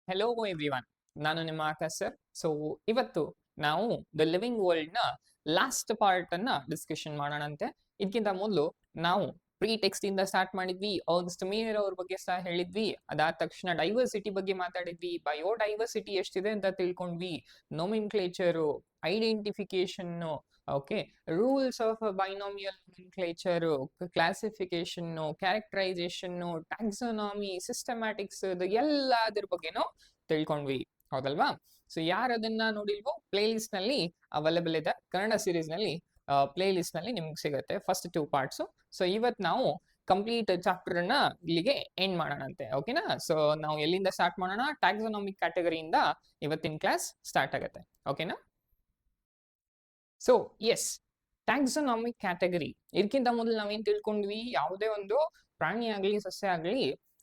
Hello everyone, ನಾನು ನಿಮ್ಮ Akash sir. So ಇವತ್ತು ನಾವು ದ ಲಿವಿಂಗ್ ವರ್ಲ್ಡ್ ನ ಲಾಸ್ಟ್ ಪಾರ್ಟ್ ಅನ್ನ ಡಿಸ್ಕಷನ್ ಮಾಡೋಣಂತೆ. ಇದಕ್ಕಿಂತ ಮೊದಲು ನಾವು ಪ್ರೀ ಟೆಕ್ಸ್ಟ್ ಇಂದ ಸ್ಟಾರ್ಟ್ ಮಾಡಿದ್ವಿ. ಆಗಸ್ಟ್ ಮೇಯರ್ ಅವ್ರ ಬಗ್ಗೆ ಸಹ ಹೇಳಿದ್ವಿ. ಅದಾದ ತಕ್ಷಣ ಡೈವರ್ಸಿಟಿ ಬಗ್ಗೆ ಮಾತಾಡಿದ್ವಿ. ಬಯೋಡೈವರ್ಸಿಟಿ ಎಷ್ಟಿದೆ ಅಂತ ತಿಳ್ಕೊಂಡ್ವಿ. Nomenclature, identification, okay, rules of binomial nomenclature, classification, characterization, taxonomy, systematics, ಎಲ್ಲದ್ರ ಬಗ್ಗೆನೂ ತಿಳ್ಕೊಂಡ್ವಿ, ಹೌದಲ್ವಾ? ಸೊ ಯಾರು ಅದನ್ನ ನೋಡಿಲ್ವೋ, ಪ್ಲೇ ಲಿಸ್ಟ್ ನಲ್ಲಿ ಅವೈಲೇಬಲ್ ಇದೆ. ಕನ್ನಡ ಸೀರೀಸ್ ನಲ್ಲಿ ಪ್ಲೇ ಲಿಸ್ಟ್ ನಲ್ಲಿ ನಿಮ್ಗೆ ಸಿಗುತ್ತೆ ಫಸ್ಟ್ 2 ಪಾರ್ಟ್ಸ್. ಸೊ ಇವತ್ತು ನಾವು ಕಂಪ್ಲೀಟ್ ಚಾಪ್ಟರ್ ನ ಇಲ್ಲಿಗೆ ಎಂಡ್ ಮಾಡೋಣಂತೆ, ಓಕೆನಾ? ಸೊ ನಾವು ಎಲ್ಲಿಂದ ಸ್ಟಾರ್ಟ್ ಮಾಡೋಣ? ಟ್ಯಾಕ್ಸಾನಮಿಕ್ ಕ್ಯಾಟಗರಿಯಿಂದ ಇವತ್ತಿನ ಕ್ಲಾಸ್ ಸ್ಟಾರ್ಟ್ ಆಗುತ್ತೆ, ಓಕೆನಾ? So yes, taxonomic category. ಇದಕ್ಕಿಂತ ಮೊದಲು ನಾವೇನ್ ತಿಳ್ಕೊಂಡ್ವಿ? ಯಾವುದೇ ಒಂದು ಪ್ರಾಣಿ ಆಗ್ಲಿ ಸಸ್ಯ ಆಗ್ಲಿ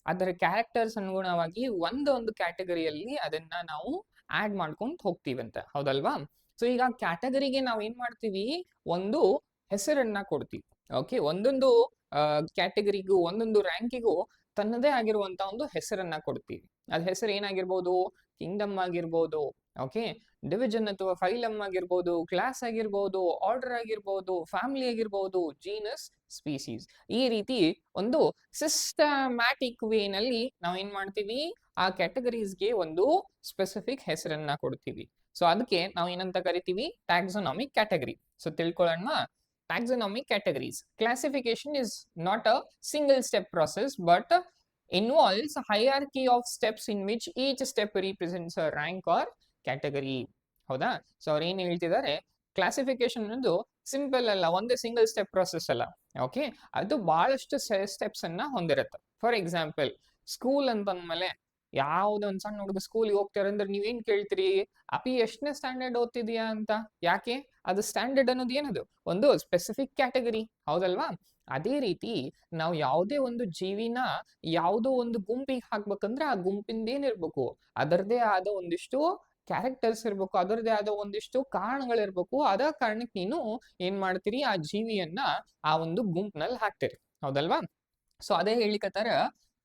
ಅದರ ಕ್ಯಾರೆಕ್ಟರ್ಸ್ ಅನುಗುಣವಾಗಿ ಒಂದೊಂದು ಕ್ಯಾಟಗರಿಯಲ್ಲಿ ಅದನ್ನ ನಾವು ಆಡ್ ಮಾಡ್ಕೊಂಡು ಹೋಗ್ತೀವಂತೆ, ಹೌದಲ್ವಾ? ಸೊ ಈಗ ಕ್ಯಾಟಗರಿಗೆ ನಾವ್ ಏನ್ ಮಾಡ್ತೀವಿ? ಒಂದು ಹೆಸರನ್ನ ಕೊಡ್ತೀವಿ. ಓಕೆ, ಒಂದೊಂದು ಕ್ಯಾಟಗರಿಗೂ ಒಂದೊಂದು ರ್ಯಾಂಕಿಗೂ ತನ್ನದೇ ಆಗಿರುವಂತ ಒಂದು ಹೆಸರನ್ನ ಕೊಡ್ತೀವಿ. ಅದ್ ಹೆಸರು ಏನಾಗಿರ್ಬೋದು? ಕಿಂಗ್ಡಮ್ ಆಗಿರ್ಬೋದು, ಓಕೆ, ಡಿವಿಷನ್ ಅಥವಾ ಫೈಲಮ್ ಆಗಿರ್ಬೋದು, ಕ್ಲಾಸ್ ಆಗಿರ್ಬೋದು, ಆರ್ಡರ್ ಆಗಿರ್ಬೋದು, ಫ್ಯಾಮಿಲಿ ಆಗಿರ್ಬೋದು, ಜೀನಸ್, ಸ್ಪೀಸೀಸ್. ಈ ರೀತಿ ಒಂದು ಸಿಸ್ಟಮ್ಯಾಟಿಕ್ ವೇನಲ್ಲಿ ನಾವ್ ಏನ್ ಮಾಡ್ತೀವಿ? ಆ ಕ್ಯಾಟಗರೀಸ್ಗೆ ಒಂದು ಸ್ಪೆಸಿಫಿಕ್ ಹೆಸರನ್ನ ಕೊಡ್ತೀವಿ. ಸೊ ಅದಕ್ಕೆ ನಾವು ಏನಂತ ಕರಿತೀವಿ? ಟ್ಯಾಕ್ಸಾನಮಿಕ್ ಕ್ಯಾಟಗರಿ. ಸೊ ತಿಳ್ಕೊಳ್ಳೋಣ. Taxonomic categories. Classification is not a single step process but involves a hierarchy of steps in which each step represents a rank or category. ಹೌದಾ? ಸೊ ಅವ್ರು ಏನ್ ಹೇಳ್ತಿದ್ದಾರೆ? ಕ್ಲಾಸಿಫಿಕೇಶನ್ ಅನ್ನೋದು ಸಿಂಪಲ್ ಅಲ್ಲ, ಒಂದೇ ಸಿಂಗಲ್ ಸ್ಟೆಪ್ ಪ್ರೊಸೆಸ್ ಅಲ್ಲ. Okay, ಅದು ಬಹಳಷ್ಟು ಸ್ಟೆಪ್ಸ್ ಅನ್ನ ಹೊಂದಿರುತ್ತೆ. ಫಾರ್ ಎಕ್ಸಾಂಪಲ್, ಸ್ಕೂಲ್ ಅಂತಂದ್ಮೇಲೆ ಯಾವ್ದೊಂದ್ ಸಣ್ಣ ಹುಡುಗ ಸ್ಕೂಲ್ಗೆ ಹೋಗ್ತಾರೆ ಅಂದ್ರೆ ನೀವೇನ್ ಕೇಳ್ತೀರಿ? ಅಪಿ ಎಷ್ಟನೇ ಸ್ಟ್ಯಾಂಡರ್ಡ್ ಓದ್ತಿದ್ಯಾ ಅಂತ. ಯಾಕೆ? ಅದು ಸ್ಟ್ಯಾಂಡರ್ಡ್ ಅನ್ನೋದು ಏನದು? ಒಂದು ಸ್ಪೆಸಿಫಿಕ್ ಕ್ಯಾಟಗರಿ, ಹೌದಲ್ವಾ? ಅದೇ ರೀತಿ ನಾವು ಯಾವುದೇ ಒಂದು ಜೀವಿನ ಯಾವುದೋ ಒಂದು ಗುಂಪಿಗೆ ಹಾಕ್ಬೇಕಂದ್ರೆ ಆ ಗುಂಪಿಂದ ಏನಿರ್ಬೇಕು? ಅದರದೇ ಆದ ಒಂದಿಷ್ಟು ಕ್ಯಾರೆಕ್ಟರ್ಸ್ ಇರ್ಬೇಕು, ಅದರದೇ ಆದ ಒಂದಿಷ್ಟು ಕಾರಣಗಳಿರ್ಬೇಕು. ಅದ ಕಾರಣಕ್ಕೆ ನೀನು ಏನ್ ಮಾಡ್ತೀರಿ? ಆ ಜೀವಿಯನ್ನ ಆ ಒಂದು ಗುಂಪಿನಲ್ಲಿ ಹಾಕ್ತೀರಿ, ಹೌದಲ್ವಾ? ಸೊ ಅದೇ ಹೇಳಿಕತ್ತಾರ,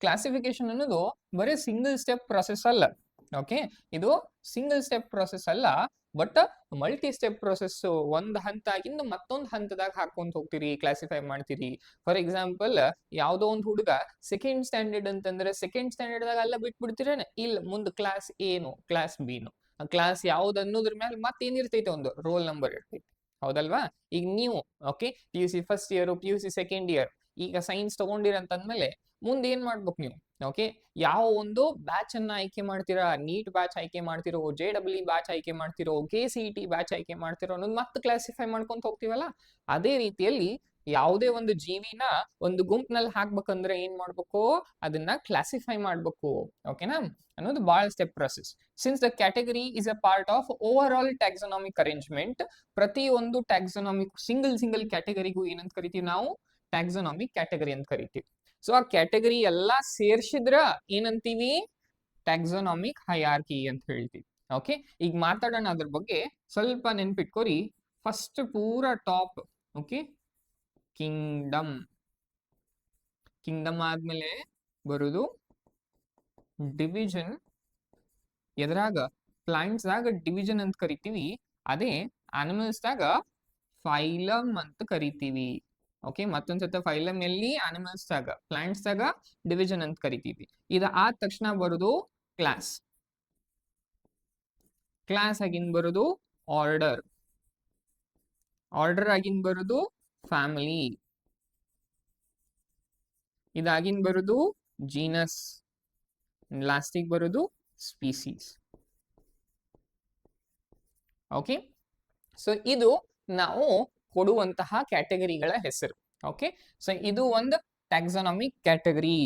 ಕ್ಲಾಸಿಫಿಕೇಶನ್ ಅನ್ನೋದು ಬರೀ ಸಿಂಗಲ್ ಸ್ಟೆಪ್ ಪ್ರೊಸೆಸ್ ಅಲ್ಲ. ಓಕೆ, ಇದು ಸಿಂಗಲ್ ಸ್ಟೆಪ್ ಪ್ರೊಸೆಸ್ ಅಲ್ಲ, ಬಟ್ ಮಲ್ಟಿ ಸ್ಟೆಪ್ ಪ್ರೊಸೆಸ್. ಒಂದ್ ಹಂತ ಆಗಿಂದ ಮತ್ತೊಂದು ಹಂತದಾಗ ಹಾಕೊಂತ ಹೋಗ್ತೀರಿ, ಕ್ಲಾಸಿಫೈ ಮಾಡ್ತೀರಿ. ಫಾರ್ ಎಕ್ಸಾಂಪಲ್, ಯಾವ್ದೋ ಒಂದು ಹುಡುಗ ಸೆಕೆಂಡ್ ಸ್ಟ್ಯಾಂಡರ್ಡ್ ಅಂತಂದ್ರೆ ಸೆಕೆಂಡ್ ಸ್ಟ್ಯಾಂಡರ್ಡ್ ದಾಗ ಅಲ್ಲ ಬಿಟ್ಬಿಡ್ತೀರೇನ? ಇಲ್ಲ, ಮುಂದ್ ಕ್ಲಾಸ್ ಏನು, ಕ್ಲಾಸ್ ಬಿನು, ಕ್ಲಾಸ್ ಯಾವ್ದು ಅನ್ನೋದ್ರ ಮೇಲೆ ಮತ್ತೇನಿರ್ತೈತೆ? ಒಂದು ರೋಲ್ ನಂಬರ್ ಇರ್ತೈತಿ, ಹೌದಲ್ವಾ? ಈಗ ನೀವು okay P U C first year, P U C second year, ಈಗ ಸೈನ್ಸ್ ತಗೊಂಡಿರಂತಂದ್ಮೇಲೆ ಮುಂದೆ ಏನ್ ಮಾಡ್ಬೇಕು ನೀವು? ಓಕೆ, ಯಾವ ಒಂದು ಬ್ಯಾಚ್ ಅನ್ನ ಆಯ್ಕೆ ಮಾಡ್ತೀರಾ? ನೀಟ್ ಬ್ಯಾಚ್ ಆಯ್ಕೆ ಮಾಡ್ತಿರೋ, JEE ಬ್ಯಾಚ್ ಆಯ್ಕೆ ಮಾಡ್ತಿರೋ, KCET ಬ್ಯಾಚ್ ಆಯ್ಕೆ ಮಾಡ್ತಿರೋ ಅನ್ನೋದು ಮತ್ತೆ ಕ್ಲಾಸಿಫೈ ಮಾಡ್ಕೊಂತ ಹೋಗ್ತೀವಲ್ಲ. ಅದೇ ರೀತಿಯಲ್ಲಿ ಯಾವುದೇ ಒಂದು ಜೀವಿನ ಒಂದು ಗುಂಪಿನಲ್ಲಿ ಹಾಕ್ಬೇಕಂದ್ರೆ ಏನ್ ಮಾಡ್ಬೇಕು? ಅದನ್ನ ಕ್ಲಾಸಿಫೈ ಮಾಡ್ಬೇಕು, ಓಕೆನಾ? ಅನ್ನೋದು ಬಹಳ step process. Since the category is a part of overall taxonomic arrangement, ಪ್ರತಿ ಒಂದು ಟ್ಯಾಕ್ಸಾನಮಿಕ್ ಸಿಂಗಲ್ ಕ್ಯಾಟಗರಿಗೂ ಏನಂತ ಕರಿತೀವಿ ನಾವು? ಟ್ಯಾಕ್ಸಾನಮಿಕ್ ಕ್ಯಾಟಗರಿ ಅಂತ ಕರಿತೀವಿ. ಸೊ ಆ ಕ್ಯಾಟಗರಿ ಎಲ್ಲಾ ಸೇರ್ಸಿದ್ರ ಏನಂತೀವಿ? ಟ್ಯಾಕ್ಸಾನಮಿಕ್ ಹೈರಾರ್ಕಿ ಅಂತ ಹೇಳ್ತೀವಿ. ಓಕೆ, ಈಗ ಮಾತಾಡೋಣ ಅದ್ರ ಬಗ್ಗೆ. ಸ್ವಲ್ಪ ನೆನ್ಪಿಟ್ಕೋರಿ. ಫಸ್ಟ್ ಪೂರಾ ಟಾಪ್, ಓಕೆ, ಕಿಂಗ್ಡಮ್. ಕಿಂಗ್ಡಮ್ ಆದ್ಮೇಲೆ ಬರುದು ಡಿವಿಷನ್. ಎದ್ರಾಗ? ಪ್ಲಾಂಟ್ಸ್ ದಾಗ ಡಿವಿಷನ್ ಅಂತ ಕರಿತೀವಿ. ಅದೇ ಅನಿಮಲ್ಸ್ ದಾಗ ಫೈಲಮ್ ಅಂತ ಕರಿತೀವಿ. ಓಕೆ, ಮತ್ತೊಂದ್ಸತ ಫೈಲಮ್ ಎಲ್ಲಿ? ಅನಿಮಲ್ಸ್ ದಾಗ. ಪ್ಲಾಂಟ್ಸ್ ದಾಗ ಡಿವಿಷನ್ ಅಂತ ಕರಿತೀವಿ. ಇದ ಆದ ತಕ್ಷಣ ಬರುದು ಕ್ಲಾಸ್. ಕ್ಲಾಸ್ ಆಗಿನ್ ಬರುದು ಆರ್ಡರ್. ಆರ್ಡರ್ ಆಗಿನ್ ಬರುದು ಫ್ಯಾಮಿಲಿ. ಇದಾಗಿನ್ ಬರುದು ಜೀನಸ್. ಲಾಸ್ಟಿಗೆ ಬರುದು ಸ್ಪೀಸೀಸ್. ಓಕೆ, ಸೊ ಇದು ನಾವು ಕೊಡುವಂತಹ ಕ್ಯಾಟಗರಿಗಳ ಹೆಸರು. ಓಕೆ, ಸೊ ಇದು ಒಂದು ಟ್ಯಾಕ್ಸಾನಮಿಕ್ ಕ್ಯಾಟಗರಿ.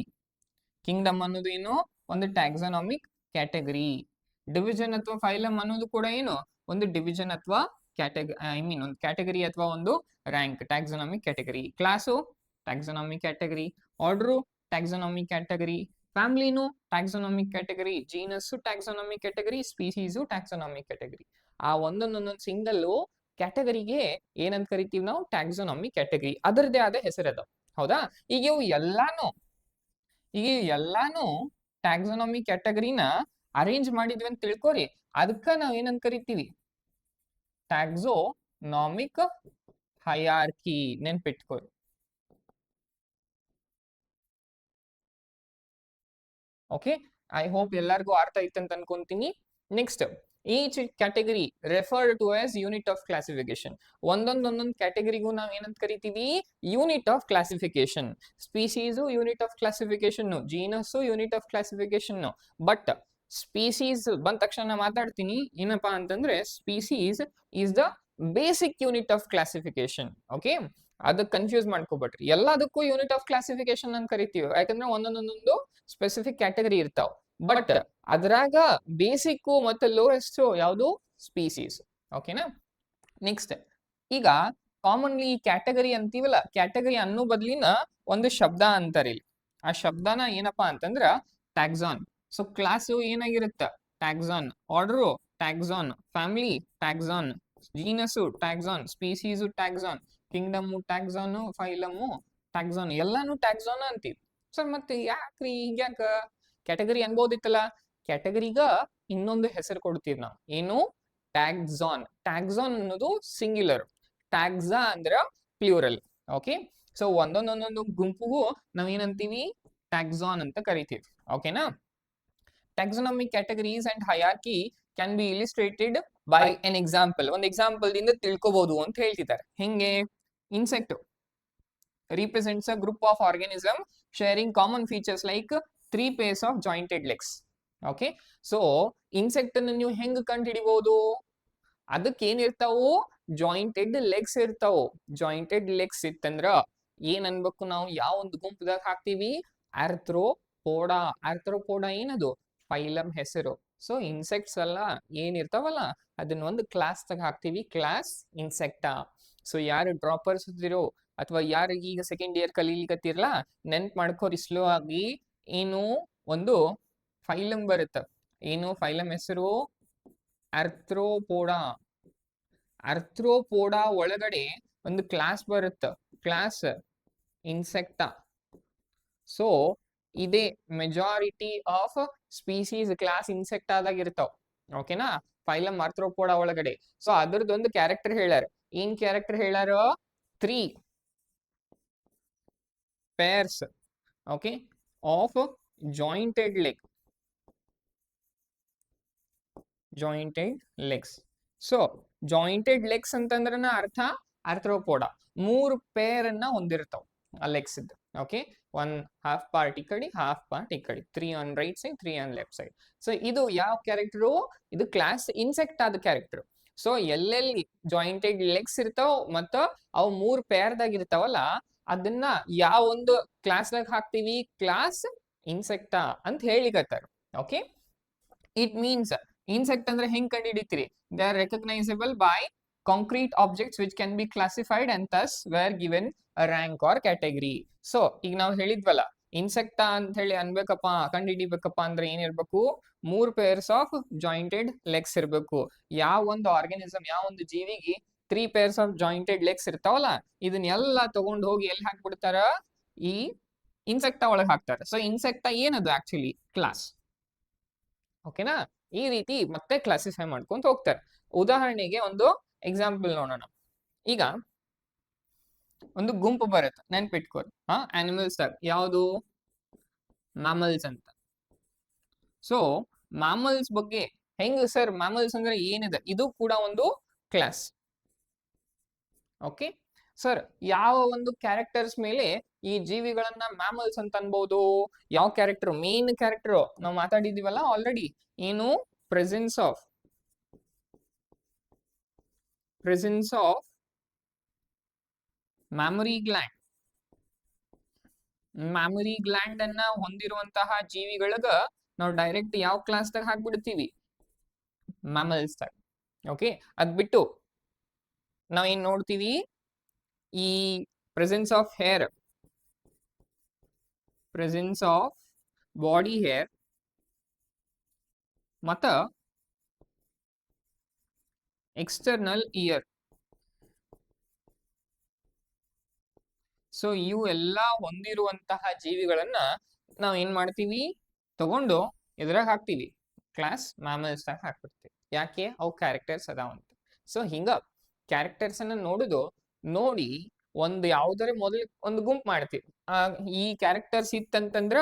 ಕಿಂಗ್ಡಮ್ ಅನ್ನೋದು ಏನು? ಒಂದು ಟ್ಯಾಕ್ಸಾನಮಿಕ್ ಕ್ಯಾಟಗರಿ. ಡಿವಿಷನ್ ಅಥವಾ ಫೈಲಮ್ ಅನ್ನೋದು ಕೂಡ ಏನು? ಒಂದು ಡಿವಿಷನ್ ಅಥವಾ ಒಂದು ಕ್ಯಾಟಗರಿ ಅಥವಾ ಒಂದು rank, taxonomic category. Class taxonomic category, order taxonomic category, ಫ್ಯಾಮಿಲಿನು taxonomic category, genus taxonomic category, species taxonomic category. ಆ ಒಂದೊಂದೊಂದೊಂದು ಸಿಂಗಲ್ ಕ್ಯಾಟಗರಿಗೆ ಏನಂತ ಕರಿತೀವಿ ನಾವು? Taxonomic category. ಅದರದೇ ಆದ ಹೆಸರದ, ಹೌದಾ? ಈಗ ಇವು ಎಲ್ಲಾನು ಟ್ಯಾಕ್ಸಾನಮಿಕ್ ಕ್ಯಾಟಗರಿನ ಅರೇಂಜ್ ಮಾಡಿದ್ವಿ ಅಂತ ತಿಳ್ಕೊರಿ, ಅದಕ್ಕ ನಾವ್ ಏನಂತ ಕರಿತೀವಿ, ಟ್ಯಾಕ್ಸೋನಾಮಿಕ್ ಹೈರಾರ್ಕಿ. ನೆನ್ಪಿಟ್ಕೊರಿ. ಓಕೆ, ಐ ಹೋಪ್ ಎಲ್ಲರಿಗೂ ಅರ್ಥ ಐತೆ ಅಂತ ಅನ್ಕೊಂತೀನಿ. Next, each category refer to as unit of classification. ಒಂದೊಂದು ಕ್ಯಾಟಗರಿಗೂ ನಾವ್ ಏನಂತ ಕರಿತೀವಿ, unit of classification. Species unit of classification, genus unit of classification. But species ಬಂದ ತಕ್ಷಣ ಮಾತಾಡ್ತೀನಿ ಏನಪ್ಪಾ ಅಂತಂದ್ರೆ, species is the basic unit of classification. Okay, ಅದಕ್ಕೆ ಕನ್ಫ್ಯೂಸ್ ಮಾಡ್ಕೋಬೇಡ್ರಿ. ಎಲ್ಲದಕ್ಕೂ ಯೂನಿಟ್ ಆಫ್ ಕ್ಲಾಸಿಫಿಕೇಶನ್ ಅಂತ ಕರಿತೀವಿ, ಯಾಕಂದ್ರೆ ಒಂದೊಂದೊಂದೊಂದು ಸ್ಪೆಸಿಫಿಕ್ ಕ್ಯಾಟಗರಿ ಇರ್ತಾವ. ಬಟ್ ಅದ್ರಾಗ ಬೇಸಿಕ್ ಮತ್ತೆ ಲೋಯೆಸ್ಟ್ ಯಾವುದು, ಸ್ಪೀಸೀಸ್. ಓಕೆನಾ. ನೆಕ್ಸ್ಟ್, ಈಗ ಕಾಮನ್ಲಿ ಕ್ಯಾಟಗರಿ ಅಂತೀವಲ್ಲ, ಕ್ಯಾಟಗರಿ ಅನ್ನೋ ಬದ್ಲಿನ ಒಂದು ಶಬ್ದ ಅಂತಾರಿಲ್ಲ. ಆ ಶಬ್ದನ ಏನಪ್ಪಾ ಅಂತಂದ್ರ ಟ್ಯಾಕ್ಸಾನ್. ಸೊ ಕ್ಲಾಸು ಏನಾಗಿರುತ್ತ, taxon. Order taxon, family taxon, genus taxon, species taxon, kingdom taxon, phylum taxon, ಎಲ್ಲಾನು ಟ್ಯಾಕ್ಸಾನ್ ಅಂತೀವಿ. ಸರ್ ಮತ್ತೆ ಯಾಕ್ರಿ ಹಿಂಗ್ಯಾಕ ಕ್ಯಾಟಗರಿ ಅನ್ಬೋದಿತ್ತಲ್ಲ? ಕ್ಯಾಟಗರಿಗ ಇನ್ನೊಂದು ಹೆಸರು ಕೊಡ್ತೀವಿ ನಾವು, ಏನು, ಟ್ಯಾಕ್ಸಾನ್. ಟ್ಯಾಕ್ಸಾನ್ ಅನ್ನೋದು ಸಿಂಗ್ಯುಲರ್, ಟ್ಯಾಕ್ಸಾ ಅಂದ್ರ ಪ್ಲೂರಲ್. ಓಕೆ, ಸೊ ಒಂದೊಂದೊಂದೊಂದು ಗುಂಪಿಗೂ ನಾವ್ ಏನಂತೀವಿ, ಟ್ಯಾಕ್ಸಾನ್ ಅಂತ ಕರಿತೀವಿ. ಓಕೆನಾ. Taxonomic categories and hierarchy can be illustrated by an example. ಒಂದು ಎಕ್ಸಾಂಪಲ್ ದಿಂದ ತಿಳ್ಕೊಬಹುದು ಅಂತ ಹೇಳ್ತಿದ್ದಾರೆ. ಹೆಂಗೆ, insect represents a group of organism sharing common features like 3 pairs of jointed legs. Okay, so insect ಅನ್ನು ನೀವು ಹೆಂಗ್ ಕಂಡು ಹಿಡಿಬಹುದು, ಅದಕ್ಕೆ ಏನಿರ್ತಾವು, ಜಾಯಿಂಟೆಡ್ ಲೆಗ್ಸ್ ಇರ್ತಾವು. ಜಾಯಿಂಟೆಡ್ ಲೆಗ್ಸ್ ಇತ್ತಂದ್ರ ಏನ್ ಅನ್ಬೇಕು ನಾವು, ಯಾವ ಒಂದು ಗುಂಪದಾಗ ಹಾಕ್ತಿವಿ, ಆರ್ಥ್ರೋಪೋಡಾ. ಆರ್ಥ್ರೋಪೋಡಾ ಏನದು, ಫೈಲಮ್ ಹೆಸರು. ಸೊ ಇನ್ಸೆಕ್ಟ್ಸ್ ಎಲ್ಲ ಏನಿರ್ತಾವಲ್ಲ ಅದನ್ನ ಒಂದು ಕ್ಲಾಸ್ ತಾಗ ಹಾಕ್ತಿವಿ, ಕ್ಲಾಸ್ ಇನ್ಸೆಕ್ಟಾ. ಸೊ ಯಾರು ಡ್ರಾಪರ್ಸ್ ಇದಿರೋ ಅಥವಾ ಯಾರು ಈಗ ಸೆಕೆಂಡ್ ಇಯರ್ ಕಲೀಲಿಕತ್ತಿರಲ್ಲ, ನೆನ್ಪ್ ಮಾಡ್ಕೋರಿ ಸ್ಲೋ ಆಗಿ. ಏನು, ಒಂದು ಫೈಲಮ್ ಬರುತ್ತೆ, ಏನು ಫೈಲಮ್ ಹೆಸರು, ಆರ್ಥ್ರೋಪೋಡಾ. ಆರ್ಥ್ರೋಪೋಡಾ ಒಳಗಡೆ ಒಂದು ಕ್ಲಾಸ್ ಬರುತ್ತೆ, ಕ್ಲಾಸ್ ಇನ್ಸೆಕ್ಟಾ. ಸೊ ಇದೇ ಮೆಜಾರಿಟಿ ಆಫ್ ಸ್ಪೀಸೀಸ್ ಕ್ಲಾಸ್ ಇನ್ಸೆಕ್ಟಾದಾಗ ಇರ್ತಾವ. ಓಕೆನಾ, ಫೈಲಮ್ ಆರ್ಥ್ರೋಪೋಡಾ ಒಳಗಡೆ. ಸೊ ಅದ್ರದ್ದೊಂದು ಕ್ಯಾರೆಕ್ಟರ್ ಹೇಳ್ಯಾರ. ಏನ್ ಕ್ಯಾರೆಕ್ಟರ್ ಹೇಳ್ಯಾರ, 3 pairs, okay, of jointed leg, jointed legs. So jointed legs ಅಂತಂದ್ರನ ಅರ್ಥ ಆರ್ಥ್ರೋಪೋಡಾ 3 ಪೇರ್ ಅನ್ನ ಹೊಂದಿರ್ತಾವ ಆ ಲೆಗ್ಸ್ ಇದ್ದು. ಓಕೆ, 1 half part ಈ ಕಡೆ, half part ಈ ಕಡೆ, 3 on right side, 3 on left side. So ಇದು ಯಾವ ಕ್ಯಾರೆಕ್ಟರು, ಇದು ಕ್ಲಾಸ್ ಇನ್ಸೆಕ್ಟ್ ಆದ ಕ್ಯಾರೆಕ್ಟರ್. ಸೊ ಎಲ್ಲೆಲ್ಲಿ ಜಾಯಿಂಟೆಡ್ ಲೆಗ್ಸ್ ಇರ್ತಾವ ಮತ್ತ ಅವು 3 ಪೇರ್ದಾಗ ಇರ್ತಾವಲ್ಲ, ಅದನ್ನ ಯಾವ ಒಂದು ಕ್ಲಾಸ್ದಾಗ ಹಾಕ್ತಿವಿ, ಕ್ಲಾಸ್ ಇನ್ಸೆಕ್ಟಾ ಅಂತ ಹೇಳಿಕತ್ತಾರ. ಓಕೆ, ಇಟ್ ಮೀನ್ಸ್ ಇನ್ಸೆಕ್ಟ್ ಅಂದ್ರೆ ಹೆಂಗ್ ಕಂಡು ಹಿಡಿತೀರಿ, they are recognizable by concrete objects which can be classified and thus were given rank or category. So ಈಗ ನಾವು ಹೇಳಿದ್ವಲ್ಲ, ಇನ್ಸೆಕ್ಟಾ ಅಂತ ಹೇಳಿ ಅನ್ಬೇಕಪ್ಪ, ಕಂಡು ಹಿಡಿಬೇಕಪ್ಪ ಅಂದ್ರೆ ಏನಿರ್ಬೇಕು, 3 pairs ಆಫ್ ಜಾಯಿಂಟೆಡ್ ಲೆಗ್ಸ್ ಇರ್ಬೇಕು. ಯಾವ ಒಂದು ಆರ್ಗಾನಿಸಮ್, ಯಾವ ಒಂದು ಜೀವಿಗೆ 3 pairs ಆಫ್ ಜಾಯಿಂಟೆಡ್ ಲೆಗ್ಸ್ ಇರ್ತಾವಲ್ಲ, ಇದನ್ನೆಲ್ಲ ತಗೊಂಡು ಹೋಗಿ ಎಲ್ಲಿ ಹಾಕ್ಬಿಡ್ತಾರ, ಈ ಇನ್ಸೆಕ್ಟಾ ಒಳಗೆ ಹಾಕ್ತಾರ. ಸೊ ಇನ್ಸೆಕ್ಟಾ ಏನದು, ಆಕ್ಚುಲಿ ಕ್ಲಾಸ್. ಓಕೆನಾ, ಈ ರೀತಿ ಮತ್ತೆ ಕ್ಲಾಸಿಫೈ ಮಾಡ್ಕೊಂತ ಹೋಗ್ತಾರೆ. ಉದಾಹರಣೆಗೆ ಒಂದು ಎಕ್ಸಾಂಪಲ್ ನೋಡೋಣ. ಈಗ ಒಂದು ಗುಂಪು ಬರುತ್ತೆ, ನೆನ್ಪಿಟ್ಕೋರಿ. ಆನಿಮಲ್ಸ್ ಯಾವುದು, ಮ್ಯಾಮಲ್ಸ್ ಅಂತ. ಸೊ ಮ್ಯಾಮಲ್ಸ್ ಬಗ್ಗೆ ಹೆಂಗ್ ಸರ್, ಮ್ಯಾಮಲ್ಸ್ ಅಂದ್ರೆ ಏನಿದೆ, ಇದು ಕೂಡ ಒಂದು ಕ್ಲಾಸ್. ಓಕೆ ಸರ್, ಯಾವ ಒಂದು ಕ್ಯಾರೆಕ್ಟರ್ಸ್ ಮೇಲೆ ಈ ಜೀವಿಗಳನ್ನ ಮ್ಯಾಮಲ್ಸ್ ಅಂತ ಅನ್ಬಹುದು, ಯಾವ ಕ್ಯಾರೆಕ್ಟರ್, ಮೇನ್ ಕ್ಯಾರೆಕ್ಟರ್ ನಾವು ಮಾತಾಡಿದೀವಲ್ಲ ಆಲ್ರೆಡಿ, ಏನು, presence of mammary gland. Mammary gland ಅನ್ನ ಹೊಂದಿರುವಂತಹ ಜೀವಿಗಳಗ ನಾವು ಡೈರೆಕ್ಟ್ ಯಾವ ಕ್ಲಾಸ್ ದಾಗ ಹಾಕ್ಬಿಡ್ತೀವಿ, ಮ್ಯಾಮಲ್ಸ್ ದಾಗ. ಓಕೆ, ಅದ್ ಬಿಟ್ಟು ನಾವ್ ಏನ್ ನೋಡ್ತೀವಿ, ಈ presence of hair, presence of body hair ಮತ್ತ ಎಕ್ಸ್ಟರ್ನಲ್ ಇಯರ್. ಸೊ ಇವು ಎಲ್ಲ ಹೊಂದಿರುವಂತಹ ಜೀವಿಗಳನ್ನ ನಾವ್ ಏನ್ ಮಾಡ್ತೀವಿ, ತಗೊಂಡು ಎದ್ರಾಗ ಹಾಕ್ತಿವಿ, ಕ್ಲಾಸ್ ಮ್ಯಾಮಲ್ಸ್ ದಾಗ ಹಾಕ್ಬಿಡ್ತೀವಿ. ಯಾಕೆ? ಅವು ಕ್ಯಾರೆಕ್ಟರ್ಸ್ ಅದಾವಂತ. ಸೊ ಹಿಂಗ ಕ್ಯಾರೆಕ್ಟರ್ಸ್ ಅನ್ನ ನೋಡಿ ಒಂದು ಯಾವ್ದಾರ ಮೊದಲು ಒಂದು ಗುಂಪು ಮಾಡ್ತೀವಿ. ಈ ಕ್ಯಾರೆಕ್ಟರ್ಸ್ ಇತ್ತಂತಂದ್ರ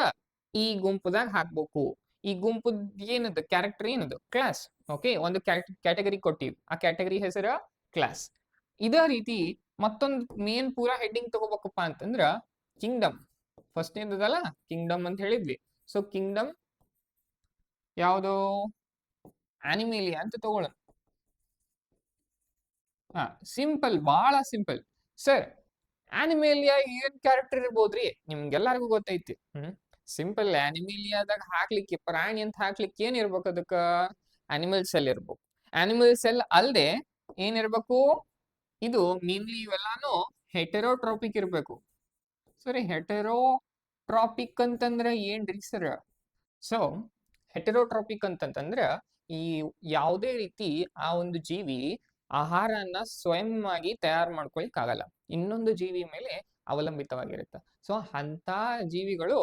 ಈ ಗುಂಪುದಾಗ ಹಾಕ್ಬೇಕು. ಈ ಗುಂಪು ಏನದು? ಕ್ಯಾರೆಕ್ಟರ್ ಏನದು? ಕ್ಲಾಸ್. ಓಕೆ, ಒಂದು ಕ್ಯಾಟಗರಿ ಕೊಟ್ಟಿವಿ, ಆ ಕ್ಯಾಟಗರಿ ಹೆಸರ ಕ್ಲಾಸ್. ಇದೇ ರೀತಿ ಮತ್ತೊಂದು ಮೇನ್ ಪೂರಾ ಹೆಡ್ಡಿಂಗ್ ತಗೋಬೇಕಪ್ಪ ಅಂತಂದ್ರ ಕಿಂಗ್ಡಮ್. ಫಸ್ಟ್ ಏನದಲ್ಲ ಕಿಂಗ್ಡಮ್ ಅಂತ ಹೇಳಿದ್ವಿ. ಸೊ ಕಿಂಗ್ಡಮ್ ಯಾವುದು? ಆನಿಮೇಲಿಯಾ ಅಂತ ತಗೊಳ್ಳೋಣ. ಸಿಂಪಲ್, ಬಹಳ ಸಿಂಪಲ್. ಸರ್ ಆನಿಮೇಲಿಯಾ ಏನ್ ಕ್ಯಾರೆಕ್ಟರ್ ಇರ್ಬೋದ್ರಿ? ನಿಮ್ಗೆಲ್ಲರಿಗೂ ಗೊತ್ತೈತಿ. ಸಿಂಪಲ್. ಆನಿಮೇಲಿಯಾದಾಗ ಹಾಕ್ಲಿಕ್ಕೆ ಪ್ರಾಣಿ ಅಂತ ಹಾಕ್ಲಿಕ್ಕೆ ಏನ್ ಇರ್ಬೇಕು? ಅದಕ್ಕ ಅನಿಮಲ್ ಸೆಲ್ ಇರ್ಬೇಕು. ಅನಿಮಲ್ ಸೆಲ್ ಅಲ್ದೆ ಏನಿರ್ಬೇಕು? ಇದು ಮೇನ್ಲಿ ಇವೆಲ್ಲಾನು ಹೆಟೆರೋಟ್ರಾಪಿಕ್ ಇರ್ಬೇಕು. ಸರಿ, ಹೆಟೆರೋಟ್ರಾಪಿಕ್ ಅಂತಂದ್ರೆ ಏನ್ರಿ ಸರ್? ಸೊ ಹೆಟೆರೋಟ್ರಾಪಿಕ್ ಅಂತಂತಂದ್ರ ಈ ಯಾವುದೇ ರೀತಿ ಆ ಒಂದು ಜೀವಿ ಆಹಾರನ ಸ್ವಯಂ ಆಗಿ ತಯಾರು ಮಾಡ್ಕೊಳಿಕ್ ಆಗಲ್ಲ, ಇನ್ನೊಂದು ಜೀವಿ ಮೇಲೆ ಅವಲಂಬಿತವಾಗಿರುತ್ತೆ. ಸೊ ಅಂತ ಜೀವಿಗಳು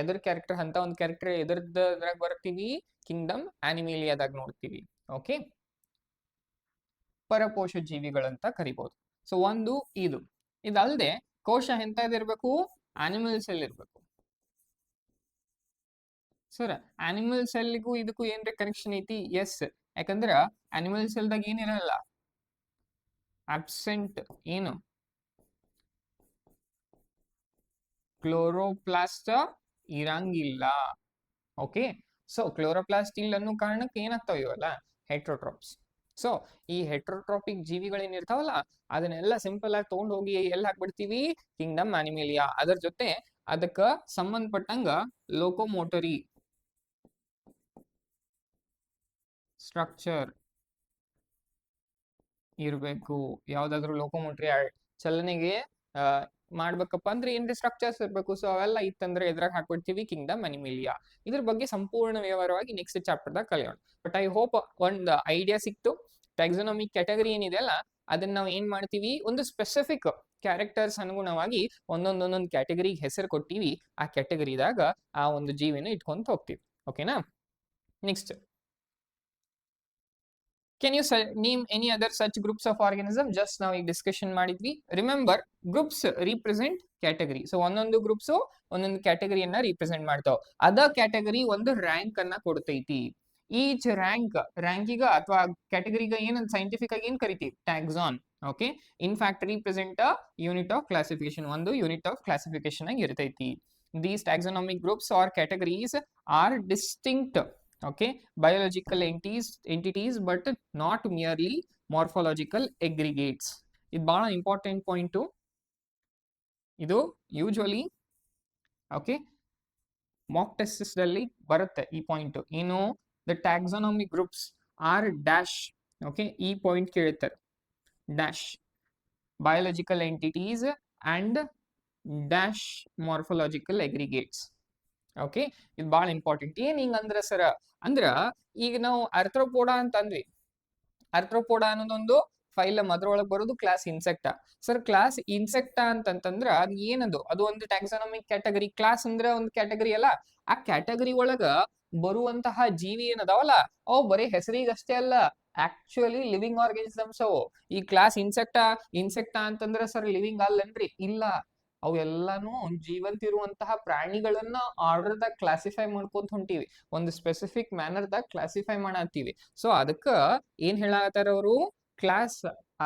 ಎದ್ರ ಕ್ಯಾರೆಕ್ಟರ್, ಅಂತ ಒಂದು ಕ್ಯಾರೆಕ್ಟರ್ ಎದ್ರದ್ರಾಗ ಬರ್ತೀವಿ? ಕಿಂಗ್ಡಮ್ ಆನಿಮೇಲಿಯಾದಾಗ ನೋಡ್ತೀವಿ. ಓಕೆ, ಪರಪೋಷ ಜೀವಿಗಳಂತ ಕರಿಬಹುದು. ಸೊ ಒಂದು ಇದಲ್ದೆ ಕೋಶ ಎಂತದಿರ್ಬೇಕು? ಆನಿಮಲ್ ಸೆಲ್ ಇರ್ಬೇಕು. ಸರ್ ಆನಿಮಲ್ ಸೆಲ್ಗೂ ಇದಕ್ಕೂ ಏನ್ರಿ ಕನೆಕ್ಷನ್ ಐತಿ? ಎಸ್. ಯಾಕಂದ್ರ ಆನಿಮಲ್ ಸೆಲ್ದಾಗ ಏನಿರಲ್ಲ, ಅಬ್ಸೆಂಟ್ ಏನು? ಕ್ಲೋರೋಪ್ಲಾಸ್ಟ್ ಇರಂಗಿಲ್ಲ. ಓಕೆ, ಸೊ ಕ್ಲೋರೋಪ್ಲಾಸ್ಟ್ ಇಲ್ಲ ಅನ್ನೋ ಕಾರಣಕ್ಕೆ ಏನಾಗ್ತಾವ ಇವಲ್ಲ? ಹೆಟ್ರೋಟ್ರಾಪ್ಸ್. ಸೊ ಈ ಹೆಟ್ರೋಟ್ರಾಪಿಕ್ ಜೀವಿಗಳೇನಿರ್ತಾವಲ್ಲ ಅದನ್ನೆಲ್ಲ ಸಿಂಪಲ್ ಆಗಿ ತಗೊಂಡ್ ಹೋಗಿ ಎಲ್ಲಿ ಹಾಕ್ಬಿಡ್ತೀವಿ? ಕಿಂಗ್ಡಮ್ ಆನಿಮೇಲಿಯಾ. ಅದರ ಜೊತೆ ಅದಕ್ಕ ಸಂಬಂಧಪಟ್ಟಂಗ ಲೋಕೋಮೋಟರಿ ಸ್ಟ್ರಕ್ಚರ್ ಇರ್ಬೇಕು. ಯಾವ್ದಾದ್ರು ಲೋಕೋಮೋಟರಿ ಚಲನೆಗೆ ಮಾಡ್ಬೇಕಪ್ಪ ಅಂದ್ರೆ ಏನ್ರಿ ಸ್ಟ್ರಕ್ಚರ್ಸ್ ಇರ್ಬೇಕು. ಸೊ ಅವೆಲ್ಲ ಇತ್ತಂದ್ರೆ ಎದ್ರಾಗ ಹಾಕ್ಬಿಡ್ತೀವಿ? ಕಿಂಗ್ಡಮ್ ಅನಿಮೇಲಿಯಾ. ಇದ್ರ ಬಗ್ಗೆ ಸಂಪೂರ್ಣ ವಿವರವಾಗಿ ನೆಕ್ಸ್ಟ್ ಚಾಪ್ಟರ್ದಾಗ ಕಲಿಯೋಣ. ಬಟ್ ಐ ಹೋಪ್ ಒಂದು ಐಡಿಯಾ ಸಿಕ್ತು. ಟ್ಯಾಕ್ಸಾನಮಿ ಕ್ಯಾಟಗರಿ ಏನಿದೆ ಅಲ್ಲ ಅದನ್ನ ನಾವು ಏನ್ ಮಾಡ್ತೀವಿ? ಒಂದು ಸ್ಪೆಸಿಫಿಕ್ ಕ್ಯಾರೆಕ್ಟರ್ಸ್ ಅನುಗುಣವಾಗಿ ಒಂದೊಂದೊಂದೊಂದು ಕ್ಯಾಟಗರಿಗೆ ಹೆಸರು ಕೊಟ್ಟಿವಿ. ಆ ಕ್ಯಾಟಗರಿದಾಗ ಆ ಒಂದು ಜೀವಿನ ಇಟ್ಕೊಂತ ಹೋಗ್ತೀವಿ. ಓಕೆನಾ? Next, can you name any other such groups of organism? just ನಾವು ಈಗ ಡಿಸ್ಕಷನ್ ಮಾಡಿದ್ವಿ. Remember, groups represent category. So ಒಂದೊಂದು ಗ್ರೂಪ್ಸ್ ಒಂದೊಂದು ಕ್ಯಾಟಗರಿಯನ್ನ ರಿಪ್ರೆಸೆಂಟ್ ಮಾಡ್ತಾವ. ಅದ ಕ್ಯಾಟಗರಿ ಒಂದು ರ್ಯಾಂಕ್ ಅನ್ನ ಕೊಡ್ತೈತಿ. ಈಚ್ ರ್ಯಾಂಕಿಗ ಅಥವಾ ಕ್ಯಾಟಗರಿಗ ಏನಂತ ಸೈಂಟಿಫಿಕ್ ಆಗಿ ಏನ್ ಕರಿತೀವಿ? Taxon. Okay, in fact represent a unit of classification. ಒಂದು ಯೂನಿಟ್ ಆಫ್ ಕ್ಲಾಸಿಫಿಕೇಶನ್ ಆಗಿ ಇರ್ತೈತಿ. These taxonomic groups are categories are distinct, okay, biological entities but not merely morphological aggregates. ಇದು ಬಹಳ ಇಂಪಾರ್ಟೆಂಟ್ ಪಾಯಿಂಟ್. ಇದು ಯೂಶುವಲಿ ಓಕೆ ಮಾಕ್ ಟೆಸ್ಟ್ ಅಲ್ಲಿ ಬರುತ್ತೆ ಈ point. ಏನು? The taxonomy groups are dash. Okay, ಈ ಪಾಯಿಂಟ್ ಕೇಳ್ತಾರೆ. Dash biological entities and dash morphological aggregates. Okay, ಇದು ಬಹಳ ಇಂಪಾರ್ಟೆಂಟ್. ಏನ್ ಹಿಂಗಂದ್ರ ಸರ ಅಂದ್ರ ಈಗ ನಾವು ಅರ್ಥ್ರೋಪೋಡಾ ಅಂತ ಅಂದ್ವಿ. ಅರ್ಥ್ರೋಪೋಡಾ ಅನ್ನೋದೊಂದು ಫೈಲಮ್, ಅದ್ರೊಳಗೆ ಬರೋದು ಕ್ಲಾಸ್ ಇನ್ಸೆಕ್ಟಾ. ಸರ್ ಕ್ಲಾಸ್ ಇನ್ಸೆಕ್ಟಾ ಅಂತಂದ್ರ ಅದು ಏನದು? ಅದು ಒಂದು ಟ್ಯಾಕ್ಸಾನಮಿಕ್ ಕ್ಯಾಟಗರಿ. ಕ್ಲಾಸ್ ಅಂದ್ರೆ ಒಂದು ಕ್ಯಾಟಗರಿ ಅಲ್ಲ. ಆ ಕ್ಯಾಟಗರಿ ಒಳಗ ಬರುವಂತಹ ಜೀವಿ ಏನದಾವಲ್ಲ ಅವು ಬರೀ ಹೆಸರಿಗಷ್ಟೇ ಅಲ್ಲ, ಆಕ್ಚುಲಿ ಲಿವಿಂಗ್ ಆರ್ಗನಿಸಮ್ಸ್ ಅವು. ಈ ಕ್ಲಾಸ್ ಇನ್ಸೆಕ್ಟಾ ಅಂತಂದ್ರ ಸರ್ ಲಿವಿಂಗ್ ಅಲ್ಲನ್ರಿ? ಇಲ್ಲ, ಅವೆಲ್ಲಾನು ಜೀವಂತ ಇರುವಂತಹ ಪ್ರಾಣಿಗಳನ್ನ ಆರ್ಡರ್ದಾಗ ಕ್ಲಾಸಿಫೈ ಮಾಡ್ಕೊಂತ ಹೊಂಟಿವಿ, ಒಂದು ಸ್ಪೆಸಿಫಿಕ್ ಮ್ಯಾನರ್ದಾಗ ಕ್ಲಾಸಿಫೈ ಮಾಡತ್ತೀವಿ. ಸೊ ಅದಕ್ಕ ಏನ್ ಹೇಳತ್ತಾರ ಅವರು? ಕ್ಲಾಸ್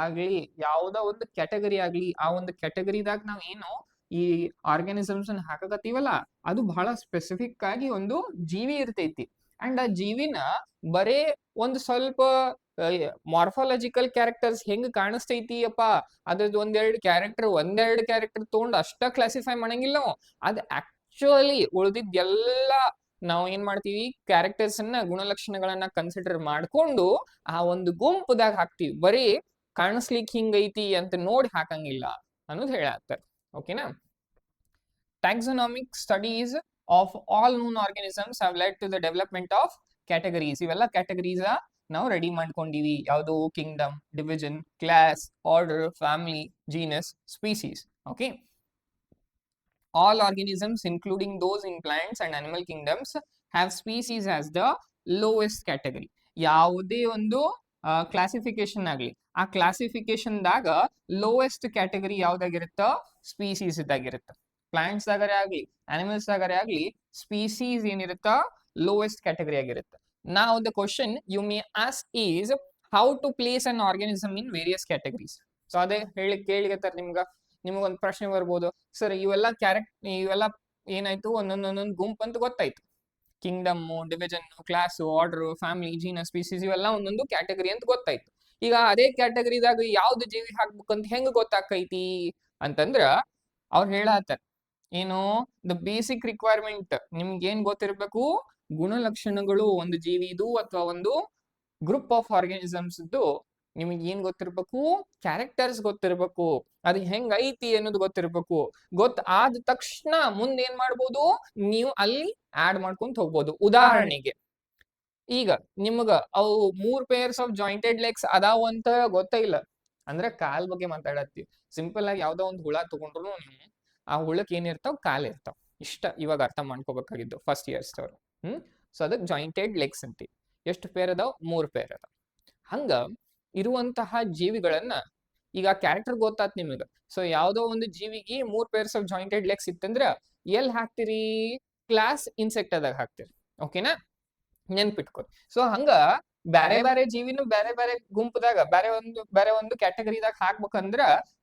ಆಗ್ಲಿ ಯಾವ್ದ ಒಂದು ಕ್ಯಾಟಗರಿ ಆಗ್ಲಿ, ಆ ಒಂದು ಕ್ಯಾಟಗರಿದಾಗ ನಾವ್ ಏನು ಈ ಆರ್ಗಾನಿಸಮ್ಸ್ ಅನ್ನ ಹಾಕಕತ್ತೀವಲ್ಲ ಅದು ಬಹಳ ಸ್ಪೆಸಿಫಿಕ್ ಆಗಿ ಒಂದು ಜೀವಿ ಇರ್ತೈತಿ. ಅಂಡ್ ಆ ಜೀವಿನ ಬರೇ ಒಂದು ಸ್ವಲ್ಪ ಮಾರ್ಫಾಲಜಿಕಲ್ ಕ್ಯಾರೆಕ್ಟರ್ಸ್ ಹೆಂಗ್ ಕಾಣಿಸ್ತೈತಿ ಅಪ್ಪ, ಅದ್ರದ್ದು ಒಂದೆರಡು ಕ್ಯಾರೆಕ್ಟರ್ ತಗೊಂಡು ಅಷ್ಟ ಕ್ಲಾಸಿಫೈ ಮಾಡಂಗಿಲ್ಲ ನಾವು. ಅದ್ ಆಕ್ಚುಲಿ ಉಳಿದಿದ್ದೆಲ್ಲ ನಾವು ಏನ್ ಮಾಡ್ತೀವಿ? ಕ್ಯಾರೆಕ್ಟರ್ಸ್ ಅನ್ನ, ಗುಣಲಕ್ಷಣಗಳನ್ನ ಕನ್ಸಿಡರ್ ಮಾಡ್ಕೊಂಡು ಆ ಒಂದು ಗುಂಪುದಾಗ ಹಾಕ್ತಿವಿ. ಬರೀ ಕಾಣಿಸ್ಲಿಕ್ಕೆ ಹಿಂಗೈತಿ ಅಂತ ನೋಡಿ ಹಾಕಂಗಿಲ್ಲ ಅನ್ನೋದು ಹೇಳತ್ತಾರೆ. ಓಕೆನಾ? Taxonomic studies of all known organisms have led to the development of categories. ಇವೆಲ್ಲ ಕ್ಯಾಟಗರೀಸ್ ನಾವು ರೆಡಿ ಮಾಡ್ಕೊಂಡಿವಿ. ಯಾವುದು? Kingdom, division, class, order, family, genus, species. Okay, all organisms including those in plants and animal kingdoms have species as the lowest category. ಯಾವುದೇ ಒಂದು classification ಆಗ್ಲಿ, ಆ classification ದಾಗ lowest category ಯಾವ್ದಾಗಿರುತ್ತ, species ಇದ್ದಾಗಿರುತ್ತ. Plants ದಾಗರೆ ಆಗ್ಲಿ, animals ದಾಗರೆ ಆಗ್ಲಿ, species ಏನಿರುತ್ತ lowest category ಆಗಿರುತ್ತೆ. Now the question you may ask is how to place an organism in various categories. So ಅದೇ ಕೇಳಿಗತ್ತಾರೆ ನಿಮಗೊಂದು ಪ್ರಶ್ನೆ ಬರ್ಬೋದು, ಸರ್ ಇವೆಲ್ಲ ಏನಾಯ್ತು, ಒಂದೊಂದೊಂದೊಂದು ಗುಂಪು ಅಂತ ಗೊತ್ತಾಯ್ತು. Kingdom, division, class, order, family, genus, species ಇವೆಲ್ಲ ಒಂದೊಂದು ಕ್ಯಾಟಗರಿ ಅಂತ ಗೊತ್ತಾಯ್ತು. ಈಗ ಅದೇ ಕ್ಯಾಟಗರಿದಾಗ ಯಾವ್ದು ಜೀವಿ ಹಾಕ್ಬೇಕಂತ ಹೆಂಗ್ ಗೊತ್ತಾಕೈತಿ ಅಂತಂದ್ರ ಅವ್ರು ಹೇಳತ್ತಾರ ಏನು, ದ ಬೇಸಿಕ್ ರಿಕ್ವೈರ್ಮೆಂಟ್ ನಿಮ್ಗೆ ಏನ್ ಗೊತ್ತಿರ್ಬೇಕು, ಗುಣಲಕ್ಷಣಗಳು ಒಂದು ಜೀವಿದು ಅಥವಾ ಒಂದು ಗ್ರೂಪ್ ಆಫ್ ಆರ್ಗಾನಿಸಮ್ಸ್ ನಿಮಗೆ ಏನ್ ಗೊತ್ತಿರ್ಬೇಕು, ಕ್ಯಾರೆಕ್ಟರ್ಸ್ ಗೊತ್ತಿರ್ಬೇಕು, ಅದು ಹೆಂಗ್ ಐತಿ ಅನ್ನೋದು ಗೊತ್ತಿರ್ಬೇಕು. ಆದ ತಕ್ಷಣ ಮುಂದೆ ಏನ್ ಮಾಡ್ಬೋದು, ನೀವು ಅಲ್ಲಿ ಆಡ್ ಮಾಡ್ಕೊಂತ ಹೋಗ್ಬೋದು. ಉದಾಹರಣೆಗೆ ಈಗ ನಿಮ್ಗ ಅವು 3 ಪೇರ್ಸ್ ಆಫ್ ಜಾಯಿಂಟೆಡ್ ಲೆಗ್ಸ್ ಅದಾವ ಅಂತ ಗೊತ್ತೇ ಇಲ್ಲ ಅಂದ್ರೆ ಕಾಲ್ ಬಗ್ಗೆ ಮಾತಾಡತ್ತೀವಿ. ಸಿಂಪಲ್ ಆಗಿ ಯಾವ್ದೋ ಒಂದು ಹುಳ ತಗೊಂಡ್ರು ನೀವು ಆ ಹುಳಕ್ ಏನಿರ್ತಾವ, ಕಾಲ್ ಇರ್ತಾವ. ಇಷ್ಟ ಇವಾಗ ಅರ್ಥ ಮಾಡ್ಕೋಬೇಕಾಗಿದ್ದು ಫಸ್ಟ್ ಇಯರ್ಸ್ ಅವ್ರು. ಸೊ ಅದಕ್ಕೆ ಜಾಯಿಂಟೆಡ್ ಲೆಗ್ಸ್ ಅಂತೀವಿ. ಎಷ್ಟು ಪೇರ್ ಅದಾವ, 3 ಪೇರ್ ಅದಾವ. ಹಂಗ ಇರುವಂತಹ ಜೀವಿಗಳನ್ನ ಈಗ ಕ್ಯಾರೆಕ್ಟರ್ ಗೊತ್ತಾತ್ ನಿಮಗ. ಸೊ ಯಾವ್ದೋ ಒಂದು ಜೀವಿಗೆ 3 ಪೇರ್ಸ್ ಆಫ್ ಜಾಯಿಂಟೆಡ್ ಲೆಗ್ಸ್ ಇತ್ತಂದ್ರ ಎಲ್ಲಿ ಹಾಕ್ತಿರಿ, ಕ್ಲಾಸ್ ಇನ್ಸೆಕ್ಟ್ ಅದಾಗ ಹಾಕ್ತಿರಿ. ಓಕೆನಾ, ನೆನ್ಪಿಟ್ಕೊರಿ. ಸೊ ಹಂಗ ಬ್ಯಾರೆ ಬ್ಯಾರೆ ಜೀವಿನು ಬ್ಯಾರೆ ಬ್ಯಾರೆ ಗುಂಪದಾಗ ಬೇರೆ ಒಂದು ಕ್ಯಾಟಗರಿದಾಗ ಹಾಕ್ಬೇಕಂದ್ರ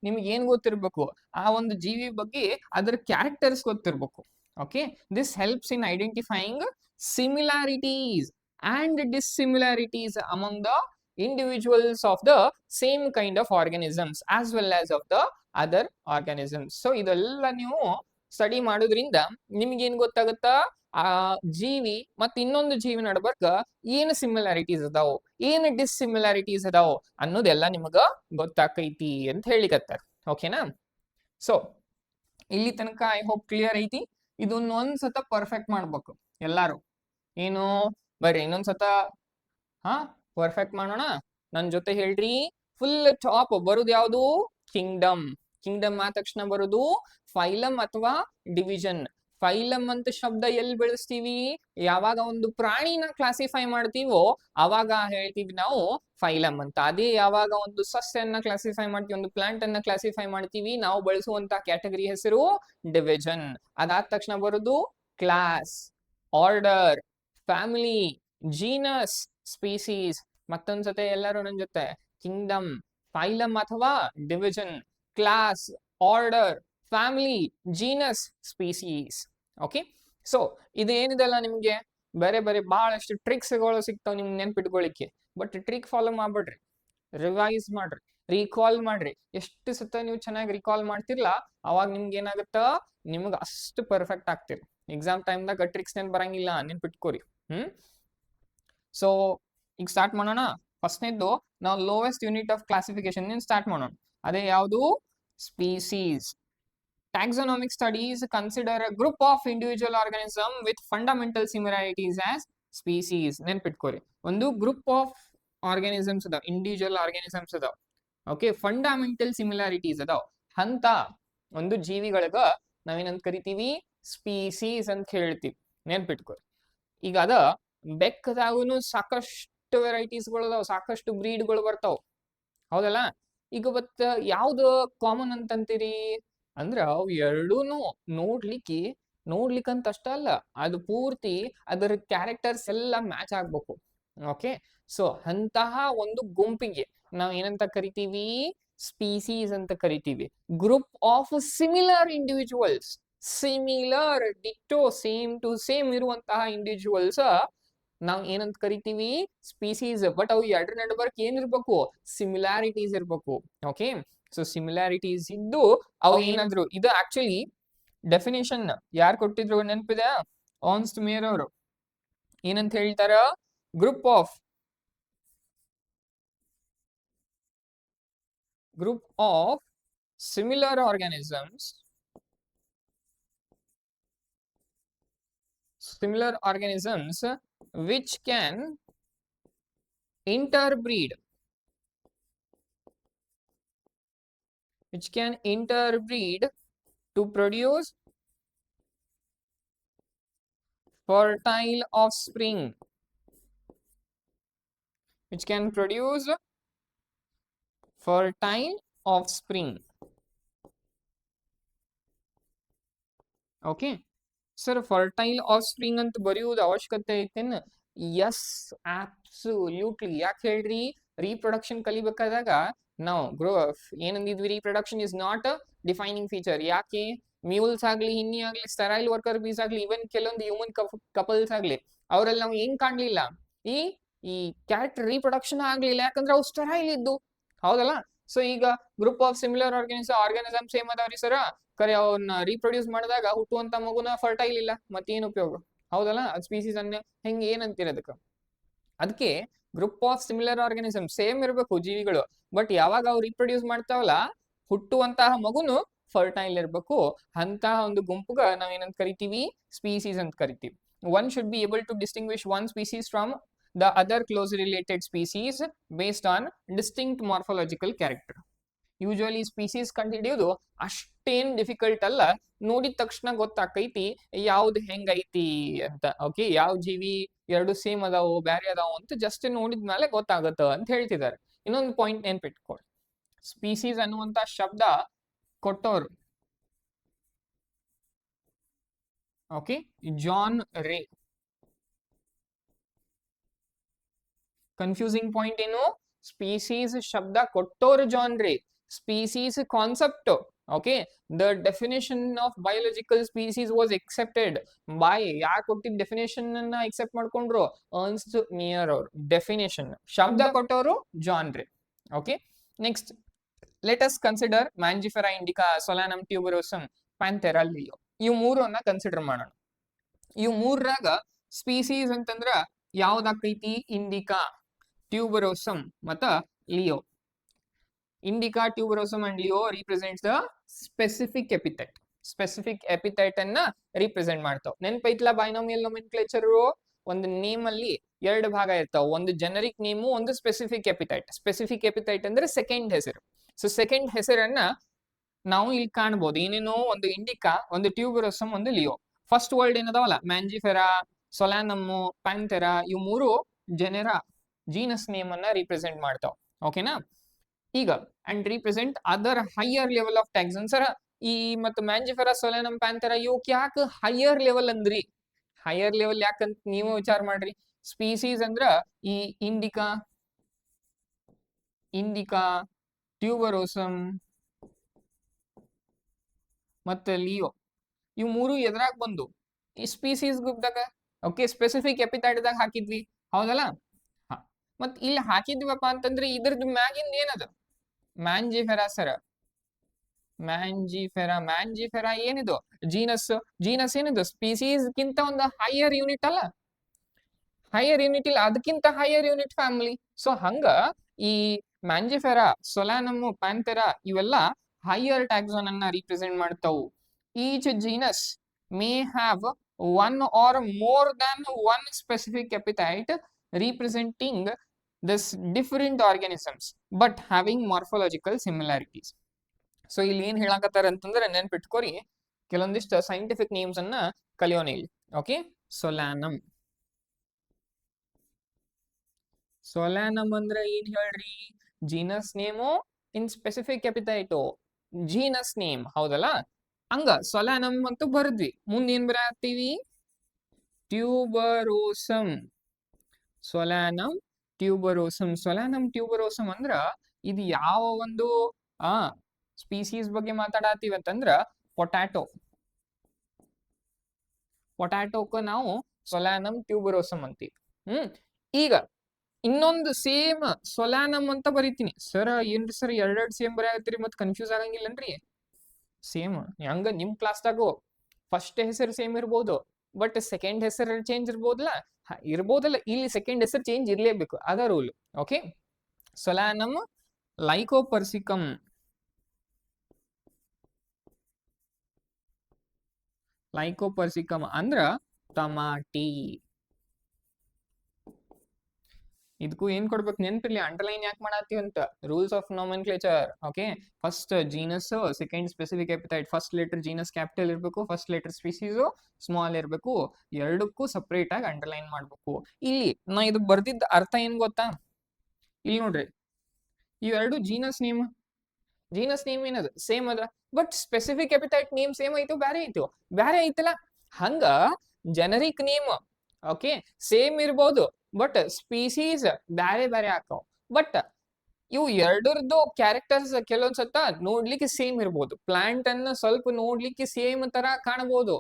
ನಿಮ್ಗೆ ಏನ್ ಗೊತ್ತಿರ್ಬೇಕು, ಆ ಒಂದು ಜೀವಿ ಬಗ್ಗೆ ಅದರ ಕ್ಯಾರೆಕ್ಟರ್ಸ್ ಗೊತ್ತಿರ್ಬೇಕು. Okay, this helps in identifying similarities and dissimilarities among the individuals of the same kind of organisms as well as of the other organisms. So ಇದೆಲ್ಲ ನೀವು ಸ್ಟಡಿ ಮಾಡೋದ್ರಿಂದ ನಿಮ್ಗೆ ಏನ್ ಗೊತ್ತಾಗುತ್ತಾ, ಆ ಜೀವಿ ಮತ್ ಇನ್ನೊಂದು ಜೀವಿ ನಡ್ಬರ್ಕ ಏನು ಸಿಮಿಲಾರಿಟೀಸ್ ಅದಾವು, ಏನು ಡಿಸ್ಸಿಮಿಲಾರಿಟೀಸ್ ಅದಾವು ಅನ್ನೋದೆಲ್ಲ ನಿಮಗ ಗೊತ್ತಾಕೈತಿ ಅಂತ ಹೇಳಿಕತ್ತಾರ. ಓಕೆನಾ, ಸೊ ಇಲ್ಲಿ ತನಕ ಐ ಹೋಪ್ ಕ್ಲಿಯರ್ ಐತಿ. ಇದನ್ನೊಂದ್ಸತ ಪರ್ಫೆಕ್ಟ್ ಮಾಡ್ಬೇಕು ಎಲ್ಲಾರು. ಏನು ಬರ್ರಿ ಇನ್ನೊಂದ್ಸತ ಪರ್ಫೆಕ್ಟ್ ಮಾಡೋಣ. ನನ್ ಜೊತೆ ಹೇಳ್ರಿ. ಫುಲ್ ಟಾಪ್ ಬರುದು ಯಾವುದು, ಕಿಂಗ್ಡಮ್. ಕಿಂಗ್ಡಮ್ ಆದ ತಕ್ಷಣ ಬರುದು ಫೈಲಮ್ ಅಥವಾ ಡಿವಿಷನ್. ಫೈಲಮ್ ಅಂತ ಶಬ್ದ ಎಲ್ಲಿ ಬೆಳೆಸ್ತೀವಿ, ಯಾವಾಗ ಒಂದು ಪ್ರಾಣಿನ ಕ್ಲಾಸಿಫೈ ಮಾಡ್ತೀವೋ ಅವಾಗ ಹೇಳ್ತೀವಿ ನಾವು ಫೈಲಮ್ ಅಂತ. ಅದೇ ಯಾವಾಗ ಒಂದು ಸಸ್ಯನ್ನ ಕ್ಲಾಸಿಫೈ ಮಾಡ್ತೀವಿ, ಒಂದು ಪ್ಲಾಂಟ್ ಅನ್ನ ಕ್ಲಾಸಿಫೈ ಮಾಡ್ತೀವಿ, ನಾವು ಬಳಸುವಂತ ಕ್ಯಾಟಗರಿ ಹೆಸರು ಡಿವಿಷನ್. ಅದಾದ ತಕ್ಷಣ ಬರುದು class, order, family, genus, species. ಮತ್ತೊಂದ್ಸತೆ ಎಲ್ಲರೂ ನನ್ನ ಜೊತೆ, ಕಿಂಗ್ಡಮ್, ಫೈಲಮ್ ಅಥವಾ division, class, order, family, genus, species. Okay, so ಇದೇನಿದೆಲ್ಲ ನಿಮ್ಗೆ ಬೇರೆ ಬೇರೆ ಬಹಳಷ್ಟು ಟ್ರಿಕ್ಸ್ಗಳು ಸಿಗ್ತಾವ ನಿಮ್ಗೆ ನೆನ್ಪಿಟ್ಕೊಳ್ಳಿಕ್ಕೆ. ಬಟ್ ಟ್ರಿಕ್ ಫಾಲೋ ಮಾಡ್ಬಿಡ್ರಿ, ರಿವೈಸ್ ಮಾಡ್ರಿ, ರೀಕಾಲ್ ಮಾಡ್ರಿ. ಎಷ್ಟು ಸತ ನೀವು ಚೆನ್ನಾಗಿ ರೀಕಾಲ್ ಮಾಡ್ತಿರ್ಲ ಅವಾಗ ನಿಮ್ಗೆ ಏನಾಗುತ್ತ, ನಿಮ್ಗೆ ಅಷ್ಟು ಪರ್ಫೆಕ್ಟ್ ಆಗ್ತಿರಿ. ಎಕ್ಸಾಮ್ ಟೈಮ್ದಾಗ ಟ್ರಿಕ್ಸ್ ನೆನ್ ಬರಂಗಿಲ್ಲ, ನೆನ್ಪಿಟ್ಕೋರಿ. ಸೊ ಈಗ ಸ್ಟಾರ್ಟ್ ಮಾಡೋಣ. ಫಸ್ಟ್ನೇದ್ದು ನಾವು lowest unit of classification start ಮಾಡೋಣ. ಅದೇ ಯಾವುದು, species. Taxonomic studies consider a group of individual organism with fundamental similarities as species. ನೆನ್ಪಿಟ್ಕೋರಿ, ಒಂದು ಗ್ರೂಪ್ ಆಫ್ ಆರ್ಗಾನಿಸಮ್ಸ್ ಅದಾವ, ಇಂಡಿವಿಜುವಲ್ ಆರ್ಗಾನಿಸಮ್ಸ್ ಅದಾವ. ಓಕೆ, ಫಂಡಮೆಂಟಲ್ ಸಿಮಿಲಾರಿಟೀಸ್ ಅದಾವ ಅಂತ ಒಂದು ಜೀವಿಗಳಿಗೆ ನಾವೇನಂತ ಕರಿತೀವಿ, ಸ್ಪೀಸೀಸ್ ಅಂತ ಹೇಳ್ತೀವಿ. ನೆನ್ಪಿಟ್ಕೋರಿ. ಈಗ ಅದ ಬೆಕ್ಕದಾಗೂ ಸಾಕಷ್ಟು ವೆರೈಟೀಸ್ಗಳು ಅದಾವ, ಸಾಕಷ್ಟು ಬ್ರೀಡ್ಗಳು ಬರ್ತಾವ, ಹೌದಲ್ಲ. ಈಗ ಬಟ್ ಯಾವ್ದು ಕಾಮನ್ ಅಂತಂತೀರಿ ಅಂದ್ರ ಅವು ಎರಡೂನು ನೋಡ್ಲಿಕ್ಕಂತ ಅಷ್ಟ ಅಲ್ಲ, ಅದು ಪೂರ್ತಿ ಅದರ ಕ್ಯಾರೆಕ್ಟರ್ಸ್ ಎಲ್ಲ ಮ್ಯಾಚ್ ಆಗ್ಬೇಕು. ಓಕೆ, ಸೊ ಅಂತಹ ಒಂದು ಗುಂಪಿಗೆ ನಾವ್ ಏನಂತ ಕರಿತೀವಿ, ಸ್ಪೀಸೀಸ್ ಅಂತ ಕರಿತೀವಿ. Group of similar individuals, similar ಡಿಕ್ಟೋ ಸೇಮ್ ಟು ಸೇಮ್ ಇರುವಂತಹ ಇಂಡಿವಿಜುವಲ್ಸ್ ನಾವ್ ಏನಂತ ಕರಿತೀವಿ, ಸ್ಪೀಸೀಸ್. ಬಟ್ ಅವು ಎರಡರ ನಡುಬರ್ಕ್ ಏನಿರ್ಬೇಕು, ಸಿಮಿಲಾರಿಟೀಸ್ ಇರ್ಬೇಕು. ಓಕೆ, ಸೊ ಸಿಮಿಲಾರಿಟೀಸ್ ಇದ್ದು ಅವು ಏನಾದ್ರು, ಇದು ಆಕ್ಚುಲಿ ಡೆಫಿನೇಷನ್ ಯಾರು ಕೊಟ್ಟಿದ್ರು ನೆನಪಿದೆ, ಆರ್ನ್ಸ್ಟ್ ಮೇಯರ್ ಅವರು ಏನಂತ ಹೇಳ್ತಾರ, group of similar organisms which can interbreed to produce fertile offspring. which can produce fertile offspring. Okay sir fertile offspring ಅಂತ ಬರೆಯುವುದು ಅವಶ್ಯಕತೆ ಐತೇನು? Yes, absolutely. ಯಾಕೆ ಹೇಳ್ರಿ? ರೀಪ್ರೊಡಕ್ಷನ್ ಕಲಿಬೇಕಾದಾಗ ನಾವು ಏನಂದಿದ್ವಿ? Reproduction is not a defining feature. ಯಾಕೆ? ಮ್ಯೂಲ್ಸ್ ಆಗ್ಲಿ, ಹಿನ್ನಿ ಆಗ್ಲಿ, ಸ್ಟರೈಲ್ ವರ್ಕರ್ ಬೀಸ್ ಆಗ್ಲಿ, ಇವನ್ ಕೆಲವೊಂದು ಹ್ಯೂಮನ್ ಕಪಲ್ಸ್ ಆಗ್ಲಿ, ಅವರಲ್ಲಿ ನಾವು ಏನ್ ಕಾಣ್ಲಿಲ್ಲ? ಈ ಈ ಕ್ಯಾರೆಕ್ಟರ್ ರೀಪ್ರೊಡಕ್ಷನ್ ಆಗ್ಲಿಲ್ಲ. ಯಾಕಂದ್ರೆ ಅವು ಸ್ಟರೈಲ್ ಇದ್ದು, ಹೌದಲ್ಲ? ಸೊ ಈಗ group of similar organism same ಅದಾವ್ರಿ ಸರ, ಕರೆ ಅವನ್ನ ರೀಪ್ರೊಡ್ಯೂಸ್ ಮಾಡಿದಾಗ ಹುಟ್ಟುವಂತ ಮಗುನ ಫರ್ಟೈಲ್ ಇಲ್ಲ, ಮತ್ತೇನು ಉಪಯೋಗ? ಹೌದಲ್ಲ? ಸ್ಪೀಸೀಸ್ ಅನ್ನ ಹೆಂಗ್ ಏನಂತೀರ ಅದಕ್ಕೆ? ಅದಕ್ಕೆ group of similar organism same ಇರಬೇಕು ಜೀವಿಗಳು, ಬಟ್ ಯಾವಾಗ ಅವು ರೀಪ್ರೊಡ್ಯೂಸ್ ಮಾಡ್ತಾವಲ್ಲ, ಹುಟ್ಟುವಂತಹ ಮಗುನು ಫರ್ಟೈಲ್ ಇರಬೇಕು. ಅಂತಹ ಒಂದು ಗುಂಪುಗ ನಾವೇನಂತ ಕರಿತೀವಿ? ಸ್ಪೀಸೀಸ್ ಅಂತ ಕರಿತೀವಿ. One should be able to distinguish one species from the other closely related species based on distinct morphological character. Usually species ಕಂಡುಹಿಡಿಯೋದು ಅಷ್ಟೇನ್ ಡಿಫಿಕಲ್ಟ್ ಅಲ್ಲ, ನೋಡಿದ ತಕ್ಷಣ ಗೊತ್ತಾಕೈತಿ ಯಾವ್ದು ಹೆಂಗೈತಿ ಅಂತ. ಓಕೆ, ಯಾವ ಜೀವಿ ಎರಡು ಸೇಮ್ ಅದಾವು ಬ್ಯಾರೆ ಅದಾವು ಅಂತ ಜಸ್ಟ್ ನೋಡಿದ್ಮೇಲೆ ಗೊತ್ತಾಗತ್ತ ಅಂತ ಹೇಳ್ತಿದ್ದಾರೆ. ಇನ್ನೊಂದು ಪಾಯಿಂಟ್ ನೆನ್ಪಿಟ್ಕೊಳ್ಳಿ, ಸ್ಪೀಸೀಸ್ ಅನ್ನುವಂತ ಶಬ್ದ ಕೊಟ್ಟೋರು okay John Ray. Confusing point ಏನು? ಸ್ಪೀಸೀಸ್ ಶಬ್ದ ಕೊಟ್ಟೋರು John Ray. Species concept, okay, the definition of biological species was accepted by, ಯಾರು ಕೊಟ್ಟಿದ್ದ ಡೆಫಿನೇಷನ್ ಅನ್ನ ಎಕ್ಸೆಪ್ಟ್ ಮಾಡ್ಕೊಂಡ್ರು? ಅರ್ನ್ಸ್ಟ್ ಮೇಯರ್ ಅವರು. ಡೆಫಿನೇಷನ್ ಶಬ್ದ ಕೊಟ್ಟವರು John Ray. Okay, next let us consider Mangifera indica, Solanum tuberosum, Panthera leo. ಇವು ಮೂರನ್ನ consider ಮಾಡೋಣ. ಇವು ಮೂರರಾಗ ಸ್ಪೀಸೀಸ್ ಅಂತಂದ್ರ ಯಾವ್ದಾಕೈತಿ? ಇಂಡಿಕಾ, ಟ್ಯೂಬರೋಸಮ್ ಮತ್ತ leo. Indica, tuberosum and leo represents the specific epithet. Specific epithet ಅನ್ನ ರಿಪ್ರೆಸೆಂಟ್ ಮಾಡ್ತಾವ. ನೆನ್ಪೈತ್ಲಾ ಬೈನೋಮಿಯಲ್ ನೋಮೆನ್ಕ್ಲೇಚರ್? ಒಂದು ನೇಮ್ ಅಲ್ಲಿ ಎರಡು ಭಾಗ ಇರ್ತಾವ, ಒಂದು ಜನರಿಕ್ ನೇಮು, ಒಂದು ಸ್ಪೆಸಿಫಿಕ್ ಎಪಿಥೆಟ್. ಸ್ಪೆಸಿಫಿಕ್ ಎಪಿಥೆಟ್ ಅಂದ್ರೆ ಸೆಕೆಂಡ್ ಹೆಸರು. ಸೊ ಸೆಕೆಂಡ್ ಹೆಸರನ್ನ ನಾವು ಇಲ್ಲಿ ಕಾಣ್ಬೋದು. ಏನೇನೋ ಒಂದು ಇಂಡಿಕಾ, ಒಂದು ಟ್ಯೂಬರೋಸಮ್, ಒಂದು ಲಿಯೋ. ಫಸ್ಟ್ ವರ್ಲ್ಡ್ ಏನದಾವಲ್ಲ, ಮ್ಯಾಂಜಿಫೆರಾ, ಸೊಲಾನಮ್, ಪ್ಯಾಂಥೆರಾ, ಇವು ಮೂರು ಜೆನೆರಾ, ಜೀನಸ್ ನೇಮ್ ಅನ್ನ ರಿಪ್ರೆಸೆಂಟ್ ಮಾಡ್ತಾವ. ಓಕೆನಾ? ಈಗ and represent other higher level of taxon. Sir ಈ ಮತ್ತು ಮ್ಯಾಂಜಿಫೆರಾ, ಸೊಲಾನಮ್, ಪ್ಯಾಂಥೆರಾ ಇವಕ್ ಯಾಕೆ ಹೈಯರ್ ಲೆವೆಲ್ ಅಂದ್ರಿ? ಹೈಯರ್ ಲೆವೆಲ್ ಯಾಕಂತ ನೀವು ವಿಚಾರ ಮಾಡ್ರಿ. ಸ್ಪೀಸೀಸ್ ಅಂದ್ರ ಈ ಇಂಡಿಕಾ, ಟ್ಯೂಬರೋಸಮ್ ಮತ್ತೆ ಲಿಯೋ, ಇವು ಮೂರು ಎದ್ರಾಗ ಬಂದು ಈ ಸ್ಪೀಸೀಸ್ ಗ್ರೂಪ್ದಾಗ. ಓಕೆ, ಸ್ಪೆಸಿಫಿಕ್ ಎಪಿಥೆಟ್ದಾಗ ಹಾಕಿದ್ವಿ, ಹೌದಲ್ಲ? ಹಾ, ಮತ್ ಇಲ್ಲಿ ಹಾಕಿದ್ವಪ್ಪ ಅಂತಂದ್ರೆ ಇದ್ರದ್ದು ಮ್ಯಾಗಿಂದ ಏನದ? Mangifera sir. ಮ್ಯಾಂಜಿಫೆರಾ ಏನಿದು? ಜೀನಸ್. ಜೀನಸ್ ಏನಿದು? ಸ್ಪೀಸೀಸ್ ಗಿಂತ ಒಂದು ಹೈಯರ್ ಯೂನಿಟ್ ಅಲ್ಲ? ಹೈಯರ್ ಯೂನಿಟ್ ಇಲ್ಲ, ಅದಕ್ಕಿಂತ ಹೈಯರ್ ಯೂನಿಟ್ ಫ್ಯಾಮಿಲಿ. ಸೊ ಹಂಗ ಈ ಮ್ಯಾಂಜಿಫೆರಾ, ಸೊಲಾನಮ್, ಪ್ಯಾಂಥೆರಾ ಇವೆಲ್ಲ ಹೈಯರ್ ಟ್ಯಾಕ್ಸಾನ್ ಅನ್ನ ರಿಪ್ರೆಸೆಂಟ್ ಮಾಡ್ತಾವು. Each genus may have one or more than one specific epithet representing this different organisms but having morphological similarities. So ಇಲ್ಲಿ ಏನ್ ಹೇಳಕತ್ತಾರ ಅಂತಂದ್ರೆ ನೆನ್ಪಿಟ್ಕೋರಿ, ಕೆಲವೊಂದಿಷ್ಟು ಸೈಂಟಿಫಿಕ್ ನೇಮ್ಸ್ ಅನ್ನ ಕಲಿಯೋಣ ಇಲ್ಲಿ. ಓಕೆ, ಸೊಲಾನಮ್. ಸೊಲಾನಮ್ ಅಂದ್ರೆ ಏನ್ ಹೇಳ್ರಿ? ಜೀನಸ್ ನೇಮು ಇನ್ ಸ್ಪೆಸಿಫಿಕ್ ಎಪಿಥೈಟು, ಜೀನಸ್ ನೇಮ್, ಹೌದಲ್ಲ? ಹಂಗ ಸೊಲಾನಮ್ ಅಂತೂ ಬರ್ದ್ವಿ. ಮುಂದೆ ಏನ್ ಬರತ್ತೀವಿ? ಟ್ಯೂಬರೋಸಮ್. ಸೊಲಾನಮ್ ಟ್ಯೂಬರೋಸಮ್. ಸೊಲಾನಮ್ ಟ್ಯೂಬರೋಸಮ್ ಅಂದ್ರ ಇದು ಯಾವ ಒಂದು ಸ್ಪೀಸೀಸ್ ಬಗ್ಗೆ ಮಾತಾಡತ್ತೀವಿ ಅಂತಂದ್ರ ಪೊಟ್ಯಾಟೋಕ ನಾವು ಸೊಲಾನಮ್ ಟ್ಯೂಬರೋಸಮ್ ಅಂತೀವಿ. ಈಗ ಇನ್ನೊಂದು ಸೇಮ್ ಸೊಲಾನಮ್ ಅಂತ ಬರೀತೀನಿ. ಸರ್ ಏನ್ರಿ ಸರ್ ಎರಡೆರಡು ಸೇಮ್ ಬರೆಯತ್ತೀರಿ, ಮತ್ತೆ ಕನ್ಫ್ಯೂಸ್ ಆಗಂಗಿಲ್ಲನ್ರಿ? ಸೇಮ್ ಹಂಗ ನಿಮ್ ಕ್ಲಾಸ್ದಾಗು ಫಸ್ಟ್ ಹೆಸರು ಸೇಮ್ ಇರ್ಬೋದು, ಬಟ್ ಸೆಕೆಂಡ್ ಹೆಸರು ಚೇಂಜ್ ಇರ್ಬೋದಲ್ಲ? ಇರ್ಬೋದಲ್ಲ, ಇಲ್ಲಿ ಸೆಕೆಂಡ್ ಹೆಸರು ಚೇಂಜ್ ಇರ್ಲೇಬೇಕು, ಅದ ರೂಲ್. ಓಕೆ, ಸೊಲಾನಮ್ ಲೈಕೋಪರ್ಸಿಕಮ್. ಲೈಕೋಪರ್ಸಿಕಮ್ ಅಂದ್ರ ಟಮಾಟಿ. ಇದಕ್ಕೂ ಏನ್ ಕೊಡ್ಬೇಕು ನೆನ್ಪಿರ್ಲಿ, ಅಂಡರ್ಲೈನ್ ಯಾಕೆ ಮಾಡತ್ತೀವಿ ಅಂತ. Rules of nomenclature. Okay, first genus, second specific epithet. First letter genus capital ಇರಬೇಕು, ಫಸ್ಟ್ ಲೆಟರ್ ಸ್ಪೀಸೀಸ್ ಸ್ಮಾಲ್ ಇರಬೇಕು. ಎರಡಕ್ಕೂ ಸಪ್ರೇಟ್ ಆಗಿ ಅಂಡರ್ಲೈನ್ ಮಾಡ್ಬೇಕು. ಇಲ್ಲಿ ನಾ ಇದು ಬರ್ದಿದ್ದ ಅರ್ಥ ಏನ್ ಗೊತ್ತಾ? ಇಲ್ಲಿ ನೋಡ್ರಿ ಇವೆರಡು ಜೀನಸ್ ನೇಮ್ ಏನದ ಸೇಮ್ ಅದ, ಬಟ್ ಸ್ಪೆಸಿಫಿಕ್ ಎಪಿಥೈಟ್ ನೇಮ್ ಸೇಮ್ ಐತು ಬ್ಯಾರೆ ಐತಲ್ಲ. ಹಂಗ ಜನರಿಕ್ ನೇಮ್ ಓಕೆ ಸೇಮ್ ಇರ್ಬೋದು, ಬಟ್ ಸ್ಪೀಸೀಸ್ ಬ್ಯಾರೆ ಆಕಾವ್. ಬಟ್ ಇವು ಎರಡರದ್ದು ಕ್ಯಾರೆಕ್ಟರ್ಸ್ ಕೆಲವೊಂದ್ಸತ್ತ ನೋಡ್ಲಿಕ್ಕೆ ಸೇಮ್ ಇರ್ಬೋದು. ಪ್ಲಾಂಟ್ ಅನ್ನ ಸ್ವಲ್ಪ ನೋಡ್ಲಿಕ್ಕೆ ಸೇಮ್ ತರ ಕಾಣಬಹುದು.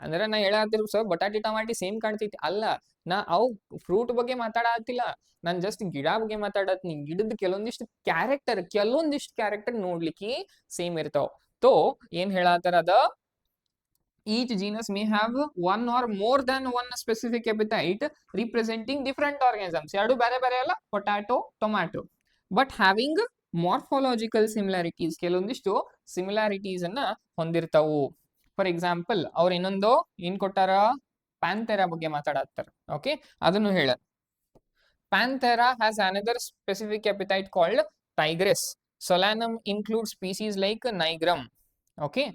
ಅಂದ್ರೆ ನಾ ಹೇಳತ್ತಿರು ಸರ್ ಬಟಾಟಿ ಟಮಾಟಿ ಸೇಮ್ ಕಾಣ್ತೈತಿ ಅಲ್ಲ, ನಾ ಅವು ಫ್ರೂಟ್ ಬಗ್ಗೆ ಮಾತಾಡತ್ತಿಲ್ಲ, ನಾನ್ ಜಸ್ಟ್ ಗಿಡ ಬಗ್ಗೆ ಮಾತಾಡತ್ನಿ. ಗಿಡದ ಕೆಲವೊಂದಿಷ್ಟು ಕ್ಯಾರೆಕ್ಟರ್ ನೋಡ್ಲಿಕ್ಕೆ ಸೇಮ್ ಇರ್ತಾವ. ತೋ ಏನ್ ಹೇಳತ್ತಾರ ಅದ, each genus may have one or more than one specific epithet representing different organisms. ಎರಡು ಬೇರೆ ಅಲ್ಲ, potato tomato, but having morphological similarities, ಕೆಲವೊಂದಿಷ್ಟು ಸಿಮಿಲಾರಿಟೀಸ್ ಅನ್ನ ಹೊಂದಿರ್ತಾವು. ಫಾರ್ ಎಕ್ಸಾಂಪಲ್ ಅವ್ರು ಇನ್ನೊಂದು ಏನ್ ಕೊಟ್ಟಾರ, ಪ್ಯಾಂಥೆರಾ ಬಗ್ಗೆ ಮಾತಾಡತ್ತಾರ. ಓಕೆ ಅದನ್ನು ಹೇಳ, Panthera has another specific epithet called tigris. Solanum include species like nigrum. Okay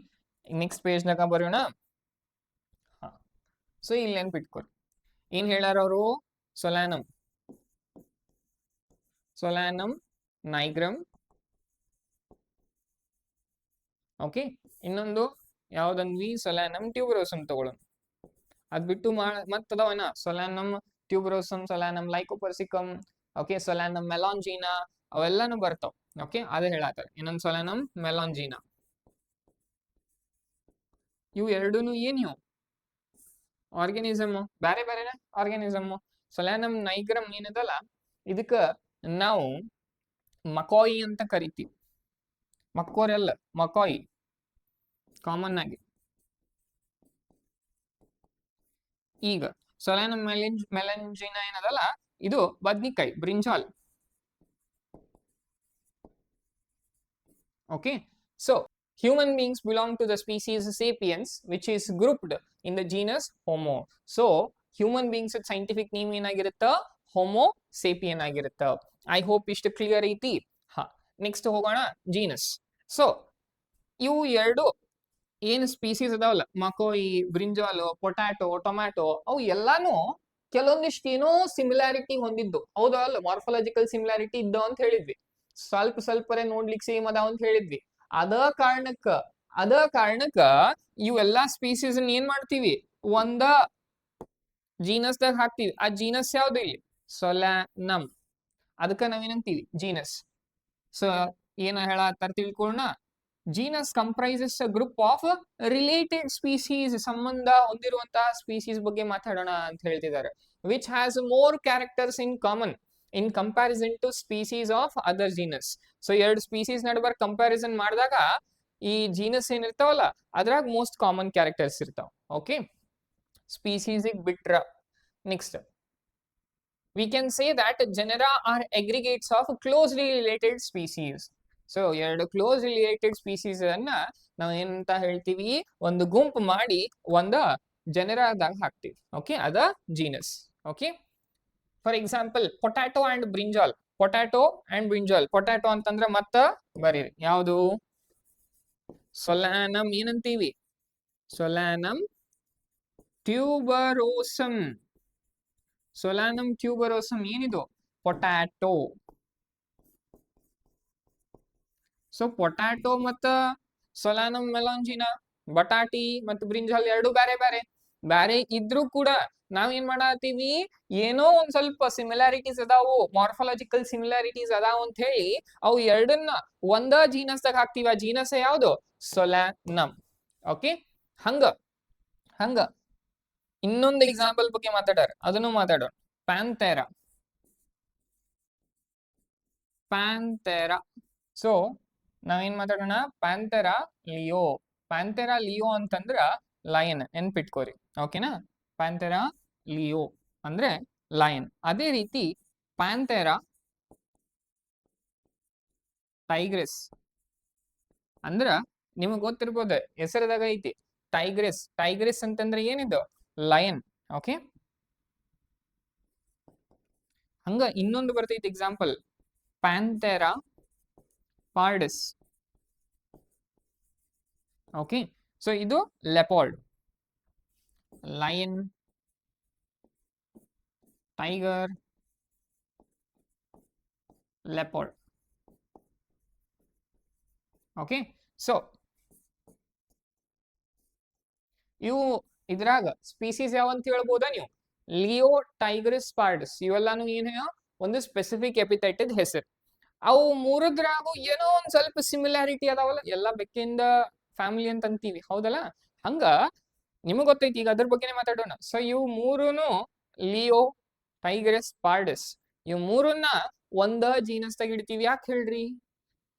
next page ನಾಗ ಬರೋಣ. ಸೊ ಇಲ್ಲಿ ನೆನ್ಪಿಟ್ಕೊರಿ ಏನ್ ಹೇಳಾರ ಅವರು, ಸೊಲಾನಮ್ ನೈಗ್ರಮ್. ಓಕೆ ಇನ್ನೊಂದು ಯಾವ್ದಂದ್ವಿ, ಸೊಲಾನಮ್ ಟ್ಯೂಬರೋಸಮ್ ತಗೊಳ್ಳೋಣ. ಅದ್ ಬಿಟ್ಟು ಮತ್ತದವನ ಸೊಲಾನಮ್ ಟ್ಯೂಬರೋಸಮ್, ಸೊಲಾನಮ್ ಲೈಕೋಪರ್ಸಿಕಮ್, ಓಕೆ ಸೊಲಾನಮ್ ಮೆಲಾಂಜಿನಾ, ಅವೆಲ್ಲಾನು ಬರ್ತಾವ. ಓಕೆ ಅದೇ ಹೇಳತ್ತಾರ, ಇನ್ನೊಂದು ಸೊಲಾನಮ್ ಮೆಲಾಂಜಿನಾ. ಇವು ಎರಡೂನು ಏನಿವು ಆರ್ಗ್ಯಾನಿಸಮ್, ಬೇರೆ ಆರ್ಗ್ಯಾನಿಸಮ್. ಸೊಲಾನಮ್ ನೈಗ್ರಮ್ ಏನದಲ್ಲ, ಇದಕ್ಕ ನಾವು ಮಕಾಯಿ ಅಂತ ಕರಿತೀವಿ. ಮಕ್ಕೋರೆಲ್ಲ ಮಕಾಯಿ ಕಾಮನ್ ಆಗಿ. ಈಗ ಸೊಲಾನಮ್ ಮೆಲಾಂಜಿನಾ ಏನದಲ್ಲ, ಇದು ಬದ್ನಿಕಾಯಿ, brinjal. Okay so human beings belong to the species sapiens, which is grouped in the genus homo. So human beings scientific name ಏನಾಗಿರುತ್ತ, ಹೋಮೋ ಸೇಪಿಯನ್ ಆಗಿರುತ್ತ. ಐ ಹೋಪ್ ಇಷ್ಟು ಕ್ಲಿಯರ್ ಐತಿ. ನೆಕ್ಸ್ಟ್ ಹೋಗೋಣ ಜೀನಸ್. ಸೊ ಇವು ಎರಡು ಏನು ಸ್ಪೀಸೀಸ್ ಅದಾವಲ್ಲ, makoi, brinjal, potato, tomato, ಅವು ಎಲ್ಲಾನು ಕೆಲವೊಂದಿಷ್ಟು ಏನೋ ಸಿಮಿಲಾರಿಟಿ ಹೊಂದಿದ್ದು ಹೌದಲ್ಲ, ಮಾರ್ಫಾಲಜಿಕಲ್ ಸಿಮಿಲಾರಿಟಿ ಇದ್ದ ಅಂತ ಹೇಳಿದ್ವಿ. ಸ್ವಲ್ಪರೇ ನೋಡ್ಲಿಕ್ಕೆ ಸೇಮ್ ಅದಾವ ಅಂತ ಹೇಳಿದ್ವಿ. ಅದ ಕಾರಣಕ್ಕ ಇವೆಲ್ಲಾ ಸ್ಪೀಸೀಸ್ ಏನ್ ಮಾಡ್ತೀವಿ, ಒಂದ ಜೀನಸ್ದಾಗ ಹಾಕ್ತಿವಿ. ಆ ಜೀನಸ್ ಯಾವ್ದು ಇಲ್ಲಿ, ಸೊಲಾನಮ್. ಅದಕ್ಕ ನಾವೇನಂತೀವಿ ಜೀನಸ್. ಸೊ ಏನ ಹೇಳತ್ತಾರ ತಿಳ್ಕೊಳ್ಳೋಣ. Genus comprises a group of related species, ಸಂಬಂಧ ಹೊಂದಿರುವಂತಹ ಸ್ಪೀಸೀಸ್ ಬಗ್ಗೆ ಮಾತಾಡೋಣ ಅಂತ ಹೇಳ್ತಿದ್ದಾರೆ. Which has more characters in common in comparison to species of other genus. So ಎರಡು ಸ್ಪೀಸೀಸ್ ನಡುಬರ್ ಕಂಪ್ಯಾರಿಸನ್ ಮಾಡಿದಾಗ ಈ ಜೀನಸ್ ಏನಿರ್ತಾವಲ್ಲ ಅದ್ರಾಗ ಮೋಸ್ಟ್ ಕಾಮನ್ ಕ್ಯಾರೆಕ್ಟರ್ಸ್ ಇರ್ತಾವ. ಓಕೆ ಸ್ಪೀಸೀಸ್ ಬಿಟ್ರ next we can say that genera are aggregates of closely related species. So ಎರಡು close related species ಅನ್ನ ನಾವು ಏನಂತ ಹೇಳ್ತೀವಿ, ಒಂದು ಗುಂಪು ಮಾಡಿ ಒಂದ ಜನರಾದಾಗ ಹಾಕ್ತಿವಿ. ಓಕೆ ಅದ genus. Okay for example potato and brinjal. Potato ಅಂತಂದ್ರೆ ಮತ್ತ ಬರೀರಿ ಯಾವುದು, ಸೊಲಾನಮ್ ಏನಂತೀವಿ, ಸೊಲಾನಮ್ ಟ್ಯೂಬರೋಸಮ್. ಸೊಲಾನಮ್ ಟ್ಯೂಬರೋಸಮ್ ಏನಿದು, ಪೊಟ್ಯಾಟೊ. ಸೊ ಪೊಟ್ಯಾಟೊ ಮತ್ತ ಸೊಲಾನಮ್ ಮೆಲಾಂಜಿನಾ, ಬಟಾಟಿ ಮತ್ತು ಬ್ರಿಂಜಾಲ್ ಎರಡು ಬ್ಯಾರೆ ಇದ್ರೂ ಕೂಡ ನಾವ್ ಏನ್ ಮಾಡತ್ತೀವಿ, ಏನೋ ಒಂದ್ ಸ್ವಲ್ಪ ಸಿಮಿಲಾರಿಟೀಸ್ ಅದಾವು, ಮಾರ್ಫಾಲಜಿಕಲ್ ಸಿಮಿಲಾರಿಟೀಸ್ ಅದಾವ ಅಂತ ಹೇಳಿ ಅವು ಎರಡನ್ನ ಒಂದ ಜೀನಸ್ದಾಗ ಹಾಕ್ತಿವಿ. ಆ ಜೀನಸ್ ಯಾವ್ದು, ಸೊಲಾನಮ್. ಓಕೆ ಹಂಗ ಇನ್ನೊಂದು ಎಕ್ಸಾಂಪಲ್ ಬಗ್ಗೆ ಮಾತಾಡಾರ, ಅದನ್ನು ಮಾತಾಡೋಣ. ಪ್ಯಾಂಥೆರಾ. ಸೊ ನಾವೇನ್ ಮಾತಾಡೋಣ, ಪ್ಯಾಂಥೆರಾ ಲಿಯೋ ಅಂತಂದ್ರ ಲಯನ್, ನೆನ್ಪಿಟ್ಕೋರಿ. ಓಕೆನಾ, ಪ್ಯಾಂಥೆರಾ ಲಿಯೋ ಅಂದ್ರೆ ಲಯನ್. ಅದೇ ರೀತಿ ಪ್ಯಾಂಥೆರಾ ಟೈಗ್ರೆಸ್ ಅಂದ್ರ ನಿಮಗ್ ಗೊತ್ತಿರ್ಬೋದು, ಹೆಸರದಾಗ ಐತಿ ಟೈಗ್ರೆಸ್ ಅಂತಂದ್ರೆ ಏನಿದು, ಲಯನ್. ಓಕೆ ಹಂಗ ಇನ್ನೊಂದು ಬರ್ತೈತಿ ಎಕ್ಸಾಂಪಲ್, ಪ್ಯಾಂಥೆರಾ ಪಾರ್ಡಸ್. ಓಕೆ ಸೊ ಇದು leopard, lion, tiger, leopard. Okay, so ಇವು ಇದ್ರಾಗ ಸ್ಪೀಸೀಸ್ ಯಾವ ಅಂತ ಹೇಳ್ಬೋದಾ ನೀವು? ಲಿಯೋ, ಟೈಗ್ರಿಸ್, ಪಾರ್ಡಸ್ ಇವೆಲ್ಲಾನು ಏನ ಒಂದು ಸ್ಪೆಸಿಫಿಕ್ ಎಪಿಥೆಟೆಡ್ ಹೆಸರು. ಅವು ಮೂರದ್ರಾಗು ಏನೋ ಒಂದ್ ಸ್ವಲ್ಪ ಸಿಮಿಲಾರಿಟಿ ಅದಾವಲ್ಲ, ಎಲ್ಲ ಬೆಕ್ಕಿಂದ ಫ್ಯಾಮಿಲಿ ಅಂತ ಅಂತೀವಿ, ಹೌದಲ್ಲ? ಹಂಗ ನಿಮಗ್ ಗೊತ್ತೈತಿ, ಈಗ ಅದ್ರ ಬಗ್ಗೆನೇ ಮಾತಾಡೋಣ. ಸೊ ಇವು ಮೂರುನು ಲಿಯೋ, ಟೈಗ್ರಿಸ್, ಪಾರ್ಡಸ್ ಇವ್ ಮೂರನ್ನ ಒಂದ ಜೀನಸ್ ದಾಗ ಇಡ್ತೀವಿ. ಯಾಕೆ ಹೇಳ್ರಿ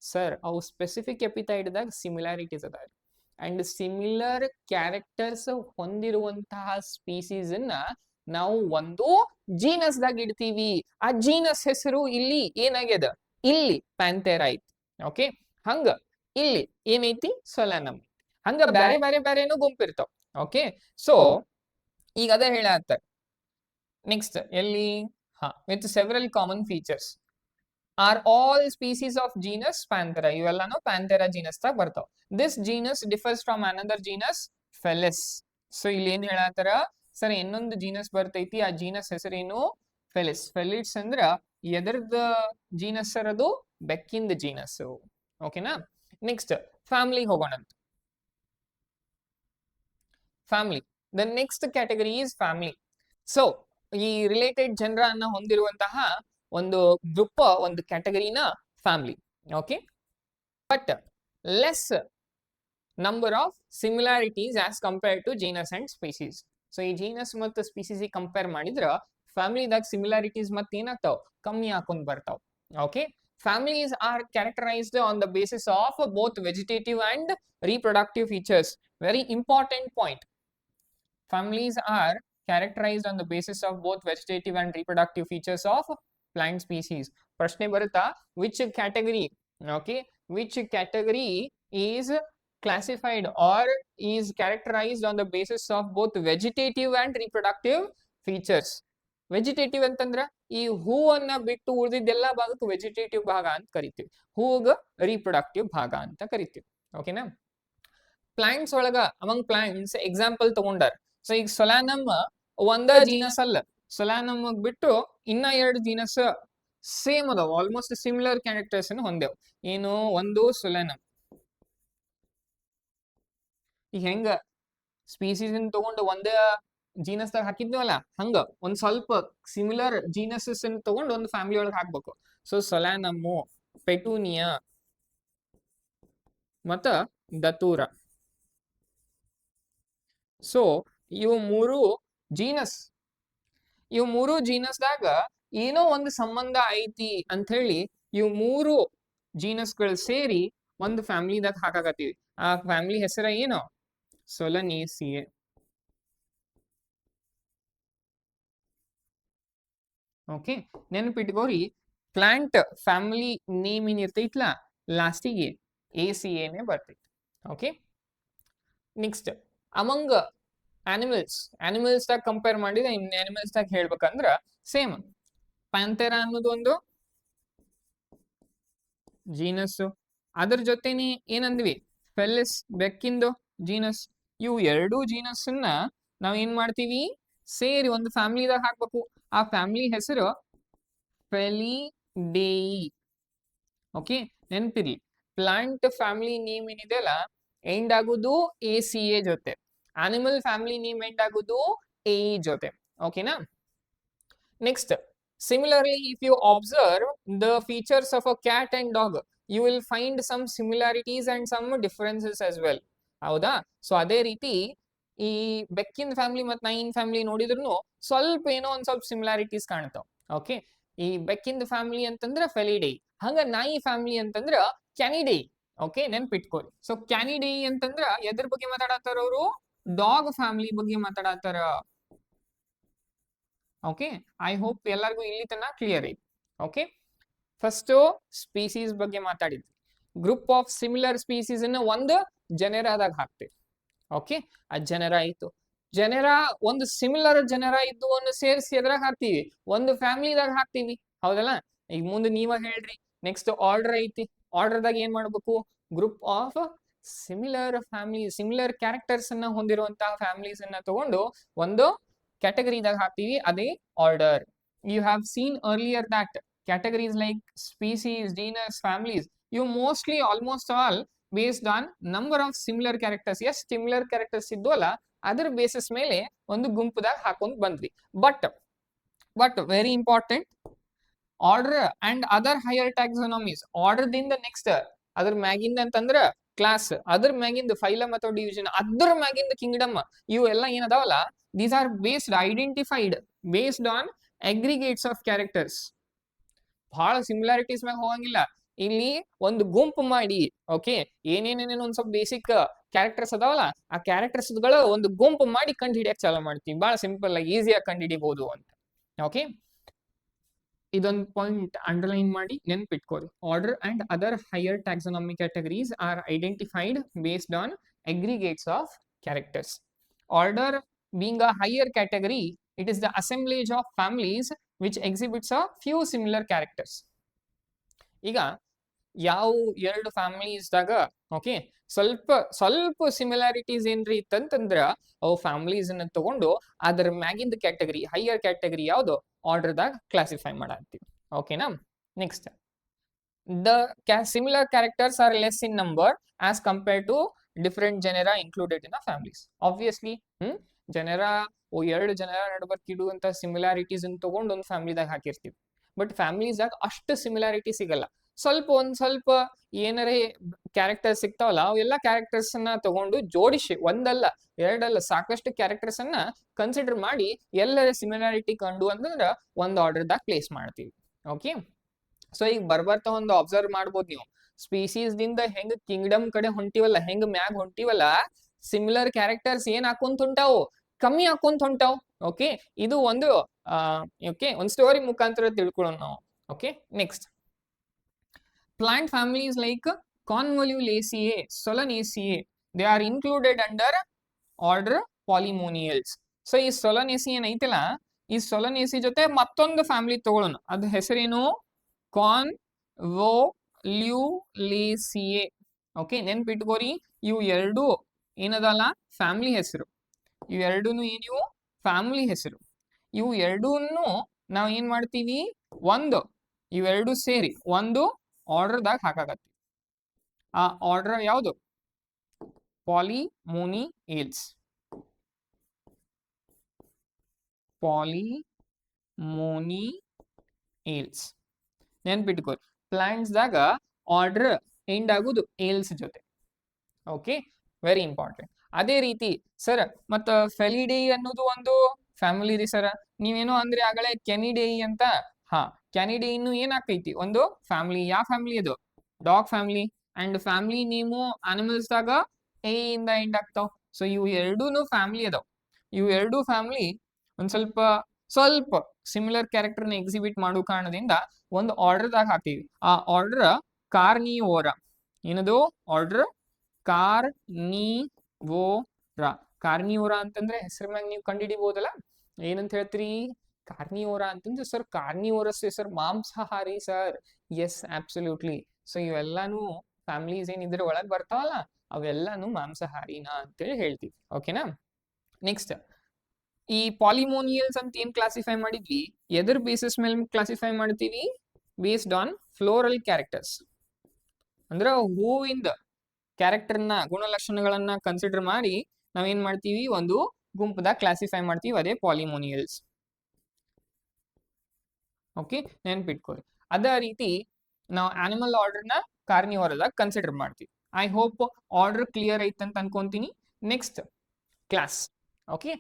ಸರ್? ಅವು ಸ್ಪೆಸಿಫಿಕ್ ಎಪಿಥೈಡ್ದಾಗ ಸಿಮಿಲಾರಿಟೀಸ್ ಅದಾವ ಅಂಡ್ ಸಿಮಿಲರ್ ಕ್ಯಾರೆಕ್ಟರ್ಸ್ ಹೊಂದಿರುವಂತಹ ಸ್ಪೀಸೀಸ್ ಅನ್ನ ನಾವು ಒಂದು ಜೀನಸ್ ದಾಗ ಇಡ್ತೀವಿ. ಆ ಜೀನಸ್ ಹೆಸರು ಇಲ್ಲಿ ಏನಾಗ್ಯದ? ಇಲ್ಲಿ ಪ್ಯಾಂಥೇರಾ ಐತಿ. ಓಕೆ, ಹಂಗ ಇಲ್ಲಿ ಏನೈತಿ? ಸೊಲಾನಮ್. ಹಂಗ ಬ್ಯಾರೆ ಬ್ಯಾರೆ ಬ್ಯಾರೆನೂ ಗುಂಪಿರ್ತಾವ. ಓಕೆ, ಸೊ ಈಗ ಅದೇ ಹೇಳತ್ತಾರೆ. ನೆಕ್ಸ್ಟ್ ಎಲ್ಲಿ? With several common features are all species of genus Panthera. ಇವೆಲ್ಲಾನು ಪ್ಯಾಂಥೆರಾ ಜೀನಸ್ ದಾಗ ಬರ್ತಾವ. This genus differs from another genus Felis. So ಇಲ್ಲಿ ಏನ್ ಹೇಳತ್ತಾರ? ಸರ್ ಇನ್ನೊಂದು ಜೀನಸ್ ಬರ್ತೈತಿ, ಆ ಜೀನಸ್ ಹೆಸರೇನು? ಫೆಲಿಸ್. ಫೆಲಿಡ್ಸ್ ಅಂದ್ರ ಎದರ್ದ ಜೀನಸ್ ಸರ್? ಅದು ಬೆಕ್ಕಿಂದ ಜೀನಸ್. ಓಕೆನಾ? ನೆಕ್ಸ್ಟ್ ಫ್ಯಾಮಿಲಿ ಹೋಗೋಣಂತ. Family, the next category is family. So ಈ ರಿಲೇಟೆಡ್ ಜನರ ಅನ್ನ ಹೊಂದಿರುವಂತಹ ಒಂದು ಗ್ರೂಪ್, ಒಂದು ಕ್ಯಾಟಗರಿನ family. Okay, but less number of similarities as compare to genus and species. So ಈ ಜೀನಸ್ ಮತ್ತು ಸ್ಪೀಸೀಸ್ ಕಂಪೇರ್ ಮಾಡಿದ್ರ ಫ್ಯಾಮಿಲಿದಾಗ ಸಿಮಿಲಾರಿಟೀಸ್ ಮತ್ತೆ ಏನಾಗ್ತಾವ? ಕಮ್ಮಿ ಹಾಕೊಂಡ್ ಬರ್ತಾವ. Okay, families are characterized on the basis of both vegetative and reproductive features. Very important point. Families are characterized on the basis of both vegetative and reproductive features of plant species. ಪ್ರಶ್ನೆ ಬರುತ್ತಾ? which category, okay, which category is classified or is characterized on the basis of both vegetative and reproductive features? Vegetative ಅಂತಂದ್ರ ಈ ಹೂವನ್ನ ಬಿಟ್ಟು ಉಳಿದಿದ್ದೆಲ್ಲ ಭಾಗಕ್ಕೆ vegetative ಭಾಗ ಅಂತ ಕರಿತೀವಿ. ಹೂಗ ರೀಪ್ರೊಡಕ್ಟಿವ್ ಭಾಗ ಅಂತ ಕರಿತೀವಿ. ಓಕೆನಾ? ಪ್ಲಾಂಟ್ಸ್ ಒಳಗ ಅಮಂಗ್ ಪ್ಲಾಂಟ್ಸ್ ಎಕ್ಸಾಂಪಲ್ ತಗೊಂಡಾರ. ಸೊ ಈಗ ಸೊಲಾನಮ್ ಒಂದ ಜೀನಸ್ ಅಲ್ಲ, ಸೊಲಾನಮ್ ಬಿಟ್ಟು ಇನ್ನ 2 ಜೀನಸ್ ಸೇಮ್ ಅದಾವ, ಆಲ್ಮೋಸ್ಟ್ ಸಿಮಿಲರ್ ಕ್ಯಾರೆಕ್ಟರ್ಸ್ ಅನ್ನು ಹೊಂದೇವ್. ಏನು? ಒಂದು ಸೊಲಾನಮ್. ಈಗ ಹೆಂಗ ಸ್ಪೀಸೀಸ್ ತಗೊಂಡು ಒಂದೇ ಜೀನಸ್ ದಾಗ ಹಾಕಿದ್ವಲ್ಲ, ಹಂಗ ಒಂದ್ ಸ್ವಲ್ಪ ಸಿಮಿಲರ್ ಜೀನಸಸ್ ತಗೊಂಡು ಒಂದು ಫ್ಯಾಮಿಲಿ ಒಳಗೆ ಹಾಕ್ಬೇಕು. ಸೊ ಸೊಲಾನಮ್ಮು, ಪೆಟೂನಿಯಾ ಮತ್ತ ದತೂರ. ಸೊ ಇವು ಮೂರು ಜೀನಸ್, ಇವು ಮೂರು ಜೀನಸ್ದಾಗ ಏನೋ ಒಂದು ಸಂಬಂಧ ಐತಿ ಅಂತ ಹೇಳಿ ಇವು ಮೂರು ಜೀನಸ್ಗಳು ಸೇರಿ ಒಂದು ಫ್ಯಾಮಿಲಿದಾಗ ಹಾಕಾಕತ್ತೀವಿ. ಆ ಫ್ಯಾಮಿಲಿ ಹೆಸರ ಏನು? ಸೊಲನೇಸಿಯೆ. ಓಕೆ, ನೆನಪಿಟ್ಕೋರಿ, ಪ್ಲಾಂಟ್ ಫ್ಯಾಮಿಲಿ ನೇಮ್ ಏನಿರ್ತೈತ್ಲಾ ಲಾಸ್ಟಿಗೆ ACAನೇ ಬರ್ತೈತಿ. ಓಕೆ, ನೆಕ್ಸ್ಟ್ ಅಮಂಗ್ ಆನಿಮಲ್ಸ್ ದಾಗ ಕಂಪೇರ್ ಮಾಡಿದ್ರೆ ಆನಿಮಲ್ಸ್ ದಾಗ ಹೇಳ್ಬೇಕಂದ್ರ ಸೇಮ್. ಪ್ಯಾಂಥೆರಾ ಅನ್ನೋದು ಒಂದು ಜೀನಸ್, ಅದ್ರ ಜೊತೆನೆ ಏನಂದ್ವಿ? ಫೆಲಿಸ್ ಬೆಕ್ಕಿಂದು ಜೀನಸ್. ಇವು 2 ಜೀನಸ್ ಅನ್ನ ನಾವ್ ಏನ್ ಮಾಡ್ತೀವಿ? ಸೇರಿ ಒಂದು ಫ್ಯಾಮಿಲಿದಾಗ ಹಾಕ್ಬೇಕು. ಆ ಫ್ಯಾಮಿಲಿ ಹೆಸರು ಫೆಲಿಡೇಯಿ. ಓಕೆ, ನೆನ್ಪಿರ್ಲಿ, ಪ್ಲಾಂಟ್ ಫ್ಯಾಮಿಲಿ ನೇಮ್ ಏನಿದೆಯಲ್ಲ ಎಂಡ್ ಆಗುದು ACA ಜೊತೆ, ಆನಿಮಲ್ ಫ್ಯಾಮಿಲಿ ನೇಮ್ ಎಂಡ್ ಆಗುದು AE ಜೊತೆ. ಓಕೆನಾ? Next, similarly, if you observe the features of a cat and dog, you will find some similarities and some differences as well. ಹೌದಾ? So ಅದೇ ರೀತಿ ಈ ಬೆಕ್ಕಿನ ಫ್ಯಾಮಿಲಿ ಮತ್ತು ನಾಯಿನ ಫ್ಯಾಮಿಲಿ ನೋಡಿದ್ರು ಸ್ವಲ್ಪ ಏನೋ ಒಂದ್ ಸ್ವಲ್ಪ ಸಿಮಿಲಾರಿಟೀಸ್ ಕಾಣ್ತಾವ. ಓಕೆ, ಈ ಬೆಕ್ಕಿನ ಫ್ಯಾಮಿಲಿ ಅಂತಂದ್ರ ಫೆಲಿಡೇಯಿ, ಹಂಗ ನಾಯಿ ಫ್ಯಾಮಿಲಿ ಅಂತಂದ್ರ ಕ್ಯಾನಿಡೇಯಿ. ಓಕೆ, ನೆನ್ಪಿಟ್ಕೊಳ್ಳಿ. ಸೊ ಕ್ಯಾನಿಡೇಯಿ ಅಂತಂದ್ರ ಎದ್ರ ಬಗ್ಗೆ ಮಾತಾಡತ್ತಾರ? ಅವರು ಡಾಗ್ ಫ್ಯಾಮಿಲಿ ಬಗ್ಗೆ ಮಾತಾಡತ್ತಾರ. ಓಕೆ, ಐ ಹೋಪ್ ಎಲ್ಲರಿಗೂ ಇಲ್ಲಿ ತನಕ ಕ್ಲಿಯರ್ ಐತಿ. ಓಕೆ, ಫಸ್ಟ್ ಸ್ಪೀಸೀಸ್ ಬಗ್ಗೆ ಮಾತಾಡಿದ್ವಿ. ಗ್ರೂಪ್ ಆಫ್ ಸಿಮಿಲರ್ ಸ್ಪೀಸೀಸ್ ಅನ್ನ ಒಂದು ಜನರಾದಾಗ ಹಾಕ್ತೇವೆ. ಓಕೆ, ಆ ಜನರ ಆಯ್ತು. ಜನರ ಒಂದು ಸಿಮಿಲರ್ ಜನರ ಇದ್ದು ಒಂದು ಸೇರಿಸಿ ಎದ್ರಾಗ ಹಾಕ್ತಿವಿ? ಒಂದು ಫ್ಯಾಮಿಲಿದಾಗ ಹಾಕ್ತಿವಿ, ಹೌದಲ್ಲ? ಈಗ ಮುಂದೆ ನೀವ ಹೇಳ್ರಿ. ನೆಕ್ಸ್ಟ್ ಆರ್ಡರ್ ಐತಿ. ಆರ್ಡರ್ದಾಗ ಏನ್ ಮಾಡ್ಬೇಕು? Group of similar family, similar characters ಅನ್ನ ಹೊಂದಿರುವಂತಹ ಫ್ಯಾಮಿಲೀಸ್ ಅನ್ನ ತಗೊಂಡು ಒಂದು ಕ್ಯಾಟಗರಿದಾಗ ಹಾಕ್ತಿವಿ, ಅದೇ order. You have seen earlier that categories like species, genus, families, you mostly almost all based on number of similar characters. Yes, similar characters ಇದ್ವಲ್ಲ ಅದರ ಬೇಸಿಸ್ ಮೇಲೆ ಒಂದು ಗುಂಪುದಾಗ ಹಾಕೊಂಡ್ ಬಂದ್ವಿ. But very important, order and other higher taxonomies. Order ದಿಂದ next ಅದ್ರ ಮ್ಯಾಗಿಂದ ಅಂತಂದ್ರ ಕ್ಲಾಸ್, ಅದ್ರ ಮ್ಯಾಗಿಂದ ಫೈಲಮ್ ಅಥವಾ ಡಿವಿಷನ್, ಅದ್ರ ಮ್ಯಾಗಿಂದ ಕಿಂಗ್ಡಮ್, ಇವು ಎಲ್ಲ ಏನದಾವಲ್ಲ these are based identified based on aggregates of characters. ಬಹಳ ಸಿಮಿಲಾರಿಟೀಸ್ ಮ್ಯಾಗ ಹೋಗಂಗಿಲ್ಲ, ಇಲ್ಲಿ ಒಂದು ಗುಂಪು ಮಾಡಿ ಓಕೆ ಏನೇನೇನೇನು ಒಂದ್ ಸ್ವಲ್ಪ ಬೇಸಿಕ್ ಕ್ಯಾರೆಕ್ಟರ್ಸ್ ಅದಾವಲ್ಲ ಆ ಕ್ಯಾರೆಕ್ಟರ್ಸ್ ಗಳು ಒಂದು ಗುಂಪು ಮಾಡಿ ಕಂಡು ಹಿಡಿಯಕ್ ಚಾಲೂ ಮಾಡ್ತೀವಿ. ಬಹಳ ಸಿಂಪಲ್ ಆಗಿ ಈಸಿಯಾಗಿ ಕಂಡು ಹಿಡಿಬಹುದು ಅಂತ. ಓಕೆ, ಇದೊಂದು ಪಾಯಿಂಟ್ ಅಂಡರ್ಲೈನ್ ಮಾಡಿ ನೆನ್ಪಿಟ್ಕೋರಿ. Order and other higher taxonomy categories are identified based on aggregates of characters. Order being a higher category, it is the assemblage of families which exhibits a few similar characters. ಈಗ ಯಾವ ಎರಡು families ದಾಗ okay ಸ್ವಲ್ಪ similarities ಏನ್ರಿ ಇತ್ತಂತಂದ್ರ ಅವು families ಅನ್ನ ತಗೊಂಡು ಅದರ ಮ್ಯಾಗಿಂದ ಕ್ಯಾಟಗರಿ ಹೈಯರ್ ಕ್ಯಾಟಗರಿ ಯಾವ್ದು ಆರ್ಡರ್ ದಾಗ ಕ್ಲಾಸಿಫೈ ಮಾಡತ್ತೀವಿ. ಓಕೆನಾ, next the similar characters are less in number as compared to different genera included in the families. Obviously ಜನರ ಎರಡು ಜನರ ನಡುಬರ್ಕಿಡುವಂತ ಸಿಮಿಲಾರಿಟೀಸ್ ಅನ್ನು ತಗೊಂಡು ಒಂದು ಫ್ಯಾಮಿಲಿದಾಗ ಹಾಕಿರ್ತೀವಿ. ಬಟ್ ಫ್ಯಾಮಿಲೀಸ್ದಾಗ ಅಷ್ಟು ಸಿಮಿಲಾರಿಟಿ ಸಿಗಲ್ಲ. ಒಂದ್ ಸ್ವಲ್ಪ ಏನಾರೇ ಕ್ಯಾರೆಕ್ಟರ್ಸ್ ಸಿಗ್ತಾವಲ್ಲ ಅವೆಲ್ಲ ಕ್ಯಾರೆಕ್ಟರ್ಸ್ ಅನ್ನ ತಗೊಂಡು ಜೋಡಿಸಿ ಒಂದಲ್ಲ ಎರಡಲ್ಲ ಸಾಕಷ್ಟು ಕ್ಯಾರೆಕ್ಟರ್ಸ್ ಅನ್ನ ಕನ್ಸಿಡರ್ ಮಾಡಿ ಎಲ್ಲರ ಸಿಮಿಲಾರಿಟಿ ಕಂಡು ಅಂತಂದ್ರ ಒಂದ್ ಆರ್ಡರ್ದಾಗ ಪ್ಲೇಸ್ ಮಾಡ್ತೀವಿ. ಓಕೆ, ಸೊ ಈಗ ಬರ್ಬರ್ತಾ ಒಂದು ಅಬ್ಸರ್ವ್ ಮಾಡ್ಬೋದು ನೀವು, ಸ್ಪೀಸೀಸ್ ದಿಂದ ಹೆಂಗ್ ಕಿಂಗ್ಡಮ್ ಕಡೆ ಹೊಂಟಿವಲ್ಲ, ಹೆಂಗ್ ಮ್ಯಾಗ್ ಹೊಂಟಿವಲ್ಲ, ಸಿಮಿಲರ್ ಕ್ಯಾರೆಕ್ಟರ್ಸ್ ಏನ್ ಹಾಕೊಂತ ಹೊಂಟಾವು, ಕಮ್ಮಿ ಹಾಕೊಂತ ಹೊಂಟಾವ್. ಓಕೆ, ಇದು ಒಂದು ಒಂದು ಸ್ಟೋರಿ ಮುಖಾಂತರ ತಿಳ್ಕೊಳ್ಳೋಣ ನಾವು. Okay, next plant families like Convolvulaceae, Solanaceae, they are included under order Polymoniales. So ಈ Solanaceae ಏನೈತಿಲ್ಲ, ಈ Solanaceae ಜೊತೆ ಮತ್ತೊಂದು ಫ್ಯಾಮಿಲಿ ತಗೊಳ್ಳೋಣ, ಅದ ಹೆಸರೇನು Convolvulaceae. ಓಕೆ, ನೆನ್ಪಿಟ್ಕೋರಿ, ಇವು ಎರಡು ಏನದಲ್ಲ ಫ್ಯಾಮಿಲಿ ಹೆಸರು, ಇವು ಎರಡೂನು ಏನಿವು ಫ್ಯಾಮಿಲಿ ಹೆಸರು. ಇವು ಎರಡೂನು ನಾವ್ ಏನ್ ಮಾಡ್ತೀವಿ, ಇವೆರಡು ಸೇರಿ ಒಂದು ಆರ್ಡರ್ದಾಗ ಹಾಕಾಕತ್ತೀವಿ. ಆ ಆರ್ಡರ್ ಯಾವುದು ಪಾಲಿಮೋನಿಯಲ್ಸ್. ನೆನ್ಪಿಟ್ಕೋರಿ, ಪ್ಲಾಂಟ್ಸ್ ದಾಗ ಆರ್ಡರ್ ಎಂಡ್ ಆಗುದು ಏಲ್ಸ್ ಜೊತೆ. Okay, very important. ಅದೇ ರೀತಿ ಸರ್ ಮತ್ತ ಫೆಲಿಡೇಯಿ ಅನ್ನೋದು ಒಂದು ಫ್ಯಾಮಿಲಿ ರೀ ಸರ್, ನೀವೇನೋ ಅಂದ್ರೆ ಆಗಲೇ ಕೆನಿಡೇಯಿ ಅಂತ. ಕ್ಯಾನಿಡೇಯಿ ಇನ್ನು ಏನಾಗ್ತೈತಿ ಒಂದು ಫ್ಯಾಮಿಲಿ. ಯಾವ ಫ್ಯಾಮಿಲಿ ಅದು? Dog family. And family name animals ದಾಗ ಎ ಇಂದ ಎಂಡ್ ಆಗ್ತಾವ. ಸೊ ಇವು ಎರಡೂನು ಫ್ಯಾಮಿಲಿ ಅದಾವ. ಇವು ಎರಡು ಫ್ಯಾಮಿಲಿ ಒಂದ್ ಸ್ವಲ್ಪ ಸಿಮಿಲರ್ ಕ್ಯಾರೆಕ್ಟರ್ ನ ಎಕ್ಸಿಬಿಟ್ ಮಾಡೋ ಕಾರಣದಿಂದ ಒಂದು ಆರ್ಡರ್ ದಾಗ ಹಾಕ್ತೀವಿ. ಆ ಆರ್ಡರ್ ಕಾರ್ನಿವೋರಾ. ಏನದು ಆರ್ಡರ್? ಕಾರ್ನಿವೋರಾ ಅಂತಂದ್ರೆ ಹೆಸರು ಮ್ಯಾಗ ನೀವು ಕಂಡುಹಿಡಿಬಹುದಲ್ಲ, ಏನಂತ ಹೇಳ್ತೀರಿ? ಕಾರ್ನಿವೋರಾ ಅಂತಂದ್ರೆ ಸರ್ ಕಾರ್ನಿವೋರಸ್ ಸರ್ ಮಾಂಸಾಹಾರಿ ಸರ್. Yes, absolutely. ಸೊ ಇವೆಲ್ಲಾನು ಫ್ಯಾಮಿಲೀಸ್ ಏನ್ ಇದ್ರ ಒಳಗ್ ಬರ್ತಾವಲ್ಲ ಅವೆಲ್ಲಾನು ಮಾಂಸಾಹಾರಿನ ಅಂತೇಳಿ ಹೇಳ್ತೀವಿ. ಓಕೆನಾ, ನೆಕ್ಸ್ಟ್ ಈ ಪಾಲಿಮೋನಿಯಲ್ಸ್ ಅಂತ ಏನ್ ಕ್ಲಾಸಿಫೈ ಮಾಡಿದ್ವಿ, ಎದ್ರ ಬೇಸಿಸ್ ಮೇಲೆ ಕ್ಲಾಸಿಫೈ ಮಾಡ್ತೀವಿ? Based on floral characters. ಅಂದ್ರ ಹೂವಿಂದ ಕ್ಯಾರೆಕ್ಟರ್ನ ಗುಣಲಕ್ಷಣಗಳನ್ನ ಕನ್ಸಿಡರ್ ಮಾಡಿ ನಾವೇನ್ ಮಾಡ್ತೀವಿ, ಒಂದು ಗುಂಪದಾಗ ಕ್ಲಾಸಿಫೈ ಮಾಡ್ತೀವಿ, ಅದೇ ಪಾಲಿಮೋನಿಯಲ್ಸ್. ಓಕೆ, ನೆನ್ಪಿಟ್ಕೋರಿ. ಅದೇ ರೀತಿ ನಾವು ಆನಿಮಲ್ ಆರ್ಡರ್ನ ಕಾರ್ನಿವೋರದಾಗ ಕನ್ಸಿಡರ್ ಮಾಡ್ತೀವಿ. ಐ ಹೋಪ್ ಆರ್ಡರ್ ಕ್ಲಿಯರ್ ಐತೆ ಅಂತ ಅನ್ಕೊಂತೀನಿ. Next class. ಓಕೆ,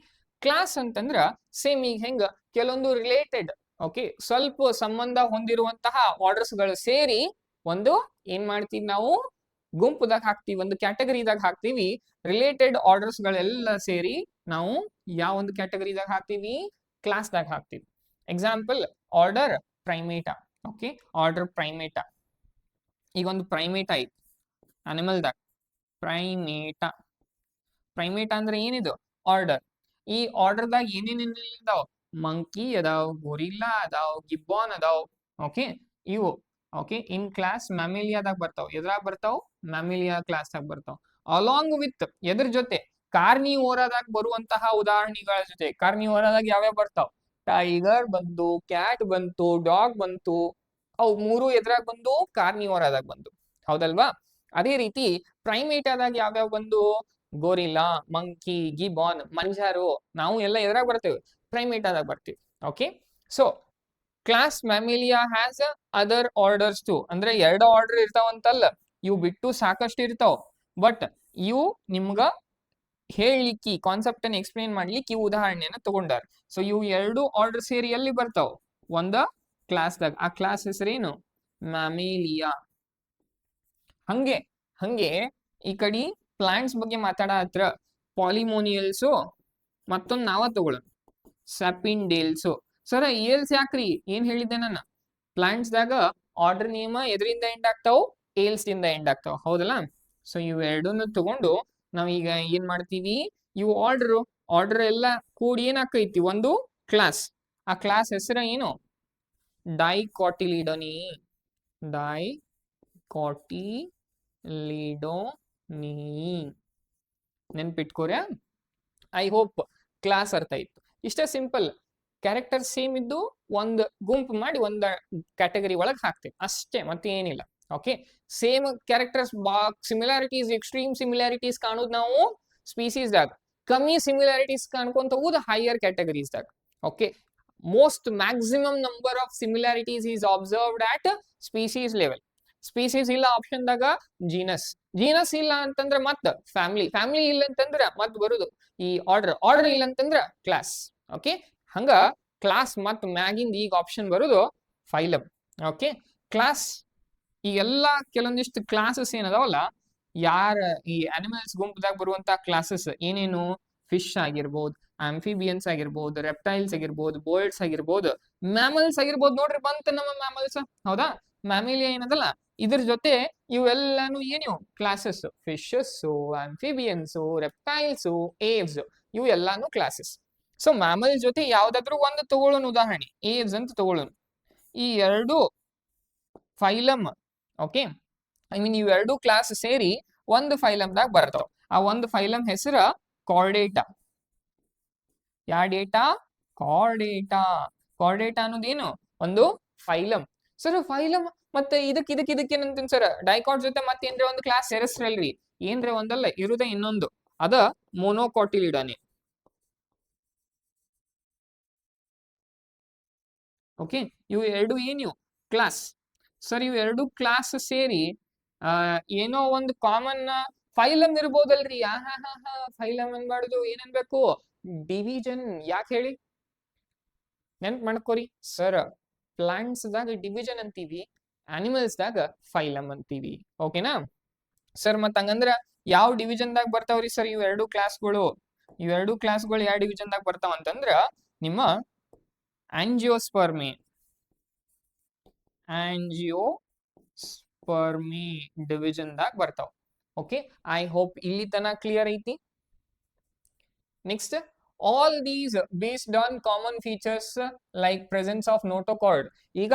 ಕ್ಲಾಸ್ ಅಂತಂದ್ರ ಸೇಮ್ ಈಗ ಹೆಂಗ ಕೆಲವೊಂದು ರಿಲೇಟೆಡ್ ಓಕೆ ಸ್ವಲ್ಪ ಸಂಬಂಧ ಹೊಂದಿರುವಂತಹ ಆರ್ಡರ್ಸ್ ಗಳು ಸೇರಿ ಒಂದು ಏನ್ ಮಾಡ್ತೀವಿ, ನಾವು ಗುಂಪುದಾಗ ಹಾಕ್ತಿವಿ, ಒಂದು ಕ್ಯಾಟಗರಿದಾಗ ಹಾಕ್ತಿವಿ. ರಿಲೇಟೆಡ್ ಆರ್ಡರ್ಸ್ ಗಳೆಲ್ಲ ಸೇರಿ ನಾವು ಯಾವ ಒಂದು ಕ್ಯಾಟಗರಿದಾಗ ಹಾಕ್ತಿವಿ? ಕ್ಲಾಸ್ದಾಗ ಹಾಕ್ತಿವಿ. Example order Primata. Okay, order Primata. ಈಗ ಒಂದು ಪ್ರೈಮೇಟಾ ಐತಿ ಅನಿಮಲ್ದಾಗ, ಪ್ರೈಮೇಟಾ ಅಂದ್ರೆ ಏನಿದು? ಆರ್ಡರ್. ಈ ಆರ್ಡರ್ದಾಗ ಏನೇನೇನಿಲ್ಲ ಇದಾವ್? ಮಂಕಿ ಅದಾವ್, ಗೊರಿಲ್ಲಾ ಅದಾವ್, ಗಿಬ್ಬಾನ್ ಅದಾವ್. ಓಕೆ, ಇವು ಓಕೆ ಇನ್ ಕ್ಲಾಸ್ ಮ್ಯಾಮಿಲಿಯಾದಾಗ ಬರ್ತಾವ್. ಎದ್ರಾಗ ಬರ್ತಾವ್? ಮ್ಯಾಮಿಲಿಯಾ ಕ್ಲಾಸ್ದಾಗ ಬರ್ತಾವ್. ಅಲಾಂಗ್ ವಿತ್ ಎದ್ರ ಜೊತೆ? ಕಾರ್ನಿವೋರಾದಾಗ ಬರುವಂತಹ ಉದಾಹರಣೆಗಳ ಜೊತೆ. ಕಾರ್ನಿವೋರಾದಾಗ ಯಾವ್ಯಾವ ಬರ್ತಾವ್? ಟೈಗರ್ ಬಂತು, ಕ್ಯಾಟ್ ಬಂತು, ಡಾಗ್ ಬಂತು, ಅವು ಮೂರು ಎದ್ರಾಗ ಬಂದು ಕಾರ್ನಿವೋರ್ ಆದಾಗ ಬಂದು, ಹೌದಲ್ವಾ? ಅದೇ ರೀತಿ ಪ್ರೈಮೇಟ್ ಆದಾಗ ಯಾವ್ಯಾವ ಬಂದು ಗೋರಿಲ್ಲಾ, ಮಂಕಿ, ಗಿಬಾನ್, ಮಂಜಾರು, ನಾವು ಎಲ್ಲ ಎದ್ರಾಗ ಬರ್ತೇವೆ? ಪ್ರೈಮೇಟ್ ಆದಾಗ ಬರ್ತೀವಿ. Okay, so class Mammalia has other orders too, ಅಂದ್ರೆ 2 ಆರ್ಡರ್ ಇರ್ತಾವಂತಲ್ಲ, ಇವು ಬಿಟ್ಟು ಸಾಕಷ್ಟು ಇರ್ತಾವ. ಬಟ್ ಇವು ನಿಮ್ಗ ಹೇಳಲಿಕ್ಕೆ, ಕಾನ್ಸೆಪ್ಟ್ ಅನ್ನು ಎಕ್ಸ್ಪ್ಲೇನ್ ಮಾಡ್ಲಿಕ್ಕೆ ಇವು ಉದಾಹರಣೆಯನ್ನ ತಗೊಂಡಾರ. ಸೊ ಇವು 2 ಆರ್ಡರ್ ಸೇರಿ ಎಲ್ಲಿ ಬರ್ತಾವ? ಒಂದ ಕ್ಲಾಸ್ದಾಗ. ಆ ಕ್ಲಾಸ್ ಹೆಸರೇನು? ಮ್ಯಾಮಿಲಿಯಾ. ಹಂಗೆ ಹಂಗೆ ಈ ಕಡೆ ಪ್ಲಾಂಟ್ಸ್ ಬಗ್ಗೆ ಮಾತಾಡತ್ರ ಪಾಲಿಮೋನಿಯಲ್ಸು, ಮತ್ತೊಂದು ನಾವ ತಗೊಳ್ಳೋಣ ಸ್ಯಾಪಿಂಡೇಲ್ಸು. ಸರ ಏಲ್ಸ್ ಯಾಕ್ರಿ? ಏನ್ ಹೇಳಿದ್ದೆ ನಾನು? ಪ್ಲಾಂಟ್ಸ್ ದಾಗ ಆರ್ಡರ್ ನೇಮ ಎದರಿಂದ ಎಂಡ್ ಆಗ್ತಾವ? ಏಲ್ಸ್ ಇಂದ ಎಂಡ್ ಆಗ್ತಾವ, ಹೌದಲ್ಲ? ಸೊ ಇವೆರಡನ್ನು ತಗೊಂಡು ನಾವೀಗ ಏನ್ ಮಾಡ್ತೀವಿ? ಇವು ಆರ್ಡರ್ ಎಲ್ಲ ಕೂಡಿ ಏನಾಕೈತಿ? ಒಂದು ಕ್ಲಾಸ್. ಆ ಕ್ಲಾಸ್ ಹೆಸರ ಏನು? ಡೈಕಾಟಿಲಿಡೋನಿ. ಡೈಕಾಟಿಲಿಡೋನಿ ನೆನ್ಪಿಟ್ಕೋರ್ಯಾ? ಐ ಹೋಪ್ ಕ್ಲಾಸ್ ಅರ್ಥ ಇತ್ತು. ಇಷ್ಟೇ ಸಿಂಪಲ್. ಕ್ಯಾರೆಕ್ಟರ್ ಸೇಮ್ ಇದ್ದು ಒಂದು ಗುಂಪು ಮಾಡಿ ಒಂದ ಕ್ಯಾಟಗರಿ ಒಳಗೆ ಹಾಕ್ತೇವೆ ಅಷ್ಟೇ, ಮತ್ತೆ ಏನಿಲ್ಲ. Okay, same characters similarities, extreme similarities ಕಾಣುದು ನಾವು ಸ್ಪೀಸೀಸ್ದಾಗ, ಕಮ್ಮಿ ಸಿಮಿಲಾರಿಟೀಸ್ ಕಾಣ್ಕೊಂತ ಹೋಗುದು ಹೈಯರ್ ಕ್ಯಾಟಗರೀಸ್ದಾಗ. Okay, most maximum number of similarities is observed at species level. Species ಇಲ್ಲ ಆಪ್ಷನ್ದಾಗ ಜೀನಸ್, ಜೀನಸ್ ಇಲ್ಲ ಅಂತಂದ್ರೆ ಮತ್ ಫ್ಯಾಮಿಲಿ, ಫ್ಯಾಮಿಲಿ ಇಲ್ಲ ಅಂತಂದ್ರ ಮತ್ ಬರುದು ಈ ಆರ್ಡರ್ ಇಲ್ಲ ಅಂತಂದ್ರ ಕ್ಲಾಸ್. ಓಕೆ, ಹಂಗ ಕ್ಲಾಸ್ ಮತ್ ಮ್ಯಾಗಿಂದ ಈಗ ಆಪ್ಷನ್ ಬರುದು ಫೈಲಮ್. ಓಕೆ, ಕ್ಲಾಸ್ ಈ ಎಲ್ಲಾ ಕೆಲವೊಂದಿಷ್ಟು ಕ್ಲಾಸಸ್ ಏನದಾವಲ್ಲ, ಯಾರ ಈ ಅನಿಮಲ್ಸ್ ಗುಂಪದಾಗ ಬರುವಂತ ಕ್ಲಾಸಸ್ ಏನೇನು? ಫಿಶ್ ಆಗಿರ್ಬೋದು, ಆಂಫಿಬಿಯನ್ಸ್ ಆಗಿರ್ಬೋದು, ರೆಪ್ಟೈಲ್ಸ್ ಆಗಿರ್ಬೋದು, ಬರ್ಡ್ಸ್ ಆಗಿರ್ಬೋದು, ಮ್ಯಾಮಲ್ಸ್ ಆಗಿರ್ಬೋದು. ನೋಡ್ರಿ ಬಂತ ನಮ್ಮ ಮ್ಯಾಮಲ್ಸ್, ಹೌದಾ? ಮ್ಯಾಮಿಲಿಯಾ ಏನದಲ್ಲ, ಇದ್ರ ಜೊತೆ ಇವೆಲ್ಲಾನು ಏನು classes? Fishes, amphibians, reptiles, Aves, ಇವು ಎಲ್ಲಾನು ಕ್ಲಾಸಸ್. ಸೊ ಮ್ಯಾಮಲ್ ಜೊತೆ ಯಾವ್ದಾದ್ರು ಒಂದು ತಗೊಳ್ಳೋಣ, ಉದಾಹರಣೆ ಏವ್ಸ್ ಅಂತ ತಗೊಳ್ಳೋಣ. ಈ ಎರಡು ಫೈಲಮ್, ಓಕೆ, ಐ ಮೀನ್ ಇವೆರಡು ಕ್ಲಾಸ್ ಸೇರಿ ಒಂದು ಫೈಲಮ್ದಾಗ ಬರ್ತಾವ. ಆ ಒಂದು ಫೈಲಮ್ ಹೆಸರ ಕಾರ್ಡೇಟಾ. ಯಾ ಡೇಟಾ? ಕಾರ್ಡೇಟಾ. ಕಾರ್ಡೇಟಾ ಅನ್ನೋದೇನು? ಒಂದು ಫೈಲಮ್. ಸರ್ ಫೈಲಮ್ ಮತ್ತೆ ಇದಕ್ಕೇನಂತೀನಿ ಸರ್? ಡೈಕಾಟ್ ಜೊತೆ ಮತ್ತೆ ಏನ್ರೆ ಒಂದು ಕ್ಲಾಸ್ ಸೇರಿಸ್ರಲ್ರಿ? ಏನ್ರೆ ಒಂದಲ್ಲ, ಇರುದೇ ಇನ್ನೊಂದು, ಅದ ಮೊನೋಕಾಟಿಲಿಡಾನೆ. ಓಕೆ, ಇವು ಎರಡು ಏನು? ಕ್ಲಾಸ್. ಸರ್ ಇವು ಎರಡು ಕ್ಲಾಸ್ ಸೇರಿ ಏನೋ ಒಂದು ಕಾಮನ್ ಫೈಲಮ್ ಇರ್ಬೋದಲ್ರಿ? ಫೈಲಮ್ ಅನ್ಬಾರ್ದು, ಏನನ್ಬೇಕು? ಡಿವಿಜನ್. ಯಾಕೆ ಹೇಳಿ? ನೆನ್ಪ್ ಮಾಡ್ಕೋರಿ ಸರ್, ಪ್ಲಾಂಟ್ಸ್ ದಾಗ ಡಿವಿಜನ್ ಅಂತೀವಿ, ಅನಿಮಲ್ಸ್ ದಾಗ ಫೈಲಮ್ ಅಂತೀವಿ. ಓಕೆನಾ ಸರ್? ಮತ್ ಹಂಗಂದ್ರ ಯಾವ ಡಿವಿಜನ್ ದಾಗ ಬರ್ತಾವ್ರಿ ಸರ್ ಇವೆರಡು ಕ್ಲಾಸ್ಗಳು? ಇವೆರಡು ಕ್ಲಾಸ್ಗಳು ಯಾವ ಡಿವಿಜನ್ ದಾಗ ಬರ್ತಾವ ಅಂತಂದ್ರ ನಿಮ್ಮ ಆಂಜಿಯೋಸ್ಪರ್ಮಿ ಡಿವಿಜನ್ ದಾಗ ಬರ್ತಾವ. ಓಕೆ, ಐ ಹೋಪ್ ಇಲ್ಲಿ ತನ ಕ್ಲಿಯರ್ ಐತಿ. Next, all these based on common features like presence of notochord. ಈಗ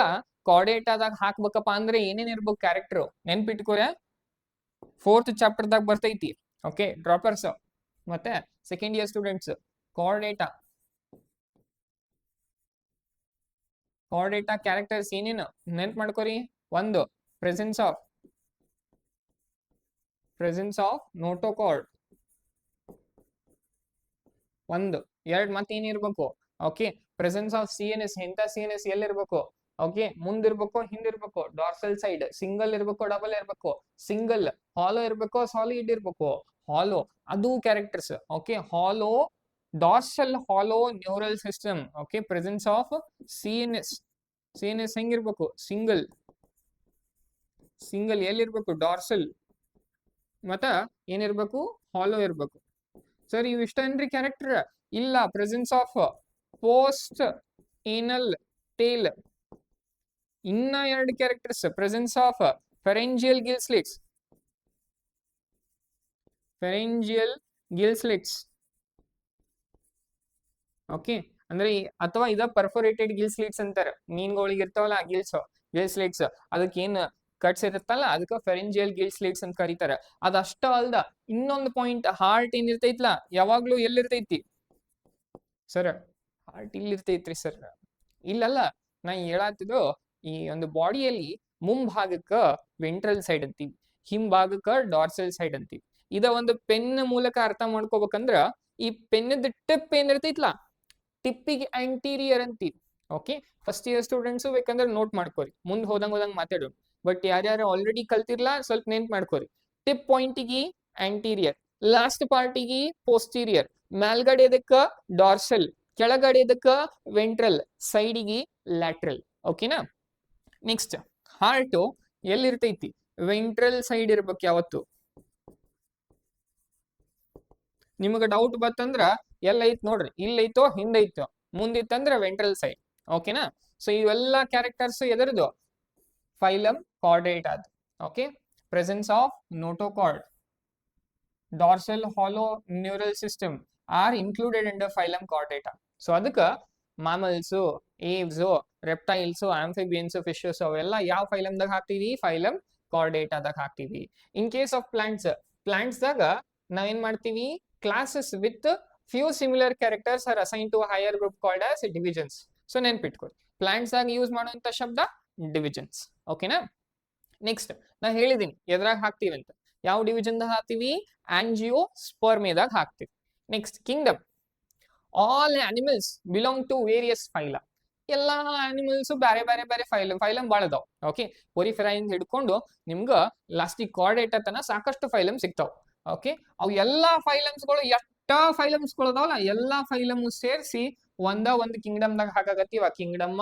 ಕಾರ್ಡೇಟಾದಾಗ ಹಾಕ್ಬೇಕಪ್ಪ ಅಂದ್ರೆ ಏನೇನ್ ಇರ್ಬೇಕು ಕ್ಯಾರೆಕ್ಟರ್? ನೆನ್ಪಿಟ್ಕೋರ, 4th ಚಾಪ್ಟರ್ ದಾಗ ಬರ್ತೈತಿ. ಓಕೆ, ಡ್ರಾಪರ್ಸ್ ಮತ್ತೆ second year students. Chordata characters ಏನೇನು ನೆನ್ಪ್ ಮಾಡ್ಕೋರಿ? ಒಂದು, ಪ್ರೆಸೆನ್ಸ್ ಆಫ್ ನೋಟೋಕಾರ್ಡ್. ಒಂದು. ಎರಡ್ ಮತ್ತೆ ಏನಿರ್ಬೇಕು? Okay, presence of CNS. ಎಂತ CNS ಎಲ್ಲಿರ್ಬೇಕು? ಓಕೆ, ಮುಂದಿರ್ಬೇಕು, ಹಿಂದಿರ್ಬೇಕು, ಡಾರ್ಸಲ್ ಸೈಡ್. ಸಿಂಗಲ್ ಇರ್ಬೇಕು, ಡಬಲ್ ಇರ್ಬೇಕು? ಸಿಂಗಲ್. ಹಾಲೋ ಇರ್ಬೇಕು, ಸಾಲಿಡ್ ಇರ್ಬೇಕು? ಹಾಲೋ. ಅದು characters. Okay, hollow, dorsal hollow neural system. Okay, presence of CNS ಹೆಂಗಿರ್ಬೇಕು? ಸಿಂಗಲ್ ಎಲ್ಲಿರ್ಬೇಕು? ಡಾರ್ಸಲ್. ಮತ್ತ ಏನಿರ್ಬೇಕು? ಹಾಲೋ ಇರ್ಬೇಕು. ಸರ್ ಇವು ಇಷ್ಟೇನ್ರಿ ಕ್ಯಾರೆಕ್ಟರ್? ಇಲ್ಲ, presence of post anal tail. ಇನ್ನ ಎರಡು characters, presence of pharyngeal gill slits. Okay, ಅಂದ್ರೆ ಅಥವಾ ಇದ ಪರ್ಫೋರೇಟೆಡ್ ಗಿಲ್ಸ್ಲಿಟ್ಸ್ ಅಂತಾರ. ಮೀನ್ಗಳಿಗೆ ಇರ್ತಾವಲ್ಲ ಗಿಲ್ಸ್ಲಿಟ್ಸ್, ಅದಕ್ಕೇನ್ ಕಟ್ಸ್ ಇರುತ್ತಲ್ಲ ಅದಕ್ಕ ಫೆರೆಂಜಿಯಲ್ ಗಿಲ್ಸ್ಲಿಟ್ಸ್ ಅಂತ ಕರೀತಾರ. ಅದಷ್ಟ ಅಲ್ದ ಇನ್ನೊಂದು ಪಾಯಿಂಟ್, ಹಾರ್ಟ್ ಏನಿರ್ತೈತ್ಲಾ ಯಾವಾಗ್ಲೂ ಎಲ್ಲಿರ್ತೈತಿ ಸರ್? ಹಾರ್ಟ್ ಇಲ್ಲಿರ್ತೈತ್ರಿ ಸರ್. ಇಲ್ಲಲ್ಲ, ನಾ ಹೇಳತ್ತಿದ್ದು ಈ ಒಂದು ಬಾಡಿಯಲ್ಲಿ ಮುಂಭಾಗಕ್ಕ ವೆಂಟ್ರಲ್ ಸೈಡ್ ಅಂತೀವಿ, ಹಿಂಭಾಗಕ್ಕ ಡಾರ್ಸಲ್ ಸೈಡ್ ಅಂತೀವಿ. ಇದ ಒಂದು ಪೆನ್ ಮೂಲಕ ಅರ್ಥ ಮಾಡ್ಕೋಬೇಕಂದ್ರ ಈ ಪೆನ್ನದ ಟಿಪ್ ಏನಿರ್ತೈತ್ಲಾ ಟಿಪ್ಪಿಗೆ ಆಂಟೀರಿಯರ್ ಅಂತೀವಿ. ಓಕೆ, ಫಸ್ಟ್ ಇಯರ್ ಸ್ಟೂಡೆಂಟ್ಸ್ ಬೇಕಂದ್ರೆ ನೋಟ್ ಮಾಡ್ಕೋರಿ, ಮುಂದೆ ಹೋದಂಗ್ ಮಾತಾಡೋಣ. ಬಟ್ ಯಾರ್ಯಾರು ಆಲ್ರೆಡಿ ಕಲ್ತಿರ್ಲಾ ಸ್ವಲ್ಪ ನೆನ್ಪ್ ಮಾಡ್ಕೋರಿ. ಟಿಪ್ ಪಾಯಿಂಟಿಗೆ ಆಂಟೀರಿಯರ್, ಲಾಸ್ಟ್ ಪಾರ್ಟಿಗೆ ಪೋಸ್ಟೀರಿಯರ್, ಮೇಲ್ಗಡೆ ಇದಕ್ಕ ಡಾರ್ಸಲ್, ಕೆಳಗಡೆ ಇದಕ್ಕ ವೆಂಟ್ರಲ್, ಸೈಡಿಗೆ ಲ್ಯಾಟ್ರಲ್. ಓಕೆನಾ? ನೆಕ್ಸ್ಟ್, ಹಾರ್ಟ್ ಎಲ್ಲಿರ್ತೈತಿ? ವೆಂಟ್ರಲ್ ಸೈಡ್ ಇರ್ಬೇಕು ಯಾವತ್ತು. ನಿಮಗ ಡೌಟ್ ಬತ್ತಂದ್ರ ಎಲ್ಲ ಐತ್ ನೋಡ್ರಿ, ಇಲ್ಲೈತೋ ಹಿಂದೈತೋ, ಮುಂದಿತ್ತಂದ್ರ ವೆಂಟ್ರಲ್ ಸೈಡ್. ಓಕೆನಾ? ಸೊ ಇವೆಲ್ಲ ಕ್ಯಾರೆಕ್ಟರ್ಸ್ ಎದರದು? ಫೈಲಮ್ ಕಾರ್ಡೇಟ್ ಆದ. Okay, presence of notochord, dorsal hollow neural system are included in the phylum Chordata. So ಅದಕ್ಕ ಮ್ಯಾಮಲ್ಸು, ಏವ್ಸು, ರೆಪ್ಟೈಲ್ಸು, ಆಂಫಿಬಿಯನ್ಸ್, ಫಿಶಸ್ ಅವೆಲ್ಲ ಯಾವ ಫೈಲಮ್ದಾಗ ಹಾಕ್ತೀವಿ? ಫೈಲಮ್ ಕಾರ್ಡೇಟಾದಾಗ ಹಾಕ್ತೀವಿ. ಇನ್ ಕೇಸ್ ಆಫ್ ಪ್ಲಾಂಟ್ಸ್ದಾಗ ನಾವೇನ್ ಮಾಡ್ತೀವಿ? Classes with few similar characters are assign to higher group called as divisions. So ನೆನ್ಪಿಟ್ಕೊಳ್ಳಿ, plants ಆಗಿ ಯೂಸ್ ಮಾಡುವಂತ ಶಬ್ದ ಡಿವಿಷನ್ಸ್. ಓಕೆನಾ? ನೆಕ್ಸ್ಟ್ ನಾ ಹೇಳಿದೀನಿ ಎದ್ರಾಗ ಹಾಕ್ತೀವಿ ಅಂತ. ಯಾವ ಡಿವಿಷನ್ ದಾಗ ಹಾಕ್ತೀವಿ? ಆಂಜಿಯೋ ಸ್ಪರ್ಮೇದಾಗ ಹಾಕ್ತೀವಿ. Next, kingdom. All animals belong to various phyla. ಎಲ್ಲಾ ಆನಿಮಲ್ಸ್ ಬೇರೆ ಬೇರೆ ಬೇರೆ ಫೈಲಮ್ ಭಾಳ ಅದಾವ. ಓಕೆ, ಪೊರಿಫೆರೈನ್ ಹಿಡ್ಕೊಂಡು ನಿಮ್ಗ ಲಾಸ್ಟಿಕ್ ಕಾರ್ಡೇಟಾ ತನ ಸಾಕಷ್ಟು ಫೈಲಮ್ ಸಿಗ್ತಾವ. ಓಕೆ, ಅವು ಎಲ್ಲಾ ಫೈಲಮ್ಸ್ಗಳು ಎಷ್ಟ ಫೈಲಮ್ಸ್ಗಳು ಅದಾವಲ್ಲ ಎಲ್ಲಾ ಫೈಲಮ್ ಸೇರಿಸಿ ಒಂದು ಕಿಂಗ್ಡಮ್ದಾಗ ಹಾಕಾಗತ್ತೀವಿ. ಆ Kingdom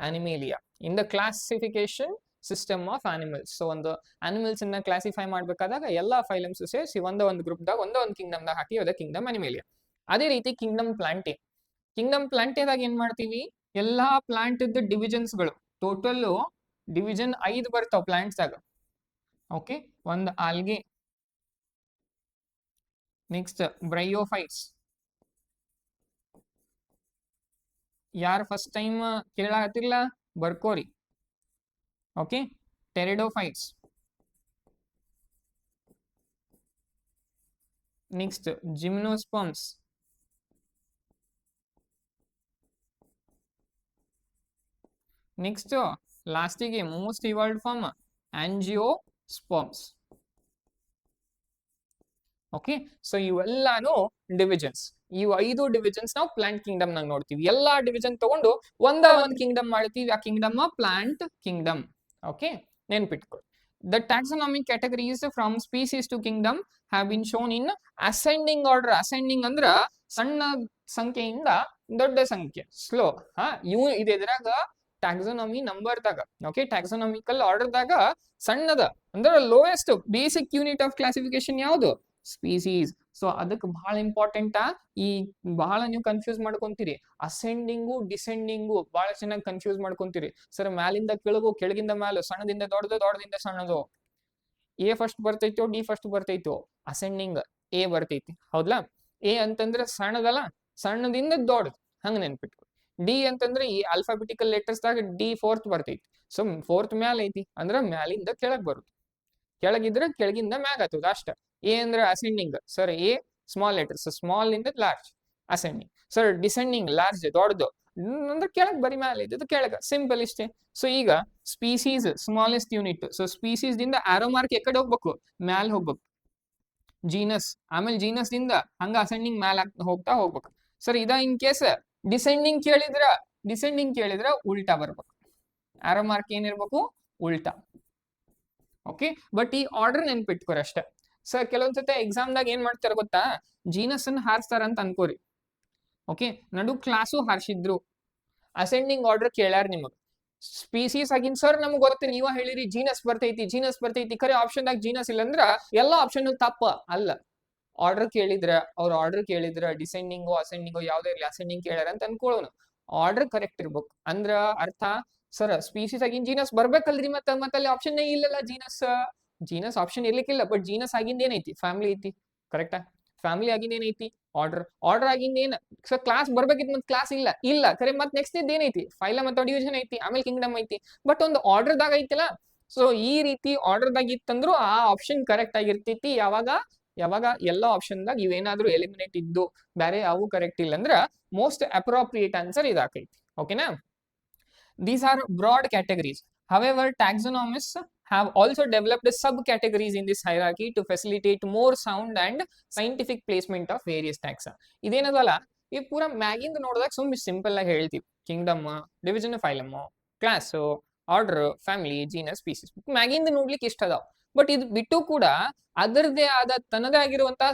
ಅನಿಮೇಲಿಯಾ in the classification system of animals. So ಒಂದು ಆನಿಮಲ್ಸ್ ಅನ್ನ ಕ್ಲಾಸಿಫೈ ಮಾಡ್ಬೇಕಾದಾಗ ಎಲ್ಲಾ ಫೈಲಮ್ಸ್ ಸೇರಿಸಿ ಒಂದು ಗ್ರೂಪ್ದಾಗ ಒಂದು ಕಿಂಗ್ಡಮ್ದಾಗ ಹಾಕಿ ಅದ ಕಿಂಗ್ಡಮ್ ಅನಿಮೇಲಿಯಾ. ಅದೇ ರೀತಿ ಕಿಂಗ್ಡಮ್ ಪ್ಲಾಂಟೆ. ಕಿಂಗ್ಡಮ್ ಪ್ಲಾಂಟೆದಾಗ ಏನ್ ಮಾಡ್ತೀವಿ? ಎಲ್ಲಾ ಪ್ಲಾಂಟ್ ಇದ್ದ ಡಿವಿಷನ್ಸ್ಗಳು ಟೋಟಲ್ ಡಿವಿಷನ್ 5 ಬರ್ತಾವ ಪ್ಲಾಂಟ್ಸ್ ಆಗ. ಓಕೆ, ಒಂದು ಆಲ್ಗೆ, ನೆಕ್ಸ್ಟ್ ಬ್ರೈಯೋಫೈಟ್ಸ್. ಯಾರು ಫಸ್ಟ್ ಟೈಮ್ ಕೇಳಾತಿರ್ಲ ಬರ್ಕೋರಿ. Okay, pteridophytes. Next gymnosperms. Next ಲಾಸ್ಟಿಗೆ most evolved form angiosperms. Okay, so ಇವೆಲ್ಲಾನು ಡಿವಿಷನ್ಸ್. ಈ 5 ಡಿವಿಷನ್ಸ್ ನಾವು ಪ್ಲಾಂಟ್ ಕಿಂಗ್ಡಮ್ ನಾಗ ನೋಡ್ತೀವಿ. ಎಲ್ಲಾ ಡಿವಿಷನ್ ತಗೊಂಡು ಒಂದು ಕಿಂಗ್ಡಮ್ ಮಾಡ್ತೀವಿ. ಆ ಕಿಂಗ್ಡಮ್ ಪ್ಲಾಂಟ್ ಕಿಂಗ್ಡಮ್. ಓಕೆ, ನೆನ್ಪಿಟ್ಕೊಳ್ಳಿ. The taxonomic categories from species to kingdom have been shown in ascending order. Ascending ಅಂದ್ರ ಸಣ್ಣ ಸಂಖ್ಯೆಯಿಂದ ದೊಡ್ಡ ಸಂಖ್ಯೆ, ಸ್ಲೋ. ಇವು ಇದ್ರಾಗ ಟ್ಯಾಕ್ಸೋನಮಿ ನಂಬರ್ ದಾಗ, ಓಕೆ, ಟ್ಯಾಕ್ಸೋನಾಮಿಕಲ್ ಆರ್ಡರ್ ದಾಗ ಸಣ್ಣದ ಅಂದ್ರೆ lowest basic unit of classification ಯಾವುದು? ಸ್ಪೀಸೀಸ್. ಸೊ ಅದಕ್ಕೆ ಬಹಳ ಇಂಪಾರ್ಟೆಂಟ್. ಈ ಬಹಳ ನೀವು ಕನ್ಫ್ಯೂಸ್ ಮಾಡ್ಕೊಂತೀರಿ. ಅಸೆಂಡಿಂಗು ಡಿಸೆಂಡಿಂಗು ಬಹಳ ಚೆನ್ನಾಗಿ ಕನ್ಫ್ಯೂಸ್ ಮಾಡ್ಕೊಂತೀರಿ. ಸರ್ ಮ್ಯಾಲಿಂದ ಕೆಳಗು, ಕೆಳಗಿಂದ ಮ್ಯಾಲು, ಸಣ್ಣದಿಂದ ದೊಡ್ಡದು, ದೊಡ್ಡದಿಂದ ಸಣ್ಣದು. ಎ ಫಸ್ಟ್ ಬರ್ತೈತೋ ಡಿ ಫಸ್ಟ್ ಬರ್ತೈತೋ? ಅಸೆಂಡಿಂಗ್ ಎ ಬರ್ತೈತಿ, ಹೌದ್ಲಾ? ಎ ಅಂತಂದ್ರೆ ಸಣ್ಣದಲ್ಲ, ಸಣ್ಣದಿಂದ ದೊಡ್ಡದು, ಹಂಗ ನೆನ್ಪಿಟ್ಕೊ. ಡಿ ಅಂತಂದ್ರೆ ಈ ಆಲ್ಫಾಬೆಟಿಕಲ್ ಲೆಟರ್ಸ್ ದಾಗ ಡಿ ಫೋರ್ತ್ ಬರ್ತೈತಿ. ಸೊ ಫೋರ್ತ್ ಮ್ಯಾಲ ಐತಿ ಅಂದ್ರೆ ಮ್ಯಾಲಿಂದ ಕೆಳಗ್ ಬರುತ್ತೆ, ಕೆಳಗಿದ್ರೆ ಕೆಳಗಿಂದ ಮ್ಯಾಗ ಆತದ ಅಷ್ಟ. ಎ ಅಂದ್ರೆ ascending, sir A small letters, small ಇಂದ large, ascending. Sir descending, large ದೊಡ್ಡದು ಅಂದ್ರೆ ಕೆಳಗ್ ಬರಿ ಮ್ಯಾಲ ಇದ್ದು ಕೆಳಗ, ಸಿಂಪಲ್ ಇಷ್ಟೇ. ಸೊ ಈಗ species smallest unit. So species ದಿಂದ ಆರೋ ಮಾರ್ಕ್ ಎಕಡೆ ಹೋಗ್ಬೇಕು? ಮ್ಯಾಲ್ ಹೋಗ್ಬೇಕು. ಜೀನಸ್, ಆಮೇಲೆ ಜೀನಸ್ ದಿಂದ ಹಂಗ ಅಸೆಂಡಿಂಗ್ ಮ್ಯಾಲ ಹೋಗ್ತಾ ಹೋಗ್ಬೇಕು. ಸರ್ ಇದ ಇನ್ ಕೇಸ್ ಡಿಸೆಂಡಿಂಗ್ ಕೇಳಿದ್ರ ಉಲ್ಟಾ ಬರ್ಬೇಕು. ಆರೋ ಮಾರ್ಕ್ ಏನಿರ್ಬೇಕು? ಉಲ್ಟಾ. ಓಕೆ, ಬಟ್ ಈ ಆರ್ಡರ್ ನೆನ್ಪಿಟ್ಕೋರಿ ಅಷ್ಟೇ. ಸರ್ ಕೆಲವೊಂದ್ಸತಿ ಎಕ್ಸಾಮ್ದಾಗ ಏನ್ ಮಾಡ್ತಾರ ಗೊತ್ತಾ? ಜೀನಸ್ ಅನ್ನ ಹಾರಿಸ್ತಾರ ಅಂತ ಅನ್ಕೋರಿ. ಓಕೆ, ನಡು ಕ್ಲಾಸು ಹಾರಿಸಿದ್ರು, ಅಸೆಂಡಿಂಗ್ ಆರ್ಡರ್ ಕೇಳ್ಯಾರ ನಿಮಗ್. ಸ್ಪೀಸೀಸ್ ಆಗಿನ್ ಸರ್ ನಮ್ಗೆ ಗೊತ್ತೆ, ನೀವ ಹೇಳಿರಿ ಜೀನಸ್ ಬರ್ತೈತಿ ಖರೆ ಆಪ್ಷನ್ ದಾಗ ಜೀನಸ್ ಇಲ್ಲ ಅಂದ್ರ ಎಲ್ಲಾ ಆಪ್ಷನ್ ತಪ್ಪ ಅಲ್ಲ. ಆರ್ಡರ್ ಕೇಳಿದ್ರ ಡಿಸೆಂಡಿಂಗೋ ಅಸೆಂಡಿಂಗೋ ಯಾವ್ದೇ ಇರಲಿ, ಅಸೆಂಡಿಂಗ್ ಕೇಳ್ಯಾರ ಅಂತ ಅನ್ಕೊಳ್ಳೋಣ. ಆರ್ಡರ್ ಕರೆಕ್ಟ್ ಇರ್ಬೇಕು ಅಂದ್ರ ಅರ್ಥ ಸರ್ ಸ್ಪೀಸೀಸ್ ಆಗಿನ್ ಜೀನಸ್ ಬರ್ಬೇಕಲ್ರಿ. ಮತ್ತೆ ಆಪ್ಷನ್ ಇಲ್ಲಲ್ಲ ಜೀನಸ್ ಆಪ್ಷನ್ ಇರ್ಲಿಕ್ಕಿಲ್ಲ. ಬಟ್ ಜೀನಸ್ ಆಗಿಂದ ಏನೈತಿ? ಫ್ಯಾಮಿಲಿ ಐತಿ, ಕರೆಕ್ಟಾ? ಫ್ಯಾಮಿಲಿ ಆಗಿಂದ ಏನೈತಿ? ಆರ್ಡರ್ ಆಗಿಂದ ಏನ್? ಸರ್ ಕ್ಲಾಸ್ ಬರ್ಬೇಕಿತ್ತು, ಮತ್ತೆ ಕ್ಲಾಸ್ ಇಲ್ಲ ಖರೆ. ಮತ್ತೆ ನೆಕ್ಸ್ಟ್ ಏನೈತಿ? ಫೈಲಮ್ ಅಥವಾ ಡಿವಿಷನ್ ಐತಿ, ಆಮೇಲೆ ಕಿಂಗ್ಡಮ್ ಐತಿ. ಬಟ್ ಒಂದು ಆರ್ಡರ್ ದಾಗ ಐತಿಲ್ಲ. ಸೊ ಈ ರೀತಿ ಆರ್ಡರ್ ದಾಗ ಇತ್ತಂದ್ರು ಆ ಆಪ್ಷನ್ ಕರೆಕ್ಟ್ ಆಗಿರ್ತೈತಿ. ಯಾವಾಗ ಎಲ್ಲ ಆಪ್ಷನ್ ದಾಗ ಇವೇನಾದ್ರೂ ಎಲಿಮಿನೇಟ್ ಇದ್ದು ಬೇರೆ ಅವು ಕರೆಕ್ಟ್ ಇಲ್ಲ ಅಂದ್ರ ಮೋಸ್ಟ್ ಅಪ್ರೋಪ್ರಿಯೇಟ್ ಆನ್ಸರ್ ಇದಾಕೈತಿ. ಓಕೆನಾ? These are broad categories. However, taxonomists have also developed subcategories in this hierarchy to facilitate more sound and scientific placement of various taxa. ಇದೇನದಲ್ಲ ಈ ಪೂರ ಮ್ಯಾಗಿಂದ ನೋಡಿದಾಗ ಸುಮ್ಮನೆ ಸಿಂಪಲ್ ಆಗಿ ಹೇಳ್ತೀವಿ kingdom, division, phylum, class, order, family, genus, species ಮ್ಯಾಗಿಂದ ನೋಡ್ಲಿಕ್ಕೆ ಇಷ್ಟ ಅದಾವ. ಬಟ್ ಇದು ಬಿಟ್ಟು ಕೂಡ ಅದರದೇ ಆದ ತನ್ನದೇ ಆಗಿರುವಂತಹ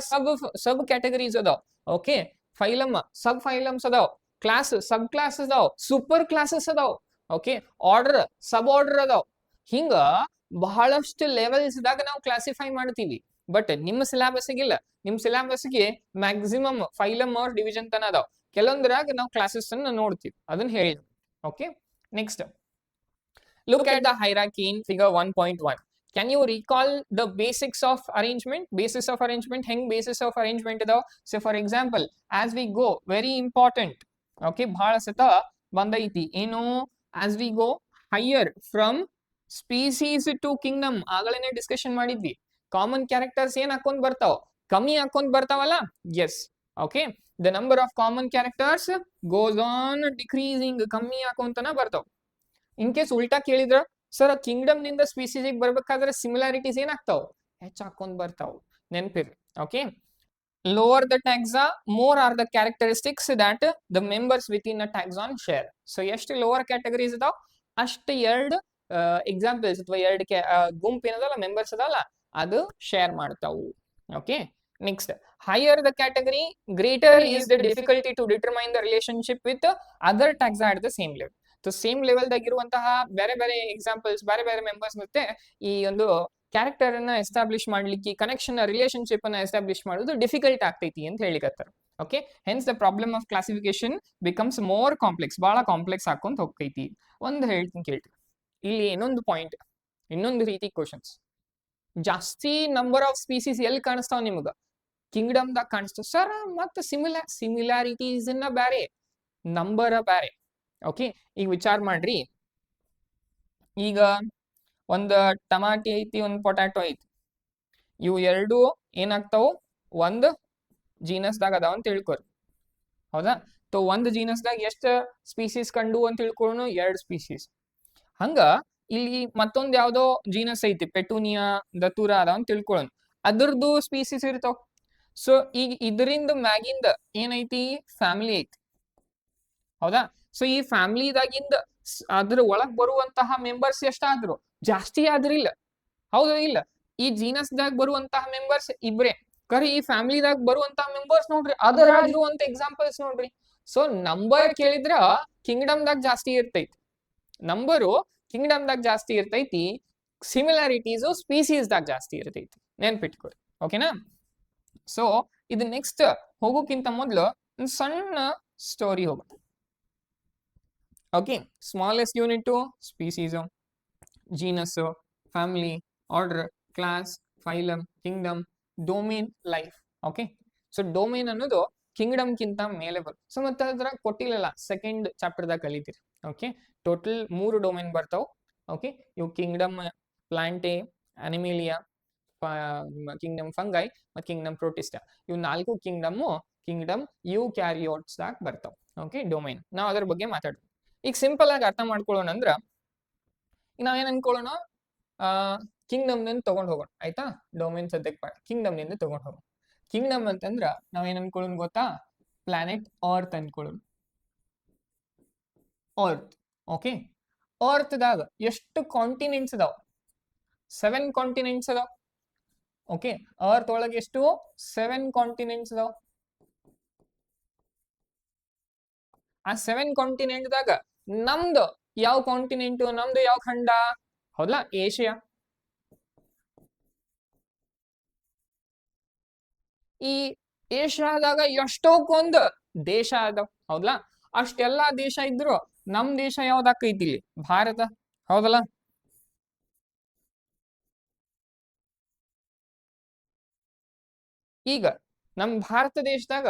ಸಬ್ ಕ್ಯಾಟಗರೀಸ್ ಅದಾವ. ಓಕೆ, ಫೈಲಮ್ ಸಬ್ ಫೈಲಮ್ಸ್ ಅದಾವ, ಕ್ಲಾಸ್ ಸಬ್ ಕ್ಲಾಸ್ ಅದಾವ, ಸೂಪರ್ ಕ್ಲಾಸಸ್ ಅದಾವ. ಓಕೆ, ಆರ್ಡರ್ ಸಬ್ ಆರ್ಡರ್ ಅದಾವ. ಹಿಂಗ ಬಹಳಷ್ಟು ಲೆವೆಲ್ಸ್ ದಾಗ ನಾವು ಕ್ಲಾಸಿಫೈ ಮಾಡ್ತೀವಿ. ಬಟ್ ನಿಮ್ಮ ಸಿಲೆಬಸ್ಗಿಲ್ಲ, ನಿಮ್ ಸಿಲೆಬಸ್ಗೆ ಮ್ಯಾಕ್ಸಿಮಮ್ ಫೈಲಮ್ ಆರ್ ಡಿವಿಷನ್ ತನ ಅದಾವ. ಕೆಲವೊಂದ್ರಾಗ ನಾವು ಕ್ಲಾಸಸ್ ಅನ್ನ ನೋಡ್ತೀವಿ, ಅದನ್ನ ಹೇಳಿದ್ವಿ. Okay, next look at the hierarchy in figure 1.1. Can you recall the basics of arrangement? Basis of arrangement, heng basis of arrangement idav. So for example, as we go, very important, okay, bhala sata bandaiti eno, as we go higher from species to kingdom, agalene discussion madidvi. Common characters ಏನ್ ಹಾಕೊಂಡ್ ಬರ್ತಾವ, ಕಮ್ಮಿ ಹಾಕೊಂಡ್ ಬರ್ತಾವಲ್ಲ. Yes, okay, the number of common characters goes on decreasing, ಕಮ್ಮಿ ಹಾಕೊಂತನ ಬರ್ತಾವ. ಇನ್ case ಉಲ್ಟಾ ಕೇಳಿದ್ರ, ಸರ್ ಕಿಂಗ್ಡಮ್ ನಿಂದ ಸ್ಪೀಸೀಸ್ ಬರ್ಬೇಕಾದ್ರೆ ಸಿಮಿಲಾರಿಟೀಸ್ ಏನಾಗ್ತಾವ, ಹೆಚ್ಚು ಹಾಕೊಂಡ್ ಬರ್ತಾವ. ನೆನ್ಪಿರ್ರಿ. Okay, lower the taxa, more are the characteristics that the members within a taxon share. So ಎಷ್ಟು ಲೋವರ್ ಕ್ಯಾಟಗರೀಸ್ ಇದಾವ ಅಷ್ಟು ಎರಡು ಎಕ್ಸಾಂಪಲ್ಸ್ ಅಥವಾ ಎರಡು ಗುಂಪು ಏನದಲ್ಲ ಮೆಂಬರ್ಸ್ ಅದಲ್ಲ ಅದು ಶೇರ್ ಮಾಡ್ತಾವು. Okay, next higher the category greater is the difficulty to determine the relationship with other taxa at the same level. So same level ದಾಗಿರುವಂತಹ ಬೇರೆ ಬೇರೆ ಎಕ್ಸಾಂಪಲ್ಸ್, ಬೇರೆ ಬೇರೆ ಮೆಂಬರ್ಸ್ ಮತ್ತೆ ಈ ಒಂದು ಕ್ಯಾರೆಕ್ಟರ್ ಅನ್ನ ಎಸ್ಟಾಬ್ಲಿಷ್ ಮಾಡ್ಲಿಕ್ಕೆ, ಕನೆಕ್ಷನ್ ರಿಲೇಶನ್ಶಿಪ್ ಅನ್ನ ಎಸ್ಟಾಬ್ಲಿಷ್ ಮಾಡೋದು ಡಿಫಿಕಲ್ಟ್ ಆಗ್ತೈತಿ ಅಂತ ಹೇಳಿಕತ್ತಾರ. Okay, hence the problem of classification becomes more complex, ಬಹಳ ಕಾಂಪ್ಲೆಕ್ಸ್ ಹಾಕೊಂತ ಹೋಗ್ತೈತಿ. ಒಂದು ಹೇಳ್ತೀನಿ ಕೇಳ್ರಿ, ಇಲ್ಲಿ ಇನ್ನೊಂದು ಪಾಯಿಂಟ್, ಇನ್ನೊಂದು ರೀತಿ ಕ್ವಶನ್ಸ್. ಜಾಸ್ತಿ ನಂಬರ್ ಆಫ್ ಸ್ಪೀಸೀಸ್ ಎಲ್ಲಿ ಕಾಣಿಸ್ತಾವ ನಿಮಗ, ಕಿಂಗ್ಡಮ್ ದಾಗ ಕಾಣಿಸ್ತಾವ ಸರ್. ಮತ್ತೆ ಸಿಮಿಲಾರಿಟೀಸ್ ಬ್ಯಾರೆ, ನಂಬರ್ ಬ್ಯಾರೆ. ಓಕೆ, ಈಗ ವಿಚಾರ ಮಾಡ್ರಿ, ಈಗ ಒಂದ್ ಟಮಾಟಿ ಐತಿ, ಒಂದ್ ಪೊಟ್ಯಾಟೊ ಐತಿ, ಇವು ಎರಡು ಏನಾಗ್ತಾವು ಒಂದ್ ಜೀನಸ್ ದಾಗ ಅದಾವ ಅಂತ ತಿಳ್ಕೊರಿ. ಹೌದಾ? ಸೊ ಒಂದ್ ಜೀನಸ್ ದಾಗ ಎಷ್ಟ್ ಸ್ಪೀಸೀಸ್ ಕಂಡು ಅಂತ ತಿಳ್ಕೊಳ್ಳೋಣ, 2 ಸ್ಪೀಸೀಸ್. ಹಂಗ ಇಲ್ಲಿ ಮತ್ತೊಂದ್ ಯಾವ್ದೋ ಜೀನಸ್ ಐತಿ, ಪೆಟೂನಿಯಾ, ದತೂರ ಅದಾವ ಅಂತ ತಿಳ್ಕೊಳ್ಳೋಣ, ಅದ್ರದ್ದು ಸ್ಪೀಸೀಸ್ ಇರ್ತಾವ. ಸೊ ಈಗ ಇದರಿಂದ ಮ್ಯಾಗಿಂದ ಏನೈತಿ, ಫ್ಯಾಮಿಲಿ ಐತಿ. ಹೌದಾ? ಸೊ ಈ ಫ್ಯಾಮಿಲಿದಾಗಿಂದ ಅದ್ರ ಒಳಗ್ ಬರುವಂತಹ ಮೆಂಬರ್ಸ್ ಎಷ್ಟಾದ್ರು, ಜಾಸ್ತಿ ಆದ್ರಿಲ್ಲ. ಹೌದು ಇಲ್ಲ? ಈ ಜೀನಸ್ ದಾಗ ಬರುವಂತಹ ಮೆಂಬರ್ಸ್ ಇಬ್ರೇ, ಕರೆ ಈ ಫ್ಯಾಮಿಲಿದಾಗ ಬರುವಂತಹ ಮೆಂಬರ್ಸ್ ನೋಡ್ರಿ ಅದರಾಗಿರುವಂತ ಎಕ್ಸಾಂಪಲ್ಸ್ ನೋಡ್ರಿ. ಸೊ ನಂಬರ್ ಕೇಳಿದ್ರ ಕಿಂಗ್ಡಮ್ ದಾಗ ಜಾಸ್ತಿ ಇರ್ತೈತಿ, ನಂಬರು ಕಿಂಗ್ಡಮ್ ದಾಗ ಜಾಸ್ತಿ ಇರ್ತೈತಿ, ಸಿಮಿಲಾರಿಟೀಸು ಸ್ಪೀಸೀಸ್ ದಾಗ ಜಾಸ್ತಿ ಇರ್ತೈತಿ. ನೆನ್ಪಿಟ್ಕೊರಿ. ಓಕೆನಾ? ಸೊ ಇದು ನೆಕ್ಸ್ಟ್ ಹೋಗೋಕ್ಕಿಂತ ಮೊದಲು ಒಂದು ಸಣ್ಣ ಸ್ಟೋರಿ ಹೋಗುತ್ತೆ. Okay, smallest unit species, genus, family, order, class, phylum, Kingdom, domain, life. Okay, so domain ಅನ್ನೋದು ಕಿಂಗ್ಡಮ್ ಕಿಂತ ಮೇಲೆ ಬರುತ್ತೆ. ಸೊ ಮತ್ತೆ ಅದ್ರ ಕೊಟ್ಟಿಲ್ಲ, ಸೆಕೆಂಡ್ ಚಾಪ್ಟರ್ ದಾಗ ಕಲಿತೀರಿ. ಓಕೆ, ಟೋಟಲ್ 3 ಡೊಮೇನ್ ಬರ್ತಾವ. ಓಕೆ, ಇವು ಕಿಂಗ್ಡಮ್ ಪ್ಲಾಂಟೆ, ಅನಿಮೇಲಿಯಾ, ಕಿಂಗ್ಡಮ್ ಫಂಗೈ ಮತ್ತು ಕಿಂಗ್ಡಮ್ ಪ್ರೋಟಿಸ್ಟಾ, ಇವು 4 ಕಿಂಗ್ಡಮ್ ಯು ಕ್ಯಾರಿಯೋಟ್ಸ್ ದಾಗ ಬರ್ತಾವ. ಓಕೆ, ಡೊಮೇನ್ ನಾವು ಅದ್ರ ಬಗ್ಗೆ ಮಾತಾಡ್ತೀವಿ. ಈಗ ಸಿಂಪಲ್ ಆಗಿ ಅರ್ಥ ಮಾಡ್ಕೊಳ್ಳೋಣ ಅಂದ್ರ, ಈಗ ನಾವೇನ್ ಅನ್ಕೊಳ್ಳೋಣ, ಕಿಂಗ್ಡಮ್ ನಿಂದ ತಗೊಂಡ್ ಹೋಗೋಣ. ಆಯ್ತಾ? ಡೊಮೇನ್ ಸದ್ಯಕ್ಕೆ ಬೇಡ, ಕಿಂಗ್ಡಮ್ ನಿಂದ ತಗೊಂಡ್ ಹೋಗೋಣ. ಕಿಂಗ್ಡಮ್ ಅಂತಂದ್ರ ನಾವೇನ್ ಅನ್ಕೊಳ್ಳೋಣ ಗೊತ್ತಾ, ಪ್ಲಾನೆಟ್ ಅರ್ತ್ ಅನ್ಕೊಳ್ಳೋಣ. ಅರ್ತ್. ಓಕೆ, ಅರ್ತ್ ದಾಗ ಎಷ್ಟು ಕಾಂಟಿನೆಂಟ್ಸ್ ಅದಾವ? 7 ಕಾಂಟಿನೆಂಟ್ಸ್ ಅದಾವ. ಓಕೆ, ಅರ್ತ್ ಒಳಗೆ ಎಷ್ಟು? 7 ಕಾಂಟಿನೆಂಟ್ಸ್ ಅದಾವ. ಆ 7 ಕಾಂಟಿನೆಂಟ್ ದಾಗ ನಮ್ದು ಯಾವ ಕಾಂಟಿನೆಂಟ್, ನಮ್ದು ಯಾವ ಖಂಡ? ಹೌದಾ, ಏಷ್ಯಾ. ಈ ಏಷ್ಯಾದಾಗ ಎಷ್ಟೊಂದು ದೇಶ ಅದಾವ. ಹೌದಾ, ಅಷ್ಟೆಲ್ಲಾ ದೇಶ ಇದ್ರು ನಮ್ ದೇಶ ಯಾವ್ದಾಕೈತಿ ಇಲ್ಲಿ? ಭಾರತ. ಹೌದಲ್ಲ? ಈಗ ನಮ್ ಭಾರತ ದೇಶದಾಗ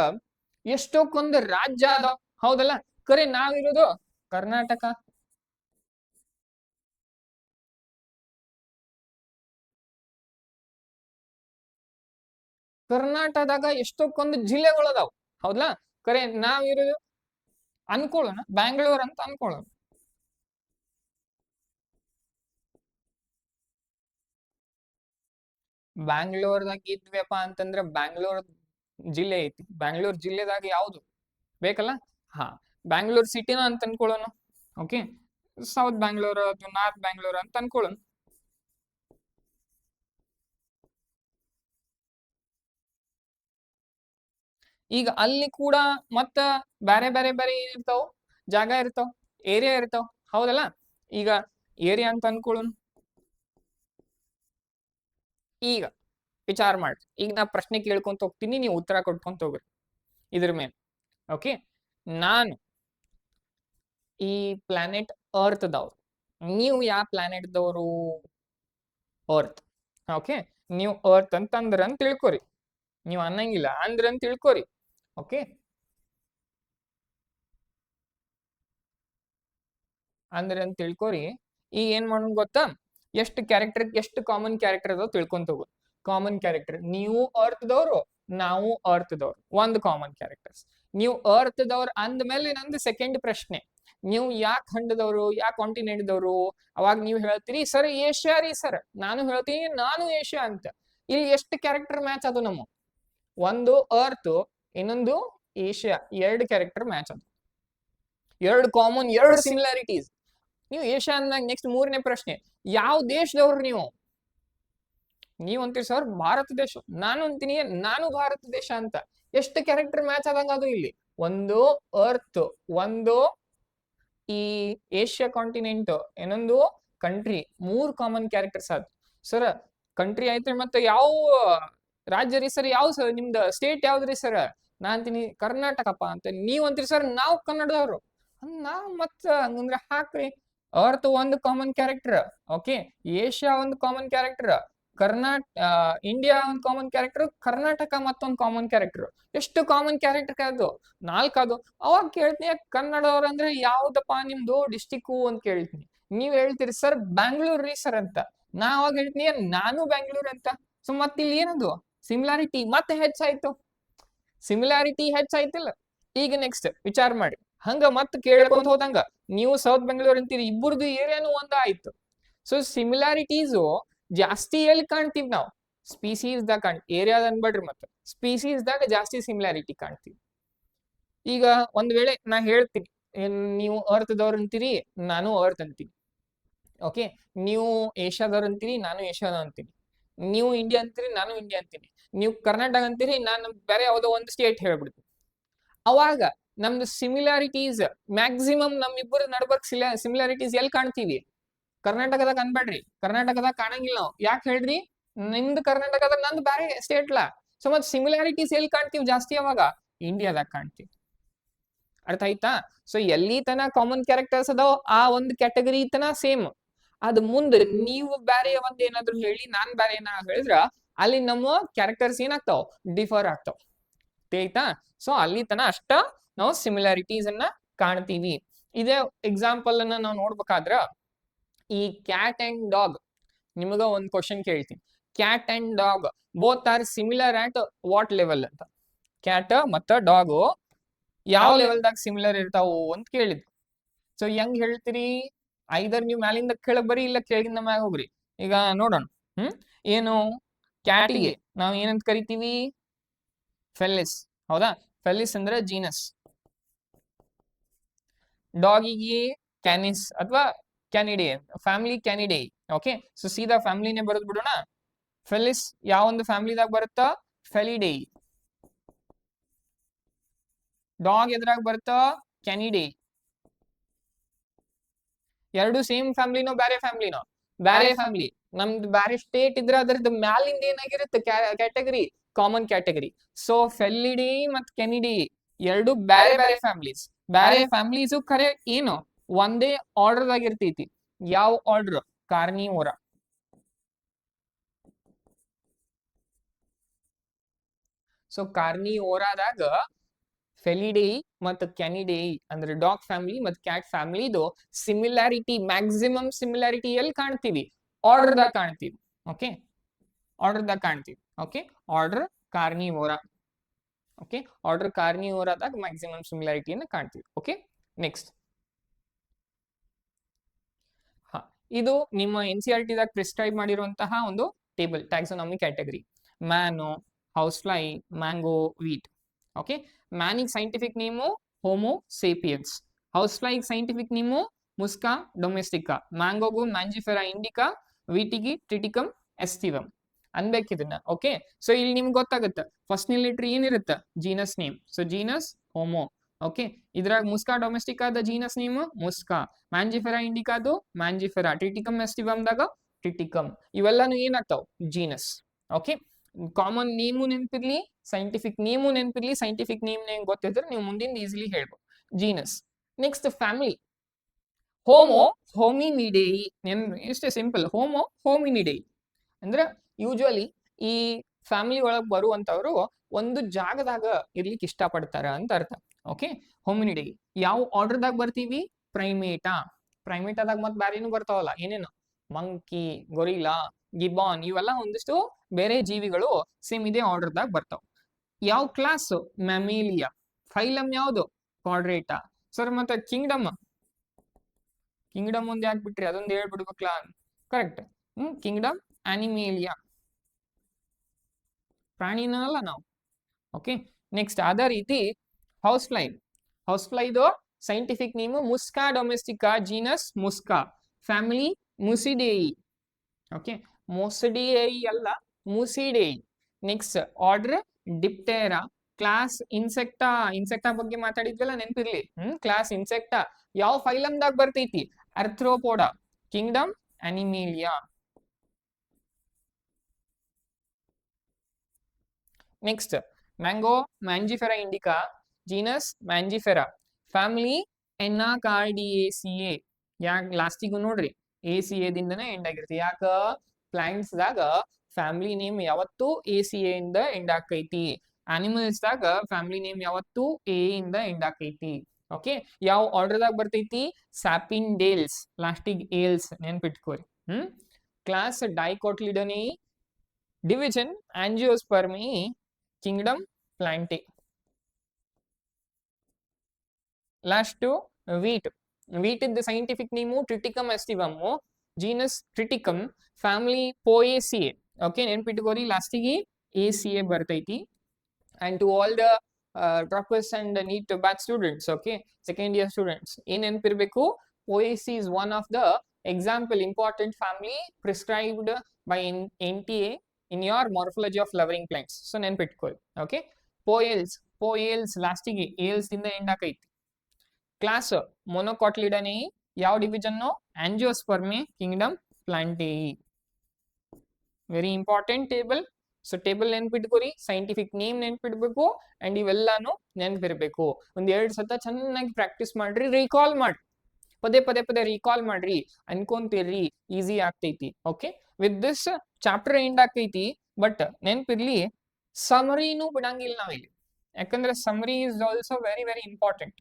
ಎಷ್ಟೊಂದು ರಾಜ್ಯ ಅದಾವ. ಹೌದಲ್ಲ? ಕರೆ ನಾವಿರೋದು ಕರ್ನಾಟಕ. ಕರ್ನಾಟಕದಾಗ ಎಷ್ಟೊಂದು ಜಿಲ್ಲೆಗಳು ಅದಾವ. ಹೌದಾ? ಕರೆ ನಾವಿರೋದು ಅನ್ಕೊಳ್ಳೋಣ ಬ್ಯಾಂಗ್ಳೂರ್ ಅಂತ ಅನ್ಕೊಳ್ಳೋಣ. ಬ್ಯಾಂಗ್ಳೂರ್ದಾಗ ಇದ್ವಿಯಪ್ಪ ಅಂತಂದ್ರ ಬ್ಯಾಂಗ್ಳೂರ್ ಜಿಲ್ಲೆ ಐತಿ. ಬ್ಯಾಂಗ್ಳೂರ್ ಜಿಲ್ಲೆದಾಗ ಯಾವ್ದು ಬೇಕಲ್ಲ? ಹಾ, ಬ್ಯಾಂಗ್ಳೂರ್ ಸಿಟಿನ ಅಂತ ಅನ್ಕೊಳ್ಳೋಣ. ಓಕೆ, ಸೌತ್ ಬ್ಯಾಂಗ್ಳೂರ್ ಅಥವಾ ನಾರ್ತ್ ಬ್ಯಾಂಗ್ಳೂರ್ ಅಂತ ಅನ್ಕೊಳ್ಳೋಣ. ಈಗ ಅಲ್ಲಿ ಕೂಡ ಮತ್ತ ಬೇರೆ ಬೇರೆ ಬೇರೆ ಏನಿರ್ತಾವ, ಜಾಗ ಇರ್ತಾವ, ಏರಿಯಾ ಇರ್ತಾವ, ಹೌದಲ್ಲ? ಈಗ ಏರಿಯಾ ಅಂತ ಅನ್ಕೊಳ್ಳೋಣ. ಈಗ ವಿಚಾರ ಮಾಡ್ರಿ. ಈಗ ನಾ ಪ್ರಶ್ನೆ ಕೇಳ್ಕೊಂತ ಹೋಗ್ತೀನಿ, ನೀವು ಉತ್ತರ ಕೊಟ್ಕೊಂತ ಹೋಗ್ರಿ ಇದ್ರ ಮೇಲೆ. ಓಕೆ, ನಾನು ಈ ಪ್ಲಾನೆಟ್ ಅರ್ತ್ ದವ್ರು, ನೀವು ಯಾವ ಪ್ಲಾನೆಟ್ ದವರು? ಅರ್ತ್. ಓಕೆ, ನೀವು ಅರ್ತ್ ಅಂತಂದ್ರ ಅಂತ ತಿಳ್ಕೊರಿ, ನೀವು ಅನ್ನಂಗಿಲ್ಲ ಅಂದ್ರ ಅಂತ ತಿಳ್ಕೊರಿ. ಓಕೆ, ಅಂದ್ರೆ ಅಂತ ತಿಳ್ಕೊರಿ. ಈಗ ಏನ್ ಮಾಡೋಣ ಗೊತ್ತಾ, ಎಷ್ಟು ಕ್ಯಾರೆಕ್ಟರ್, ಎಷ್ಟು ಕಾಮನ್ ಕ್ಯಾರೆಕ್ಟರ್ ಅದಾವ ತಿಳ್ಕೊಂತ ಹೋಗೋದು. ಕಾಮನ್ ಕ್ಯಾರೆಕ್ಟರ್, ನೀವು ಅರ್ತ್ ದವ್ರು, ನಾವು ಅರ್ತ್ ದವ್ರು, ಒಂದು ಕಾಮನ್ ಕ್ಯಾರೆಕ್ಟರ್ಸ್. ನೀವು ಅರ್ತ್ ದವ್ರು ಅಂದ್ಮೇಲೆ ನಂದು ಸೆಕೆಂಡ್ ಪ್ರಶ್ನೆ, ನೀವು ಯಾಕೆ ಖಂಡದವರು, ಯಾಕೆ ಕಾಂಟಿನೆಂಟ್ ದವರು? ಅವಾಗ ನೀವು ಹೇಳ್ತೀರಿ ಸರ್ ಏಷ್ಯಾ ರೀ ಸರ್. ನಾನು ಹೇಳ್ತೀನಿ ನಾನು ಏಷ್ಯಾ ಅಂತ. ಇಲ್ಲಿ ಎಷ್ಟು ಕ್ಯಾರೆಕ್ಟರ್ ಮ್ಯಾಚ್ ಅದು ನಮ್ಮ? ಒಂದು ಅರ್ತ್, ಇನ್ನೊಂದು ಏಷ್ಯಾ, ಎರಡು ಕ್ಯಾರೆಕ್ಟರ್ ಮ್ಯಾಚ್ ಅದು. ಎರಡು ಕಾಮನ್, ಎರಡು ಸಿಮಿಲಾರಿಟೀಸ್. ನೀವು ಏಷ್ಯಾ ಅಂದಾಗ ನೆಕ್ಸ್ಟ್ ಮೂರನೇ ಪ್ರಶ್ನೆ, ಯಾವ ದೇಶದವ್ರು ನೀವು? ನೀವು ಅಂತೀರಿ ಸರ್ ಭಾರತ ದೇಶ, ನಾನು ಅಂತೀನಿ ನಾನು ಭಾರತ ದೇಶ ಅಂತ. ಎಷ್ಟು ಕ್ಯಾರೆಕ್ಟರ್ ಮ್ಯಾಚ್ ಆದಂಗ ಅದು ಇಲ್ಲಿ? ಒಂದು ಅರ್ತ್, ಒಂದು ಈ ಏಷ್ಯಾ ಕಾಂಟಿನೆಂಟ್, ಇನ್ನೊಂದು ಕಂಟ್ರಿ, ಮೂರ್ ಕಾಮನ್ ಕ್ಯಾರೆಕ್ಟರ್ಸ್ ಆದ್. ಸರ್ ಕಂಟ್ರಿ ಆಯ್ತು, ಮತ್ತೆ ಯಾವ ರಾಜ್ಯ ರೀ ಸರ್? ಯಾವ ಸರ್ ನಿಮ್ದು ಸ್ಟೇಟ್ ಯಾವ್ದ್ರಿ ಸರ್? ನಾ ಅಂತೀನಿ ಕರ್ನಾಟಕಪ್ಪ ಅಂತ. ನೀವ್ ಅಂತೀರಿ ಸರ್ ನಾವು ಕನ್ನಡದವ್ರು. ನಾವ್ ಮತ್ತ ಹಂಗಂದ್ರೆ ಹಾಕ್ರಿ. ಅರ್ತ್ ಒಂದು ಕಾಮನ್ ಕ್ಯಾರೆಕ್ಟರ್, ಓಕೆ, ಏಷ್ಯಾ ಒಂದು ಕಾಮನ್ ಕ್ಯಾರೆಕ್ಟರ್, ಇಂಡಿಯಾ ಒಂದು ಕಾಮನ್ ಕ್ಯಾರೆಕ್ಟರ್, ಕರ್ನಾಟಕ ಮತ್ತೊಂದು ಕಾಮನ್ ಕ್ಯಾರೆಕ್ಟರ್. ಎಷ್ಟು ಕಾಮನ್ ಕ್ಯಾರೆಕ್ಟರ್ ಅದು? 4 ಅದು. ಅವಾಗ ಕೇಳ್ತೀನಿ ಕನ್ನಡದವ್ರ ಅಂದ್ರೆ ಯಾವ್ದಪ್ಪ ನಿಮ್ದು ಡಿಸ್ಟಿಕ್ ಅಂತ ಕೇಳ್ತೀನಿ. ನೀವ್ ಹೇಳ್ತೀರಿ ಸರ್ ಬ್ಯಾಂಗ್ಳೂರ್ ರೀ ಸರ್ ಅಂತ. ನಾ ಅವಾಗ ಹೇಳ್ತೀನಿ ನಾನು ಬ್ಯಾಂಗ್ಳೂರ್ ಅಂತ. ಸೊ ಮತ್ತೆ ಇಲ್ಲಿ ಏನದು ಸಿಮಿಲಾರಿಟಿ ಮತ್ತೆ ಹೆಚ್ಚಾಯ್ತು, ಸಿಮಿಲಾರಿಟಿ ಹೆಚ್ಚಾಯ್ತಿಲ್ಲ. ಈಗ ನೆಕ್ಸ್ಟ್ ವಿಚಾರ ಮಾಡಿ, ಹಂಗ ಮತ್ ಕೇಳ್ಕೊಂತ ಹೋದಂಗ ನೀವು ಸೌತ್ ಬೆಂಗಳೂರು ಅಂತೀರಿ, ಇಬ್ಬರದು ಏರಿಯಾನು ಒಂದ ಆಯ್ತು. ಸೊ ಸಿಮಿಲಾರಿಟೀಸು ಜಾಸ್ತಿ ಎಲ್ಲಿ ಕಾಣ್ತೀವಿ ನಾವು? ಸ್ಪೀಸೀಸ್ ದಾಗ ಏರಿಯಾದ ಅನ್ಬೇಡ್ರಿ, ಮತ್ತೆ ಸ್ಪೀಸೀಸ್ ದಾಗ ಜಾಸ್ತಿ ಸಿಮಿಲಾರಿಟಿ ಕಾಣ್ತೀವಿ. ಈಗ ಒಂದ್ ವೇಳೆ ನಾ ಹೇಳ್ತೀನಿ, ನೀವು ಅರ್ತ್ದವ್ರು ಅಂತೀರಿ, ನಾನು ಅರ್ತ್ ಅಂತೀನಿ. ಓಕೆ, ನೀವು ಏಷ್ಯಾದವ್ರು ಅಂತೀರಿ, ನಾನು ಏಷ್ಯಾದ ಅಂತೀನಿ. ನೀವು ಇಂಡಿಯಾ ಅಂತೀರಿ, ನಾನು ಇಂಡಿಯಾ ಅಂತೀನಿ. ನೀವು ಕರ್ನಾಟಕ ಅಂತೀರಿ, ನಾನು ಬೇರೆ ಯಾವುದೋ ಒಂದು ಸ್ಟೇಟ್ ಹೇಳ್ಬಿಡ್ತೀನಿ. ಅವಾಗ ನಮ್ದು ಸಿಮಿಲಾರಿಟೀಸ್ ಮ್ಯಾಕ್ಸಿಮಮ್ ನಮ್ಮಿಬ್ಬರು ನಡ್ಬರ್ಕ್ ಸಿಮಿಲಾರಿಟೀಸ್ ಎಲ್ಲಿ ಕಾಣ್ತೀವಿ? ಕರ್ನಾಟಕದಾಗ ಅನ್ಬೇಡ್ರಿ, ಕರ್ನಾಟಕದಾಗ ಕಾಣಂಗಿಲ್ಲ ನಾವು. ಯಾಕೆ ಹೇಳ್ರಿ? ನಿಮ್ದು ಕರ್ನಾಟಕದಾಗ ನಂದು ಬೇರೆ ಸ್ಟೇಟ್ಲಾ. ಸೊ ಮತ್ ಸಿಮಿಲಾರಿಟೀಸ್ ಎಲ್ಲಿ ಕಾಣ್ತೀವಿ ಜಾಸ್ತಿ? ಅವಾಗ ಇಂಡಿಯಾದಾಗ ಕಾಣ್ತೀವಿ. ಅರ್ಥ ಆಯ್ತಾ? ಸೊ ಎಲ್ಲಿ ತನ ಕಾಮನ್ ಕ್ಯಾರೆಕ್ಟರ್ಸ್ ಅದಾವ ಆ ಒಂದು ಕ್ಯಾಟಗರಿ ತನ ಸೇಮ್. ಅದ್ ಮುಂದೆ ನೀವು ಬೇರೆ ಒಂದ್ ಏನಾದ್ರು ಹೇಳಿ, ನಾನ್ ಬೇರೆ ಏನಾದ್ರು ಹೇಳಿದ್ರ ಅಲ್ಲಿ ನಮ್ಮ ಕ್ಯಾರೆಕ್ಟರ್ಸ್ ಏನಾಗ್ತಾವ? ಡಿಫರ್ ಆಗ್ತಾವ. ಆಯ್ತಾ? ಸೊ ಅಲ್ಲಿ ತನ ಅಷ್ಟ ನಾವು ಸಿಮಿಲಾರಿಟೀಸ್ ಅನ್ನ ಕಾಣ್ತೀವಿ. ಇದೇ ಎಕ್ಸಾಂಪಲ್ ಅನ್ನ ನಾವು ನೋಡ್ಬೇಕಾದ್ರ, ಈ ಕ್ಯಾಟ್ ಅಂಡ್ ಡಾಗ್, ನಿಮಗ ಒಂದ್ ಕ್ವಶನ್ ಕೇಳ್ತೀನಿ. Cat and dog both are similar at what level ಅಂತ. ಕ್ಯಾಟ್ ಮತ್ತ ಡಾಗ್ ಯಾವ ಲೆವೆಲ್ದಾಗ ಸಿಮಿಲರ್ ಇರ್ತಾವು ಅಂತ ಕೇಳಿದ್ರು. ಸೊ ಹೆಂಗ್ ಹೇಳ್ತೀರಿ? ಐದರ್ ನೀವು ಮ್ಯಾಲಿಂದ ಕೆಳಗ್ ಬರಿ, ಇಲ್ಲ ಕೆಳಗಿಂದ ಮ್ಯಾಗ ಹೋಗ್ರಿ. ಈಗ ನೋಡೋಣ. ಏನು ಕ್ಯಾಟಿಗೆ ನಾವ್ ಏನಂತ ಕರಿತೀವಿ? ಫೆಲಿಸ್, ಹೌದಾ? ಫೆಲಿಸ್ ಅಂದ್ರೆ ಜೀನಸ್. ಡಾಗಿಗೆ ಕ್ಯಾನಿಸ್ ಅಥವಾ ಕ್ಯಾನಿಡೆ, ಫ್ಯಾಮಿಲಿ ಕ್ಯಾನಿಡೆ. ಓಕೆ, ಸೊ ಸೀದಾ ಫ್ಯಾಮಿಲಿನೇ ಬರೆದ್ ಬಿಡೋಣ. ಫೆಲಿಸ್ ಯಾವ ಒಂದು ಫ್ಯಾಮಿಲಿದಾಗ ಬರುತ್ತಾ? ಫೆಲಿಡೆ. ಡಾಗ್ ಎದ್ರಾಗ ಬರುತ್ತಾ? ಕ್ಯಾನಿಡೆ. ಎರಡು ಸೇಮ್ ಫ್ಯಾಮಿಲಿನೋ ಬೇರೆ ಫ್ಯಾಮಿಲಿನೋ? ಬೇರೆ ಫ್ಯಾಮಿಲಿ. ನಮ್ದು ಬೇರೆ ಸ್ಟೇಟ್ ಇದ್ರೆ ಅದ್ರದ್ದು ಮ್ಯಾಲಿಂದ ಏನಾಗಿರುತ್ತೆ ಕ್ಯಾಟಗರಿ? Common category. ಸೊ ಫೆಲಿಡೆ ಮತ್ ಕೆನಿಡಿ ಎರಡು ಬೇರೆ ಬೇರೆ ಫ್ಯಾಮಿಲೀಸ್. ಬೇರೆ ಫ್ಯಾಮಿಲೀಸು ಖರೆ ಏನು ಒಂದೇ ಆರ್ಡರ್ ಆಗಿರ್ತೈತಿ. ಯಾವ ಆರ್ಡರ್? ಕಾರ್ನಿವೋರಾ. ಸೊ ಕಾರ್ನಿವೋರಾದಾಗ ಫೆಲಿಡೆ ಮತ್ತು ಕ್ಯಾನಿಡೆ ಅಂದ್ರೆ ಡಾಗ್ ಫ್ಯಾಮಿಲಿ ಮತ್ತು ಕ್ಯಾಟ್ ಫ್ಯಾಮಿಲಿದು ಸಿಮಿಲಾರಿಟಿ, ಮ್ಯಾಕ್ಸಿಮಮ್ ಸಿಮಿಲಾರಿಟಿ ಎಲ್ಲಿ ಕಾಣ್ತೀವಿ? ಆರ್ಡರ್ದಾಗ ಕಾಣ್ತೀವಿ. ಓಕೆ, ಆರ್ಡರ್ದಾಗ ಕಾಣ್ತೀವಿ. Okay, order Carnivora. Okay, order ಕಾರ್ನಿವೋರಾದಾಗ ಮ್ಯಾಕ್ಸಿಮಮ್ ಸಿಮಿಲಾರಿಟಿಯನ್ನು ಕಾಣ್ತೀವಿ. Okay, next. ಇದು ನಿಮ್ಮ NCERT ದಾಗ ಪ್ರಿಸ್ಕ್ರೈಬ್ ಮಾಡಿರುವಂತಹ ಒಂದು table, taxonomy category. Mano, housefly, mango, wheat. Okay, manic scientific name Homo sapiens. Housefly scientific name Musca domestica. Mango Mangifera indica. Wheatige Triticum estivum. ಅನ್ಬೇಕಿದನ್ನ. Okay, so ಇಲ್ಲಿ ನಿಮ್ಗೆ ಗೊತ್ತಾಗುತ್ತೆ ಫಸ್ಟ್ ಲೆಟರ್ ಏನಿರುತ್ತೆ, genus name. So genus Homo. Okay, ಇದ್ರಾಗ Musca ಡೊಮೆಸ್ಟಿಕಾದ genus name Musca, Mangifera ಇಂಡಿಕಾದು Mangifera, Triticum ಎಸ್ಟಿವಮ್ದಾಗ Triticum. ಇವೆಲ್ಲಾನು ಏನಾಗ್ತಾವ ಜೀನಸ್. ಓಕೆ, ಕಾಮನ್ ನೇಮು ನೆನಪಿರ್ಲಿ, ಸೈಂಟಿಫಿಕ್ ನೇಮು ನೆನಪಿರ್ಲಿ. ಸೈಂಟಿಫಿಕ್ ನೇಮ್ ಗೊತ್ತಿದ್ರೆ ನೀವು ಮುಂದಿನ ಈಸಿಲಿ ಹೇಳ್ಬೋದು. Genus. Next family. Homo Hominidae. ಇಷ್ಟೇ ಸಿಂಪಲ್. ಹೋಮೋ ಹೋಮಿನಿಡೇಯಿ ಅಂದ್ರೆ ಯೂಶುವಲಿ ಈ ಫ್ಯಾಮಿಲಿ ಒಳಗೆ ಬರುವಂತವ್ರು ಒಂದು ಜಾಗದಾಗ ಇರ್ಲಿಕ್ಕೆ ಇಷ್ಟಪಡ್ತಾರ ಅಂತ ಅರ್ಥ. ಓಕೆ, ಹೋಮಿನಿಡೇ. ಯಾವ ಆರ್ಡರ್ದಾಗ ಬರ್ತೀವಿ? ಪ್ರೈಮೇಟಾ. ಪ್ರೈಮೇಟಾದಾಗ ಮತ್ತೆ ಬ್ಯಾರೇನು ಬರ್ತಾವಲ್ಲ, ಏನೇನು ಮಂಕಿ, ಗೊರಿಲಾ, ಗಿಬಾನ್, ಇವೆಲ್ಲ ಒಂದಿಷ್ಟು ಬೇರೆ ಜೀವಿಗಳು ಸೇಮ್ ಇದೇ ಆರ್ಡರ್ದಾಗ ಬರ್ತಾವ. ಯಾವ ಕ್ಲಾಸ್? ಮ್ಯಾಮೇಲಿಯಾ. ಫೈಲಮ್ ಯಾವುದು? ಕ್ವಾಡ್ರೇಟಾ. ಸರ್ ಮತ್ತೆ ಕಿಂಗ್ಡಮ್. ಕಿಂಗ್ಡಮ್ ಒಂದ್ ಯಾಕೆ ಬಿಟ್ರಿ? ಅದೊಂದು ಹೇಳ್ಬಿಡ್ಬೇಕಲ್ಲ. ಕರೆಕ್ಟ್. ಕಿಂಗ್ಡಮ್ ಅನಿಮೇಲಿಯಾ. ಪ್ರಾಣಿನಲ್ಲ ನಾವು. ಓಕೆ, ನೆಕ್ಸ್ಟ್ ಅದೇ ರೀತಿ ಹೌಸ್ಫ್ಲೈ. ಹೌಸ್ಫ್ಲೈದು scientific name Musca domestica, genus Musca, family Muscidae. Okay, Muscidae ಅಲ್ಲ, Muscidae. Next order Diptera. Class Insecta. Insecta ಬಗ್ಗೆ ಮಾತಾಡಿದ್ವಲ್ಲ, ನೆನಪಿರ್ಲಿ. Class Insecta. ಯಾವ ಫೈಲಮ್ದಾಗ ಬರ್ತೈತಿ? Arthropoda. Kingdom Animalia. Next mango Mangifera indica, genus Mangifera, family Anacardiaceae. ಯಾಕೆ ಲಾಸ್ಟಿಗೂ ನೋಡ್ರಿ ACA ದಿಂದನೇ ಎಂಡ್ ಆಗಿರುತ್ತೆ. ಯಾಕ? ಪ್ಲಾಂಟ್ಸ್ ದಾಗ ಫ್ಯಾಮಿಲಿ ನೇಮ್ ಯಾವತ್ತು ACA ಇಂದ ಎಂಡ್ ಆಕೈತಿ. ಅನಿಮಲ್ಸ್ ದಾಗ ಫ್ಯಾಮಿಲಿ ನೇಮ್ ಯಾವತ್ತು A ಇಂದ ಎಂಡ್ ಆಕೈತಿ. ಓಕೆ, ಯಾವ ಆರ್ಡರ್ದಾಗ ಬರ್ತೈತಿ? ಸ್ಯಾಪಿಂಡೇಲ್ಸ್, ಲಾಸ್ಟಿಗೆ ಏಲ್ಸ್. ನೆನ್ಪಿಟ್ಕೋರಿ. Class Dicotyledonae, division Angiospermae, kingdom Plantae. Last wheat. Wheat ಇದ್ದ scientific name Triticum aestivum, genus Triticum, family Poaceae. Okay, ನೆನ್ಪಿಟ್ಕೋರಿ. ಲಾಸ್ಟಿಗೆ ACA ಬರ್ತೈತಿ. And to all the droppers and NEET batch students, okay, second year students, ಏನ್ ನೆನ್ಪಿರ್ಬೇಕು? Poaceae is one of the example important family prescribed by NTA in your morphology of flowering plants. So ನೆನ್ಪಿಟ್ಕೊಳ್ಳಿ. Okay, Poales. Poales ಲಾಸ್ಟಿಗೆ ales ಇಂದ end ಆಕೈತಿ. Class Monocotyledonae. ಯಾವ division? Angiospermae, kingdom Plantae. Very important table. So table ನೆನ್ಪಿಟ್ಕೋರಿ, scientific name ನೆನ್ಪಿಡ್ಬೇಕು, and ಇವೆಲ್ಲಾನು ನೆನ್ಪಿರ್ಬೇಕು. ಒಂದ್ 2 ಸತ ಚೆನ್ನಾಗಿ ಪ್ರಾಕ್ಟೀಸ್ ಮಾಡ್ರಿ, ರೀಕಾಲ್ ಮಾಡ್ರಿ, ಪದೇ ಪದೇ ಪದೇ ರೀಕಾಲ್ ಮಾಡ್ರಿ, ಅನ್ಕೊಂತೀರ್ರಿ, ಈಸಿ ಆಗ್ತೈತಿ. Okay, with this chapter end ಆಕೈತಿ. ಬಟ್ ನೆನ್ಪಿರ್ಲಿ, ಸಮರಿನೂ ಬಿಡಂಗಿಲ್ಲ ನಾವಿಲ್ಲಿ. ಯಾಕಂದ್ರೆ summary is also very very important.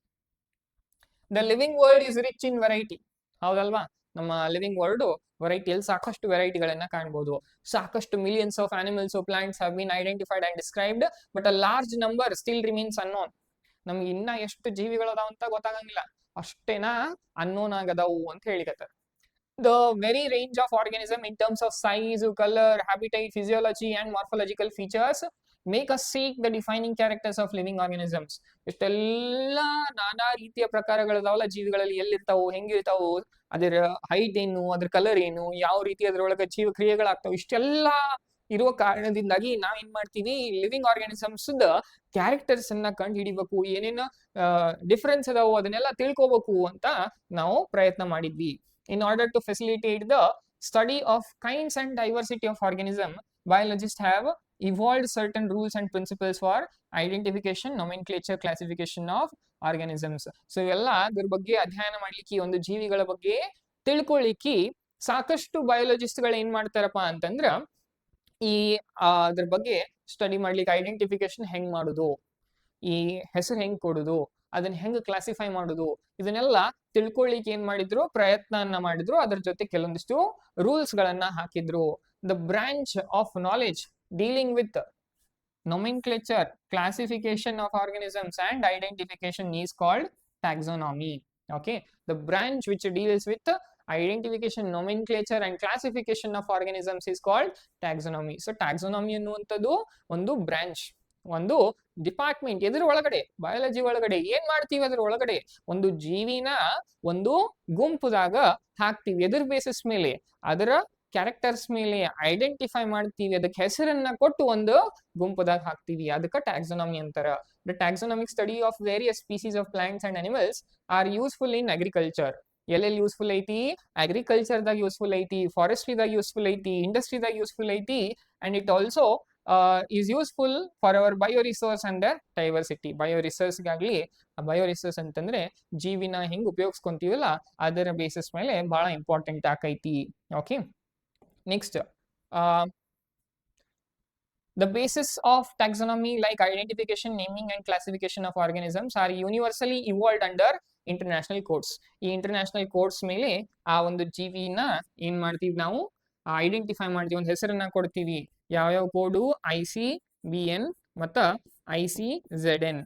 The living world is rich in variety. ಹೌದಲ್ವಾ? ನಮ್ಮ ಲಿವಿಂಗ್ ವರ್ಲ್ಡ್ ವೆರೈಟಿಯಲ್ಲಿ ಸಾಕಷ್ಟು ವೆರೈಟಿಗಳನ್ನ ಕಾಣ್ಬೋದು. ಸಾಕಷ್ಟು millions of animals, plants have been identified and described, but a large number still remains unknown. ನಮ್ಗೆ ಇನ್ನ ಎಷ್ಟು ಜೀವಿಗಳು ಅದಾವ ಅಂತ ಗೊತ್ತಾಗಂಗಿಲ್ಲ, ಅಷ್ಟೇನಾ ಅನ್ನೋನ್ ಆಗದವು ಅಂತ ಹೇಳಿಕತ್ತಾರೆ. The very range of organism in terms of size, color, habitat, physiology and morphological features make us seek the defining characters of living organisms. ಇಷ್ಟೆಲ್ಲ ನಾನಾ ರೀತಿಯ ಪ್ರಕಾರಗಳದಾವಲ್ಲ ಜೀವಿಗಳಲ್ಲಿ, ಎಲ್ಲಿರ್ತಾವು, ಹೆಂಗಿರ್ತಾವು, ಅದರ ಹೈಟ್ ಏನು, ಅದ್ರ ಕಲರ್ ಏನು, ಯಾವ ರೀತಿ ಅದ್ರೊಳಗೆ ಜೀವ ಕ್ರಿಯೆಗಳಾಗ್ತಾವ, ಇಷ್ಟೆಲ್ಲ ಇರುವ ಕಾರಣದಿಂದಾಗಿ ನಾವೇನ್ ಮಾಡ್ತೀವಿ? ಲಿವಿಂಗ್ ಆರ್ಗಾನಿಸಮ್ಸ್ ಕ್ಯಾರೆಕ್ಟರ್ಸ್ ಅನ್ನ ಕಂಡು ಹಿಡಿಬೇಕು, ಏನೇನು ಡಿಫರೆನ್ಸ್ ಅದಾವು ಅದನ್ನೆಲ್ಲ ತಿಳ್ಕೋಬೇಕು ಅಂತ ನಾವು ಪ್ರಯತ್ನ ಮಾಡಿದ್ವಿ. In order to facilitate the study of kinds and diversity of organism, biologists have evolved certain rules and principles for identification, nomenclature, classification of organisms. So ಇವೆಲ್ಲ ಅದ್ರ ಬಗ್ಗೆ ಅಧ್ಯಯನ ಮಾಡ್ಲಿಕ್ಕೆ, ಒಂದು ಜೀವಿಗಳ ಬಗ್ಗೆ ತಿಳ್ಕೊಳ್ಳಿಕ್ಕೆ ಸಾಕಷ್ಟು ಬಯೋಲಜಿಸ್ಟ್ಗಳು ಏನ್ ಮಾಡ್ತಾರಪ್ಪ ಅಂತಂದ್ರ, ಈ ಅದ್ರ ಬಗ್ಗೆ ಸ್ಟಡಿ ಮಾಡ್ಲಿಕ್ಕೆ, ಐಡೆಂಟಿಫಿಕೇಶನ್ ಹೆಂಗ್ ಮಾಡುದು, ಈ ಹೆಸರು ಹೆಂಗ್ ಕೊಡುದು, ಅದನ್ನ ಹೆಂಗ್ ಕ್ಲಾಸಿಫೈ ಮಾಡುದು, ಇದನ್ನೆಲ್ಲ ತಿಳ್ಕೊಳ್ಳಿಕ್ಕೆ ಏನ್ ಮಾಡಿದ್ರು? ಪ್ರಯತ್ನ ಮಾಡಿದ್ರು. ಅದ್ರ ಜೊತೆ ಕೆಲವೊಂದಿಷ್ಟು ರೂಲ್ಸ್ ಗಳನ್ನ ಹಾಕಿದ್ರು. The branch of knowledge dealing with nomenclature, classification of organisms and identification is called taxonomy. Okay, the branch which deals with identification, nomenclature and classification of organisms is called taxonomy. So taxonomy ಅನ್ನುವಂಥದ್ದು ಒಂದು branch, ಒಂದು department. ಎದ್ರ ಒಳಗಡೆ, biology ಒಳಗಡೆ ಏನ್ ಮಾಡ್ತೀವಿ, ಅದ್ರ ಒಳಗಡೆ ಒಂದು ಜೀವಿನ ಒಂದು ಗುಂಪುದಾಗ ಹಾಕ್ತಿವಿ. ಎದ್ರ ಬೇಸಿಸ್ ಮೇಲೆ, ಅದರ ಕ್ಯಾರೆಕ್ಟರ್ಸ್ ಮೇಲೆ ಐಡೆಂಟಿಫೈ ಮಾಡ್ತೀವಿ, ಅದಕ್ಕೆ ಹೆಸರನ್ನ ಕೊಟ್ಟು ಒಂದು ಗುಂಪುದಾಗ ಹಾಕ್ತಿವಿ. ಅದಕ್ಕೆ ಟ್ಯಾಕ್ಸಾನಮಿ ಅಂತಾರ. The taxonomic study of various species of plants and animals are useful in agriculture. ಎಲ್ಲೆಲ್ಲಿ ಯೂಸ್ಫುಲ್ ಐತಿ? ಅಗ್ರಿಕಲ್ಚರ್ದಾಗ ಯೂಸ್ಫುಲ್ ಐತಿ, ಫಾರೆಸ್ಟ್ರಿದಾಗ ಯೂಸ್ಫುಲ್ ಐತಿ, ಇಂಡಸ್ಟ್ರಿದಾಗ ಯೂಸ್ಫುಲ್ ಐತಿ, and it also is useful for our bioresource and diversity. ಬಯೋರಿಸೋರ್ಸ್ಗಾಗ್ಲಿ, ಬಯೋರಿಸೋರ್ಸ್ ಅಂತಂದ್ರೆ ಜೀವಿನ ಹೆಂಗ್ ಉಪಯೋಗಿಸ್ಕೊಂತೀವಲ್ಲ ಅದರ ಬೇಸಿಸ್ ಮೇಲೆ ಬಹಳ ಇಂಪಾರ್ಟೆಂಟ್ ಆಕೈತಿ. Okay, next, the basis of taxonomy like identification, naming and classification of organisms are universally evolved under international codes. ಈ international codes ಮೇಲೆ ಆ ಒಂದು ಜೀವಿನ ಏನ್ ಮಾಡ್ತೀವಿ, ನಾವು ಐಡೆಂಟಿಫೈ ಮಾಡ್ತೀವಿ, ಒಂದು ಹೆಸರನ್ನ ಕೊಡ್ತೀವಿ. ಯಾವ್ಯಾವ ಕೋಡು? ICBN ಮತ್ತು ICZN,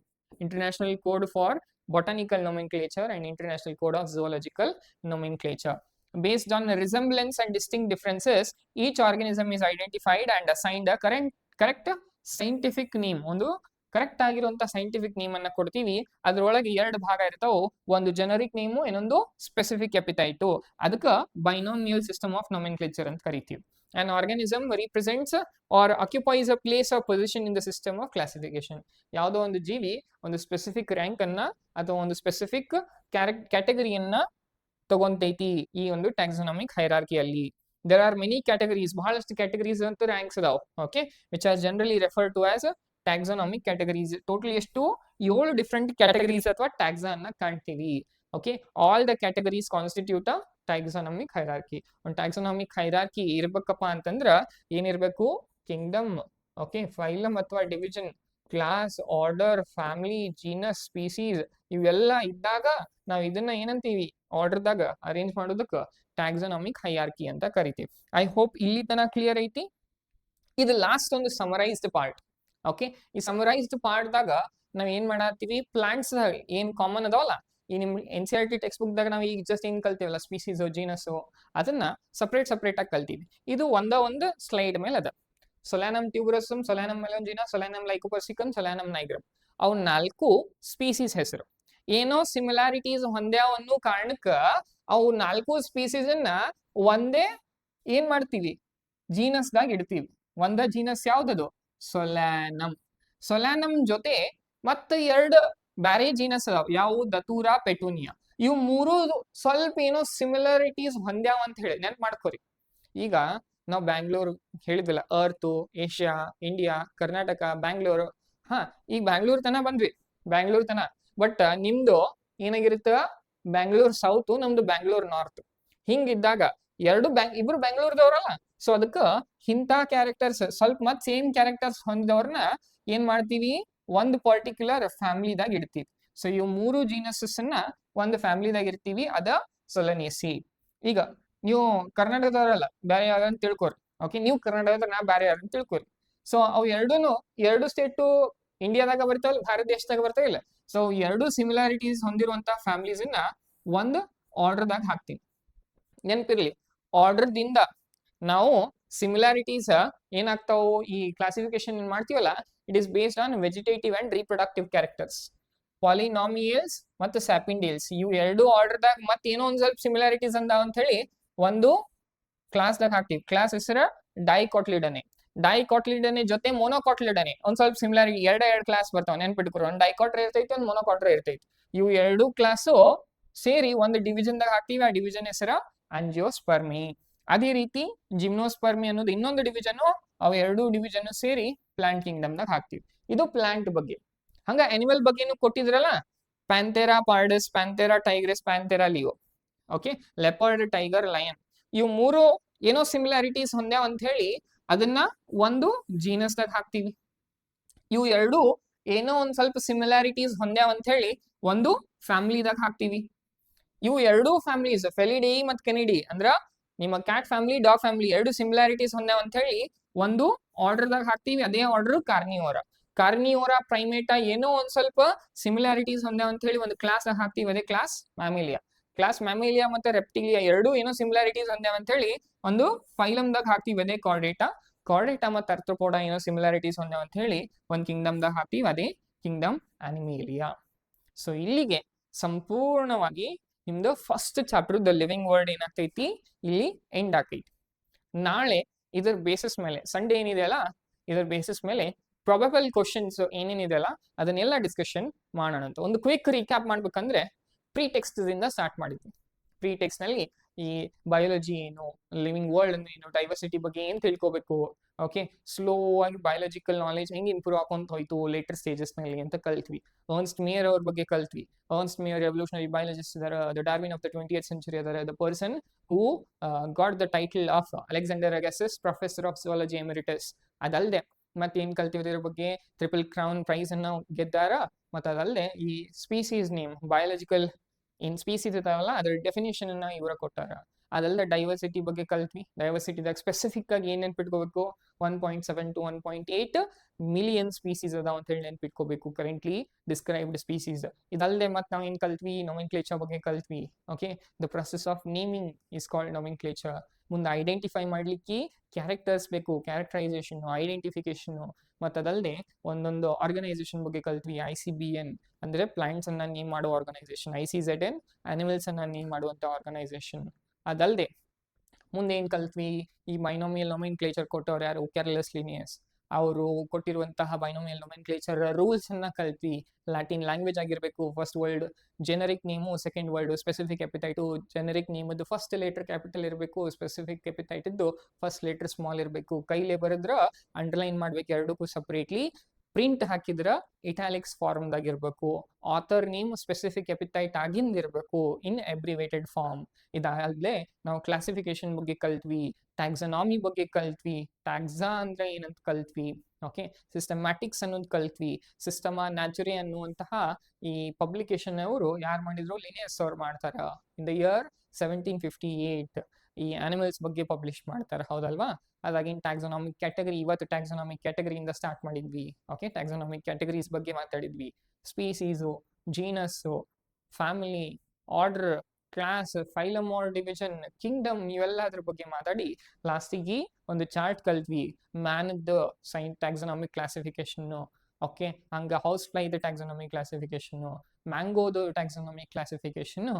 international code for botanical nomenclature and international code of zoological nomenclature. Based on resemblance and distinct differences, each organism is identified and assigned a correct scientific name. ಒಂದು ಕರೆಕ್ಟ್ ಆಗಿರುವಂತ scientific name ಅನ್ನ ಕೊಡ್ತೀವಿ. ಅದ್ರೊಳಗೆ ಎರಡು ಭಾಗ ಇರ್ತಾವ, ಒಂದು generic name, ಇನ್ನೊಂದು ಸ್ಪೆಸಿಫಿಕ್ ಎಪಿಟೈಟು. ಅದಕ್ಕೆ ಬೈನೋಮಿಯಲ್ ಸಿಸ್ಟಮ್ ಆಫ್ nomenclature ಅಂತ ಕರಿತೀವಿ. An organism represents or occupies a place or position in the system of classification. ಯಾವುದೋ ಒಂದು ಜೀವಿ ಒಂದು ಸ್ಪೆಸಿಫಿಕ್ ರ್ಯಾಂಕ್ ಅನ್ನ ಅಥವಾ ಒಂದು ಸ್ಪೆಸಿಫಿಕ್ ಕ್ಯಾಟಗರಿಯನ್ನ ತಗೊಂತೈತಿ ಈ ಒಂದು ಟ್ಯಾಕ್ಸಾನಮಿಕ್ ಹೈರಾರ್ಕಿಯಲ್ಲಿ. ದೇರ್ ಆರ್ ಮೆನಿ ಕ್ಯಾಟಗರೀಸ್, ಬಹಳಷ್ಟು ಕ್ಯಾಟಗರೀಸ್ ಅಂತ ರ್ಯಾಂಕ್ಸ್ ಅದಾವ. Okay, which are generally refer to as taxonomic categories. Totally ಎಷ್ಟು? 7 ಡಿಫ್ರೆಂಟ್ ಕ್ಯಾಟಗರೀಸ್ ಅಥವಾ ಟ್ಯಾಕ್ಸಾ ಅನ್ನ ಕಾಣ್ತೀವಿ. Okay, all the categories constitute a taxonomic hierarchy. ಒಂದು ಟ್ಯಾಕ್ಸಾನಮಿಕ್ ಹೈರಾರ್ಕಿ ಇರ್ಬೇಕಪ್ಪ ಅಂತಂದ್ರ ಏನಿರ್ಬೇಕು? ಕಿಂಗ್ಡಮ್, ಓಕೆ, ಫೈಲಮ್ ಅಥವಾ division, class, order, family, genus, species ಇವೆಲ್ಲ ಇದ್ದಾಗ ನಾವು ಇದನ್ನ ಏನಂತೀವಿ? ಆರ್ಡರ್ದಾಗ ಅರೇಂಜ್ ಮಾಡೋದಕ್ಕೆ ಟ್ಯಾಕ್ಸಾನಮಿಕ್ ಹೈರಾರ್ಕಿ ಅಂತ ಕರಿತೀವಿ. ಐ ಹೋಪ್ ಇಲ್ಲಿ ತನಕ ಕ್ಲಿಯರ್ ಐತಿ. ಇದು ಲಾಸ್ಟ್ ಒಂದು ಸಮರೈಸ್ಡ್ ಪಾರ್ಟ್. ಓಕೆ, ಈ ಸಮರೈಸ್ಡ್ ಪಾರ್ಟ್ದಾಗ ನಾವ್ ಏನ್ ಮಾಡತ್ತೀವಿ? ಪ್ಲಾಂಟ್ಸ್ ಏನ್ ಕಾಮನ್ ಅದಾವಲ್ಲ, ಈ ನಿಮ್ NCERT ಟೆಕ್ಸ್ಟ್ ಬುಕ್ ದಾಗ ನಾವು ಈಗ ಜಸ್ಟ್ ಏನ್ ಕಲ್ತೀವಲ್ಲ, ಸ್ಪೀಸೀಸ್, ಜೀನಸ್, ಅದನ್ನ ಸಪ್ರೇಟ್ ಆಗಿ ಕಲ್ತೀವಿ. ಇದು ಒಂದು ಸ್ಲೈಡ್ ಮೇಲೆ ಅದ. ಸೊಲ್ಯಾನಮ್ ಟ್ಯೂಬರಸಮ್, ಸೊಲ್ಯಾನಮ್ ಮೆಲಂಜಿನಾ, ಸೊಲ್ಯಾನಮ್ ಲೈಕೋಪರ್ಸಿಕಮ್, ಸೊಲ್ಯಾನಮ್ ನೈಗ್ರಮ್. ಅವು 4 ಸ್ಪೀಸೀಸ್ ಹೆಸರು. ಏನೋ ಸಿಮಿಲಾರಿಟೀಸ್ ಹೊಂದ್ಯಾವ ಅನ್ನೋ ಕಾರಣಕ್ಕ ಅವು 4 ಸ್ಪೀಸೀಸ್ ಅನ್ನ ಒಂದೇ ಏನ್ ಮಾಡ್ತೀವಿ? ಜೀನಸ್ದಾಗ ಇಡ್ತೀವಿ. ಒಂದ ಜೀನಸ್ ಯಾವ್ದದು? ಸೊಲ್ಯಾನಮ್. ಸೊಲ್ಯಾನಮ್ ಜೊತೆ ಮತ್ತೆ 2 ಬ್ಯಾರೆ ಜೀನಸ್ ಅದಾವ. ಯಾವ? ದತೂರಾ, ಪೆಟೂನಿಯಾ. ಇವು 3 ಸ್ವಲ್ಪ ಏನೋ ಸಿಮಿಲಾರಿಟೀಸ್ ಹೊಂದ್ಯಾವ ಅಂತ ಹೇಳಿ ನೆನ್ಪು ಮಾಡ್ಕೋರಿ. ಈಗ ನಾವು ಬ್ಯಾಂಗ್ಳೂರ್ ಹೇಳಿದ್ವಲ್ಲ, earth, Asia, India, Karnataka, Bangalore. ಈಗ ಬ್ಯಾಂಗ್ಳೂರ್ ತನ ಬಂದ್ವಿ, ಬ್ಯಾಂಗ್ಳೂರ್ ತನ. ಬಟ್ ನಿಮ್ದು ಏನಾಗಿರುತ್ತ? ಬ್ಯಾಂಗ್ಳೂರ್ ಸೌತ್, ನಮ್ದು ಬ್ಯಾಂಗ್ಳೂರ್ ನಾರ್ತ್. ಹಿಂಗಿದ್ದಾಗ ಇಬ್ರು ಬ್ಯಾಂಗ್ಳೂರ್ದವ್ರಲ್ಲ. ಸೊ ಅದಕ್ಕ ಇಂಥ ಕ್ಯಾರೆಕ್ಟರ್ಸ್ ಸ್ವಲ್ಪ ಮತ್ ಸೇಮ್ ಕ್ಯಾರೆಕ್ಟರ್ಸ್ ಹೊಂದಿದವ್ರನ್ನ ಏನ್ ಮಾಡ್ತೀವಿ? ಒಂದು ಪರ್ಟಿಕ್ಯುಲರ್ ಫ್ಯಾಮಿಲಿದಾಗ ಇಡ್ತೀವಿ. ಸೊ ಇವು 3 ಜೀನಸಸ್ ಅನ್ನ ಒಂದು ಫ್ಯಾಮಿಲಿದಾಗ ಇರ್ತೀವಿ, ಅದ ಸೊಲನೇಸಿ. ಈಗ ನೀವು ಕರ್ನಾಟಕದವ್ರಲ್ಲ, ಬೇರೆ ಯಾರು ಅಂತ ತಿಳ್ಕೊರಿ. ಓಕೆ, ನೀವು ಕರ್ನಾಟಕದ, ನಾ ಬೇರೆ ಯಾರು ಅಂತ ತಿಳ್ಕೊರಿ. ಸೊ ಅವು 2 ಸ್ಟೇಟು ಇಂಡಿಯಾದಾಗ ಬರ್ತಾವಲ್ಲ, ಭಾರತ ದೇಶದಾಗ ಬರ್ತಾವಿಲ್ಲ. ಸೊ 2 ಸಿಮಿಲಾರಿಟೀಸ್ ಹೊಂದಿರುವಂತ ಫ್ಯಾಮಿಲೀಸ್ ಅನ್ನ ಒಂದು ಆರ್ಡರ್ದಾಗ ಹಾಕ್ತೀವಿ. ನೆನಪಿರ್ಲಿ, ಆರ್ಡರ್ದಿಂದ ನಾವು ಸಿಮಿಲಾರಿಟೀಸ್ ಏನಾಗ್ತಾವು? ಈ ಕ್ಲಾಸಿಫಿಕೇಶನ್ ಮಾಡ್ತೀವಲ್ಲ, it is based on vegetative and reproductive characters. Polynomials ಮತ್ತು ಸ್ಯಾಪಿಂಡೇಲ್ಸ್, ಇವು 2 ಆರ್ಡರ್ದಾಗ ಮತ್ತೆ ಏನೋ ಒಂದ್ ಸ್ವಲ್ಪ ಸಿಮಿಲಾರಿಟೀಸ್ ಅಂದಾವ ಅಂತ ಹೇಳಿ ಒಂದು ಕ್ಲಾಸ್ದಾಗ ಹಾಕ್ತಿವಿ. ಕ್ಲಾಸ್ ಹೆಸರು ಡೈಕಾಟ್ಲಿಡನೆ. ಡೈಕಾಟ್ಲಿಡನೆ ಜೊತೆ ಮೊನೋಕಾಟ್ಲಿಡನೆ ಒಂದ್ ಸ್ವಲ್ಪ ಸಿಮಿಲಾರಿಟಿ. 2 ಕ್ಲಾಸ್ ಬರ್ತಾವ, ನೆನ್ಪಿಟ್ಕೊರು. ಒಂದು ಡೈಕಾಟ್ರ ಇರ್ತೈತಿ, ಒಂದು ಮೊನೋಕಾಟ್ರ ಇರ್ತೈತಿ. ಇವು 2 ಕ್ಲಾಸು ಸೇರಿ ಒಂದು ಡಿವಿಷನ್ದಾಗ ಹಾಕ್ತಿವಿ. ಆ ಡಿವಿಷನ್ ಹೆಸರ ಆಂಜಿಯೋಸ್ಪರ್ಮಿ. ಅದೇ ರೀತಿ ಜಿಮ್ನೋಸ್ಪರ್ಮಿ ಅನ್ನೋದು ಇನ್ನೊಂದು ಡಿವಿಷನ್. ಅವು 2 ಡಿವಿಷನ್ ಸೇರಿ ಪ್ಲಾಂಟ್ ಕಿಂಗ್ಡಮ್ದಾಗ ಹಾಕ್ತಿವಿ. ಇದು ಪ್ಲಾಂಟ್ ಬಗ್ಗೆ. ಹಂಗ ಅನಿಮಲ್ ಬಗ್ಗೆನು ಕೊಟ್ಟಿದ್ರಲ್ಲ, Panthera pardus, Panthera tigris, Panthera leo. Okay, leopard, tiger, lion. ಇವು 3 ಏನೋ ಸಿಮಿಲಾರಿಟೀಸ್ ಹೊಂದ್ಯಾವ ಅಂತ ಹೇಳಿ ಅದನ್ನ ಒಂದು ಜೀನಸ್ದಾಗ ಹಾಕ್ತಿವಿ. ಇವು 2 ಏನೋ ಒಂದ್ ಸ್ವಲ್ಪ ಸಿಮಿಲಾರಿಟೀಸ್ ಹೊಂದ್ಯಾವ ಅಂತ ಹೇಳಿ ಒಂದು ಫ್ಯಾಮಿಲಿದಾಗ ಹಾಕ್ತಿವಿ. ಇವು 2 ಫ್ಯಾಮಿಲೀಸ್, ಫೆಲಿಡಿ ಮತ್ತು ಕೆನಿಡಿ, ಅಂದ್ರ ನಿಮ್ಮ cat family, dog family, 2 similarities ಹೊಂದ್ಯಾವ ಅಂತ ಹೇಳಿ ಒಂದು ಆರ್ಡರ್ದಾಗ ಹಾಕ್ತಿವಿ. ಅದೇ ಆರ್ಡರ್ ಕಾರ್ನಿವೋರಾ. ಕಾರ್ನಿವೋರಾ ಪ್ರೈಮೇಟಾ ಏನೋ ಒಂದ್ ಸ್ವಲ್ಪ ಸಿಮಿಲಾರಿಟೀಸ್ ಹೊಂದ್ಯಾವ ಅಂತ ಹೇಳಿ ಒಂದು ಕ್ಲಾಸ್ ಹಾಕ್ತಿವಿ. ಅದೇ ಕ್ಲಾಸ್ ಮ್ಯಾಮಿಲಿಯಾ. ಕ್ಲಾಸ್ ಮ್ಯಾಮಿಲಿಯಾ ಮತ್ತೆ ರೆಪ್ಟಿಲಿಯಾ ಎರಡೂ ಏನೋ ಸಿಮಿಲಾರಿಟೀಸ್ ಅಂದೇವ ಅಂತ ಹೇಳಿ ಒಂದು ಫೈಲಮ್ದಾಗ ಹಾಕ್ತೀವಿ, ಅದೇ ಕಾರ್ಡೇಟಾ ಮತ್ತೆ ಅರ್ಥ್ರೋಪೋಡ ಏನೋ ಸಿಮಿಲಾರಿಟೀಸ್ ಅಂದೇವ ಅಂತ ಹೇಳಿ ಒಂದು ಕಿಂಗ್ಡಮ್ದಾಗ ಹಾಕ್ತೀವಿ, ಅದೇ ಕಿಂಗ್ಡಮ್ ಅನಿಮೇಲಿಯಾ. ಸೊ ಇಲ್ಲಿಗೆ ಸಂಪೂರ್ಣವಾಗಿ ನಿಮ್ದು first chapter the living world ಏನಾಗ್ತೈತಿ ಇಲ್ಲಿ ಎಂಡ್ ಆಕೈತಿ. ನಾಳೆ ಇದ್ರ ಬೇಸಿಸ್ ಮೇಲೆ ಸಂಡೇ ಏನಿದೆಯಲ್ಲ, ಇದ್ರ ಬೇಸಿಸ್ ಮೇಲೆ ಪ್ರಾಬಬಲ್ ಕ್ವಶನ್ಸ್ ಏನೇನಿದೆಯಲ್ಲ ಅದನ್ನೆಲ್ಲ ಡಿಸ್ಕಷನ್ ಮಾಡೋಣ ಅಂತ. ಒಂದು ಕ್ವಿಕ್ ರೀಕ್ಯಾಪ್ ಮಾಡ್ಬೇಕಂದ್ರೆ ಪ್ರೀ ಟೆಕ್ಸ್ಟ್ ಇಂದ ಸ್ಟಾರ್ಟ್ ಮಾಡಿದ್ವಿ. ಪ್ರೀ ಟೆಕ್ಸ್ಟ್ ನಲ್ಲಿ ಈ ಬಯಾಲಜಿ ಏನು, ಲಿವಿಂಗ್ ವರ್ಲ್ಡ್ ಅಂದ್ರೆ ಏನು, ಡೈವರ್ಸಿಟಿ ಬಗ್ಗೆ ಏನ್ ತಿಳ್ಕೊಬೇಕು, ಓಕೆ, ಸ್ಲೋ ಆಗಿ ಬಯಾಲಜಿಕಲ್ ನಾಲೆಜ್ ಹೆಂಗೆ ಇಂಪ್ರೂವ್ ಆಕೊಂತ ಹೋಯ್ತು ಲೇಟರ್ ಸ್ಟೇಜಸ್ ನಲ್ಲಿ ಅಂತ ಕಲ್ತ್ವಿ. ಅರ್ನ್ಸ್ಟ್ ಮೇಯರ್ ಅವ್ರ ಬಗ್ಗೆ ಕಲ್ತ್ವಿ. ಅರ್ನ್ಸ್ಟ್ ಮೇಯರ್ ಎವಲ್ಯೂಷನರಿ ಬಯಾಲಜಿಸ್ಟ್ ಇದಾರೆ, the Darwin of the 20th century ಅದಾರೆ, the person who got the title of Alexander Augustus professor of zoology emeritus. ಅದಲ್ಲದೆ ಮತ್ತೆ ಏನ್ ಕಲ್ತಿವಿ ಇದ್ರ ಬಗ್ಗೆ, ಟ್ರಿಪಲ್ ಕ್ರೌನ್ ಪ್ರೈಸ್ ಅನ್ನ ಗೆದ್ದಾರ. ಮತ್ತೆ ಅದಲ್ಲದೆ ಈ ಸ್ಪೀಸೀಸ್ ನೇಮ್, ಬಯಾಲಜಿಕಲ್ ಏನ್ ಸ್ಪೀಸೀಸ್ ಇದಾವಲ್ಲ ಅದ್ರ ಡೆಫಿನೇಷನ್ ಅನ್ನ ಇವರ ಕೊಟ್ಟಾರ. ಅದಲ್ಲದೆ ಡೈವರ್ಸಿಟಿ ಬಗ್ಗೆ ಕಲ್ತ್ವಿ. ಡೈವರ್ಸಿಟಿದಾಗ ಸ್ಪೆಸಿಫಿಕ್ ಆಗಿ ಏನ್ ನೆನ್ಪಿಟ್ಕೋಬೇಕು, 1.7 to 1.8 ಮಿಲಿಯನ್ ಸ್ಪೀಸೀಸ್ ಅದಾವ ಅಂತ ಹೇಳಿ ನೆನ್ಪಿಟ್ಕೋಬೇಕು, ಕರೆಂಟ್ಲಿ ಡಿಸ್ಕ್ರೈಬ್ಡ್ ಸ್ಪೀಸೀಸ್. ಇದಲ್ಲದೆ ಮತ್ತೆ ನಾವ್ ಏನ್ ಕಲ್ತ್ವಿ, ನೊಮೆನ್ಕ್ಲೇಚರ್ ಬಗ್ಗೆ ಕಲ್ತ್ವಿ. Okay, the process of naming is called nomenclature. ಮುಂದೆ ಐಡೆಂಟಿಫೈ ಮಾಡ್ಲಿಕ್ಕೆ ಕ್ಯಾರೆಕ್ಟರ್ಸ್ ಬೇಕು, ಕ್ಯಾರೆಕ್ಟರೈಸೇಷನ್, ಐಡೆಂಟಿಫಿಕೇಶನ್. ಮತ್ತು ಅದಲ್ಲದೆ ಒಂದೊಂದು ಆರ್ಗನೈಸೇಷನ್ ಬಗ್ಗೆ ಕಲ್ತ್ವಿ. ICBN ಅಂದ್ರೆ ಪ್ಲಾಂಟ್ಸ್ ಅನ್ನ ನೇಮ್ ಮಾಡೋ ಆರ್ಗನೈಸೇಷನ್, ICZN ಅನಿಮಲ್ಸ್ ಅನ್ನ ನೇಮ್ ಮಾಡುವಂತ ಆರ್ಗನೈಸೇಷನ್. ಅದಲ್ಲದೆ ಮುಂದೆ ಏನ್ ಕಲ್ತ್ವಿ, ಈ ಬೈನೋಮಿಯಲ್ ನೊಮೆನ್ಕ್ಲೇಚರ್ ಕೊಟ್ಟವ್ರು ಯಾರು, ಕೆರ್ಲಸ್ ಲಿನಿಯಸ್. ಅವರು ಕೊಟ್ಟಿರುವಂತಹ ಬೈನೋಮಿಯಲ್ ನೊಮೆನ್ಕ್ಲೇಚರ್ ರೂಲ್ಸ್ ಅನ್ನ ಕಲ್ತ್ವಿ. ಲ್ಯಾಟಿನ್ ಲ್ಯಾಂಗ್ವೇಜ್ ಆಗಿರ್ಬೇಕು, first word generic name, second word specific epithet. Generic name ಅದು ಫಸ್ಟ್ ಲೆಟರ್ ಕ್ಯಾಪಿಟಲ್ ಇರಬೇಕು, ಸ್ಪೆಸಿಫಿಕ್ ಎಪಿಟೈಟ್ ಇದ್ದು ಫಸ್ಟ್ ಲೆಟರ್ ಸ್ಮಾಲ್ ಇರಬೇಕು. ಕೈಲೇ ಬರೆದ್ರ ಅಂಡರ್ಲೈನ್ ಮಾಡ್ಬೇಕು ಎರಡಕ್ಕೂ ಸಪ್ರೇಟ್ಲಿ. ಪ್ರಿಂಟ್ ಹಾಕಿದ್ರ ಇಟಾಲಿಕ್ಸ್ ಫಾರ್ಮ್ದಾಗ ಇರಬೇಕು. ಆಥರ್ ನೇಮ್ ಸ್ಪೆಸಿಫಿಕ್ ಎಪಿಟೈಟ್ ಆಗಿಂದ ಇರಬೇಕು ಇನ್ ಅಬ್ರಿವೇಟೆಡ್ ಫಾರ್ಮ್. ಇದಾಗಲೇ ನಾವು ಕ್ಲಾಸಿಫಿಕೇಶನ್ ಬಗ್ಗೆ ಕಲ್ತ್ವಿ, ಟ್ಯಾಕ್ಸನಾಮಿ ಬಗ್ಗೆ ಕಲ್ತ್ವಿ, ಟ್ಯಾಕ್ಸಾ ಅಂದ್ರೆ ಏನಂತ ಕಲ್ತ್ವಿ. ಓಕೆ, ಸಿಸ್ಟಮ್ಯಾಟಿಕ್ಸ್ ಅನ್ನೋದು ಕಲ್ತ್ವಿ. ಸಿಸ್ಟಮಾ ನ್ಯಾಚುರಿ ಅನ್ನುವಂತಹ ಈ ಪಬ್ಲಿಕೇಶನ್ ಅವರು ಯಾರು ಮಾಡಿದ್ರು, ಲಿನಿಯಸ್ ಅವ್ರು ಮಾಡ್ತಾರ. ಇನ್ ದ ಇಯರ್ 1758 ಈ ಆನಿಮಲ್ಸ್ ಬಗ್ಗೆ ಪಬ್ಲಿಷ್ ಮಾಡ್ತಾರೆ, ಹೌದಲ್ವಾ. ಅದಾಗಿನ ಟ್ಯಾಕ್ಸನಾಮಿಕ್ ಕ್ಯಾಟಗರಿ, ಇವತ್ತು ಟ್ಯಾಕ್ಸನಾಮಿಕ್ ಕ್ಯಾಟಗರಿಯಿಂದ ಸ್ಟಾರ್ಟ್ ಮಾಡಿದ್ವಿ. ಓಕೆ, ಟ್ಯಾಕ್ಸನಾಮಿಕ್ ಕ್ಯಾಟಗರೀಸ್ ಬಗ್ಗೆ ಮಾತಾಡಿದ್ವಿ. Species, genus, family, order, class, phylum or division, kingdom, ಇವೆಲ್ಲದ್ರ ಬಗ್ಗೆ ಮಾತಾಡಿ ಲಾಸ್ಟಿಗೆ ಒಂದು ಚಾರ್ಟ್ ಕಲ್ತ್ವಿ, ಮ್ಯಾನ್ದ ಟ್ಯಾಕ್ಸನಾಮಿಕ್ ಕ್ಲಾಸಿಫಿಕೇಶನ್. ಓಕೆ, ಹಂಗ ಹೌಸ್ ಫ್ಲೈದ ಟ್ಯಾಕ್ಸನಾಮಿಕ್ ಕ್ಲಾಸಿಫಿಕೇಶನ್, ಮ್ಯಾಂಗೋದು ಟ್ಯಾಕ್ಸನಾಮಿಕ್ ಕ್ಲಾಸಿಫಿಕೇಶನ್,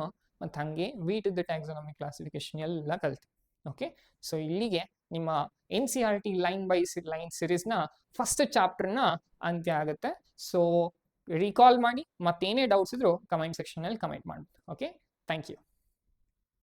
ಮತ್ತು ಹಂಗೆ ವೀಟದ ಟ್ಯಾಕ್ಸನಾಮಿಕ್ ಕ್ಲಾಸಿಫಿಕೇಶನ್ ಎಲ್ಲ ಕಲ್ತ್ವಿ. ಓಕೆ, ಸೊ ಇಲ್ಲಿಗೆ ನಿಮ್ಮ NCERT ಲೈನ್ ಬೈ ಲೈನ್ ಸಿರೀಸ್ನ ಫಸ್ಟ್ ಚಾಪ್ಟರ್ನ ಅಂತ್ಯ ಆಗುತ್ತೆ. ಸೊ ರೀಕಾಲ್ ಮಾಡಿ, ಮತ್ತೇನೇ ಡೌಟ್ಸ್ ಇದ್ರು ಕಮೆಂಟ್ ಸೆಕ್ಷನಲ್ಲಿ ಕಮೆಂಟ್ ಮಾಡಿ. Okay, thank you.